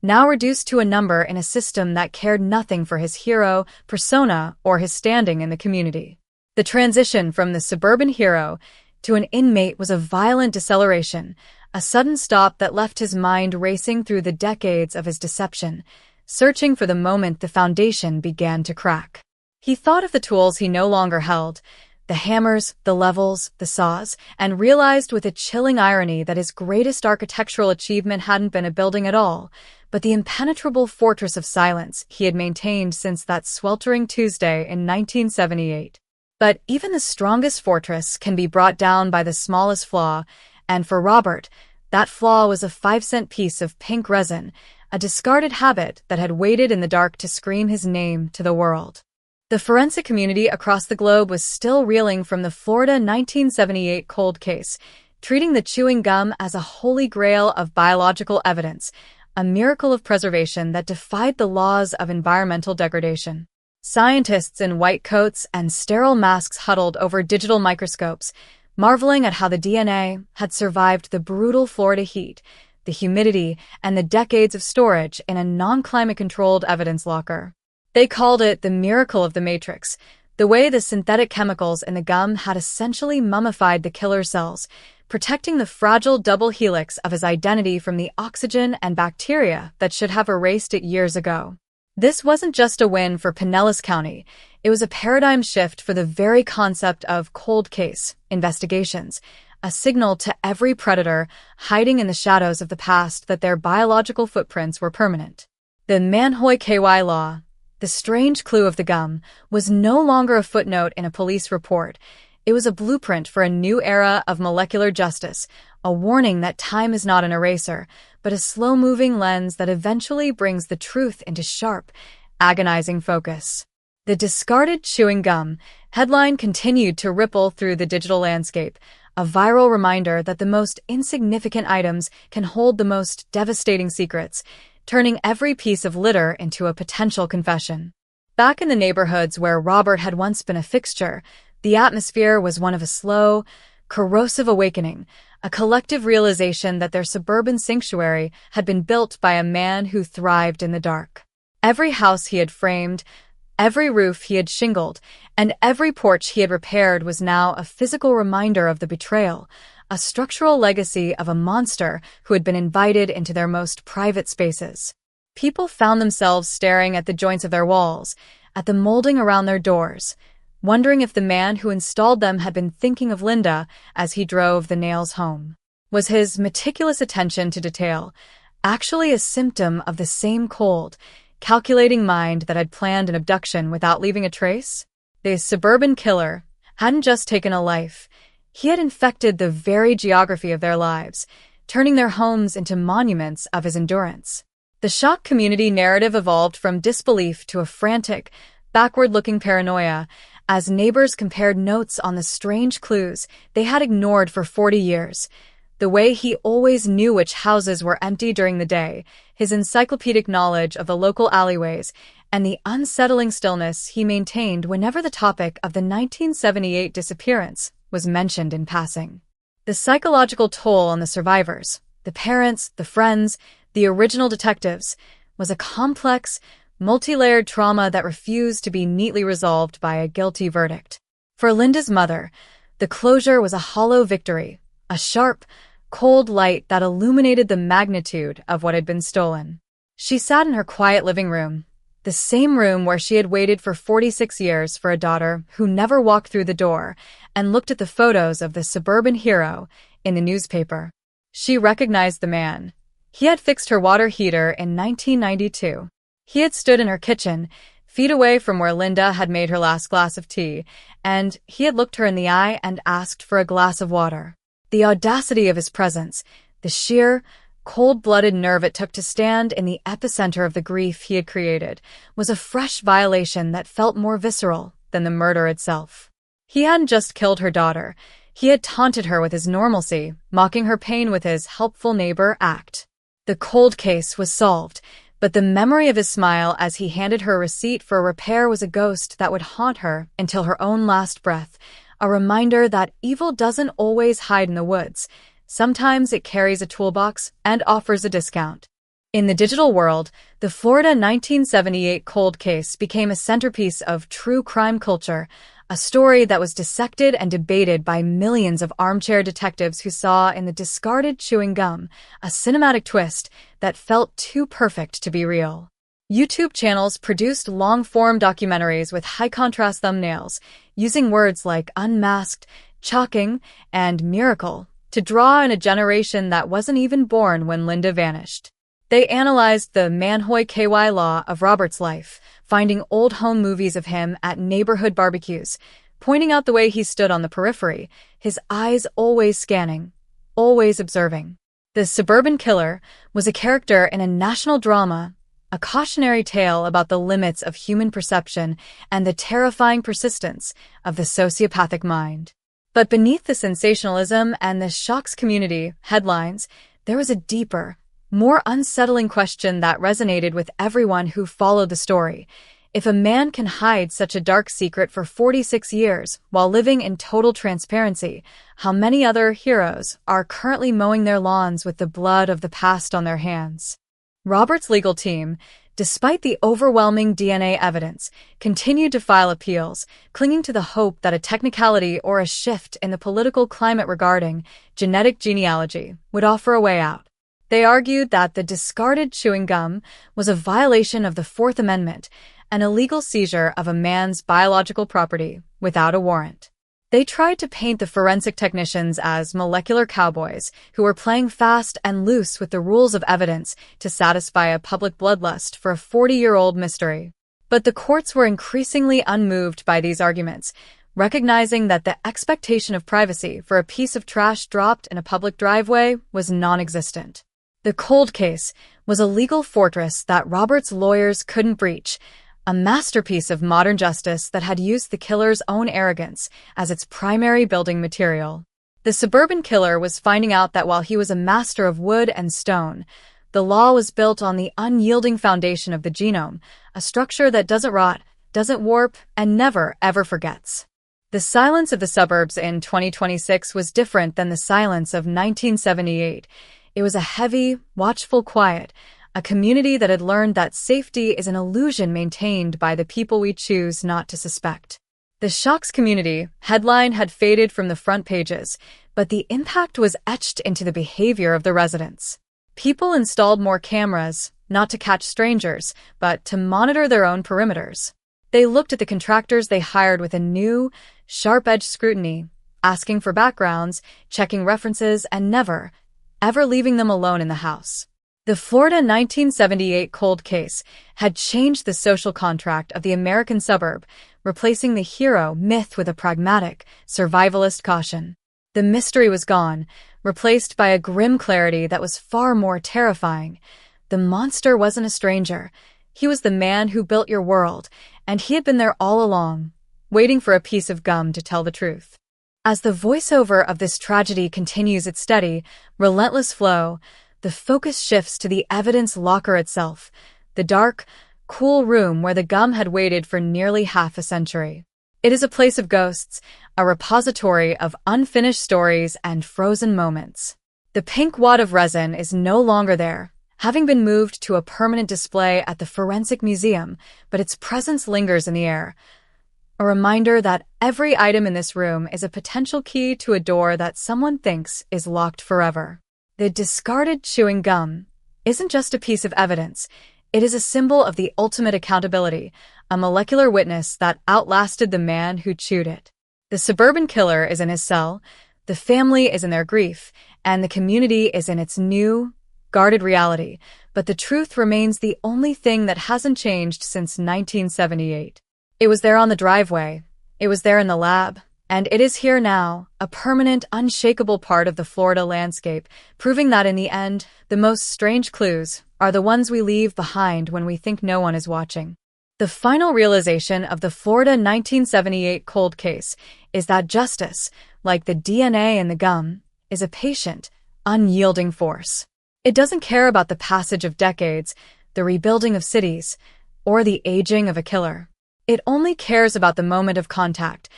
now reduced to a number in a system that cared nothing for his hero, persona, or his standing in the community. The transition from the suburban hero to an inmate was a violent deceleration, a sudden stop that left his mind racing through the decades of his deception, searching for the moment the foundation began to crack. He thought of the tools he no longer held, the hammers, the levels, the saws, and realized with a chilling irony that his greatest architectural achievement hadn't been a building at all, but the impenetrable fortress of silence he had maintained since that sweltering Tuesday in 1978. But even the strongest fortress can be brought down by the smallest flaw, and for Robert, that flaw was a 5-cent piece of pink resin, a discarded habit that had waited in the dark to scream his name to the world. The forensic community across the globe was still reeling from the Florida 1978 cold case, treating the chewing gum as a holy grail of biological evidence, a miracle of preservation that defied the laws of environmental degradation. Scientists in white coats and sterile masks huddled over digital microscopes, marveling at how the DNA had survived the brutal Florida heat, the humidity, and the decades of storage in a non-climate-controlled evidence locker. They called it the miracle of the Matrix, the way the synthetic chemicals in the gum had essentially mummified the killer cells, protecting the fragile double helix of his identity from the oxygen and bacteria that should have erased it years ago. This wasn't just a win for Pinellas County, it was a paradigm shift for the very concept of cold case investigations, a signal to every predator hiding in the shadows of the past that their biological footprints were permanent. The Manhoy KY law, the strange clue of the gum, was no longer a footnote in a police report. It was a blueprint for a new era of molecular justice, a warning that time is not an eraser, but a slow-moving lens that eventually brings the truth into sharp, agonizing focus. The discarded chewing gum headline continued to ripple through the digital landscape, a viral reminder that the most insignificant items can hold the most devastating secrets, turning every piece of litter into a potential confession. Back in the neighborhoods where Robert had once been a fixture, the atmosphere was one of a slow, corrosive awakening, a collective realization that their suburban sanctuary had been built by a man who thrived in the dark. Every house he had framed, every roof he had shingled, and every porch he had repaired was now a physical reminder of the betrayal, a structural legacy of a monster who had been invited into their most private spaces. People found themselves staring at the joints of their walls, at the molding around their doors, wondering if the man who installed them had been thinking of Linda as he drove the nails home. Was his meticulous attention to detail actually a symptom of the same cold, calculating mind that had planned an abduction without leaving a trace? The suburban killer hadn't just taken a life. He had infected the very geography of their lives, turning their homes into monuments of his endurance. The shock community narrative evolved from disbelief to a frantic, backward-looking paranoia as neighbors compared notes on the strange clues they had ignored for 40 years. The way he always knew which houses were empty during the day, his encyclopedic knowledge of the local alleyways, and the unsettling stillness he maintained whenever the topic of the 1978 disappearance was mentioned in passing. The psychological toll on the survivors, the parents, the friends, the original detectives, was a complex, multi-layered trauma that refused to be neatly resolved by a guilty verdict. For Linda's mother, the closure was a hollow victory, a sharp, cold light that illuminated the magnitude of what had been stolen. She sat in her quiet living room, the same room where she had waited for 46 years for a daughter who never walked through the door, and looked at the photos of the suburban hero in the newspaper. She recognized the man. He had fixed her water heater in 1992. He had stood in her kitchen, feet away from where Linda had made her last glass of tea, and he had looked her in the eye and asked for a glass of water. The audacity of his presence, the sheer, cold-blooded nerve it took to stand in the epicenter of the grief he had created, was a fresh violation that felt more visceral than the murder itself. He hadn't just killed her daughter. He had taunted her with his normalcy, mocking her pain with his helpful neighbor act. The cold case was solved, but the memory of his smile as he handed her a receipt for a repair was a ghost that would haunt her until her own last breath, a reminder that evil doesn't always hide in the woods. Sometimes it carries a toolbox and offers a discount. In the digital world, the Florida 1978 cold case became a centerpiece of true crime culture, a story that was dissected and debated by millions of armchair detectives who saw in the discarded chewing gum a cinematic twist that felt too perfect to be real. YouTube channels produced long-form documentaries with high-contrast thumbnails, using words like unmasked, shocking, and miracle to draw in a generation that wasn't even born when Linda vanished. They analyzed the Manhoy KY law of Robert's life, finding old home movies of him at neighborhood barbecues, pointing out the way he stood on the periphery, his eyes always scanning, always observing. The suburban killer was a character in a national drama, a cautionary tale about the limits of human perception and the terrifying persistence of the sociopathic mind. But beneath the sensationalism and the shocks community headlines, there was a deeper, more unsettling question that resonated with everyone who followed the story. If a man can hide such a dark secret for 46 years while living in total transparency, how many other heroes are currently mowing their lawns with the blood of the past on their hands? Robert's legal team, despite the overwhelming DNA evidence, continued to file appeals, clinging to the hope that a technicality or a shift in the political climate regarding genetic genealogy would offer a way out. They argued that the discarded chewing gum was a violation of the Fourth Amendment, an illegal seizure of a man's biological property without a warrant. They tried to paint the forensic technicians as molecular cowboys who were playing fast and loose with the rules of evidence to satisfy a public bloodlust for a 40-year-old mystery. But the courts were increasingly unmoved by these arguments, recognizing that the expectation of privacy for a piece of trash dropped in a public driveway was non-existent. The cold case was a legal fortress that Robert's lawyers couldn't breach, a masterpiece of modern justice that had used the killer's own arrogance as its primary building material. The suburban killer was finding out that while he was a master of wood and stone, the law was built on the unyielding foundation of the genome, a structure that doesn't rot, doesn't warp, and never, ever forgets. The silence of the suburbs in 2026 was different than the silence of 1978. It was a heavy, watchful quiet, a community that had learned that safety is an illusion maintained by the people we choose not to suspect. The Shocks community headline had faded from the front pages, but the impact was etched into the behavior of the residents. People installed more cameras, not to catch strangers, but to monitor their own perimeters. They looked at the contractors they hired with a new, sharp-edged scrutiny, asking for backgrounds, checking references, and never, ever leaving them alone in the house. The Florida 1978 cold case had changed the social contract of the American suburb, replacing the hero myth with a pragmatic, survivalist caution. The mystery was gone, replaced by a grim clarity that was far more terrifying. The monster wasn't a stranger. He was the man who built your world, and he had been there all along, waiting for a piece of gum to tell the truth. As the voiceover of this tragedy continues its steady, relentless flow, the focus shifts to the evidence locker itself, the dark, cool room where the gum had waited for nearly half a century. It is a place of ghosts, a repository of unfinished stories and frozen moments. The pink wad of resin is no longer there, having been moved to a permanent display at the Forensic Museum, but its presence lingers in the air. A reminder that every item in this room is a potential key to a door that someone thinks is locked forever. The discarded chewing gum isn't just a piece of evidence. It is a symbol of the ultimate accountability, a molecular witness that outlasted the man who chewed it. The suburban killer is in his cell, the family is in their grief, and the community is in its new, guarded reality, but the truth remains the only thing that hasn't changed since 1978. It was there on the driveway, it was there in the lab, and it is here now, a permanent, unshakable part of the Florida landscape, proving that in the end, the most strange clues are the ones we leave behind when we think no one is watching. The final realization of the Florida 1978 cold case is that justice, like the DNA in the gum, is a patient, unyielding force. It doesn't care about the passage of decades, the rebuilding of cities, or the aging of a killer. It only cares about the moment of contact,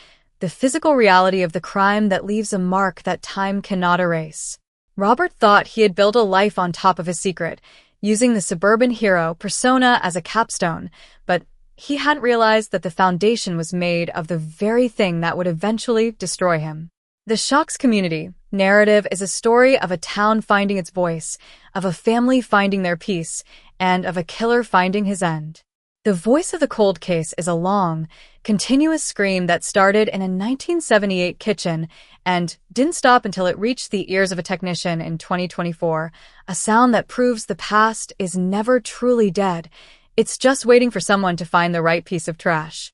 the physical reality of the crime that leaves a mark that time cannot erase. Robert thought he had built a life on top of his secret, using the suburban hero persona as a capstone, but he hadn't realized that the foundation was made of the very thing that would eventually destroy him. The Shocks community narrative is a story of a town finding its voice, of a family finding their peace, and of a killer finding his end. The voice of the cold case is a long, continuous scream that started in a 1978 kitchen and didn't stop until it reached the ears of a technician in 2024, a sound that proves the past is never truly dead. It's just waiting for someone to find the right piece of trash.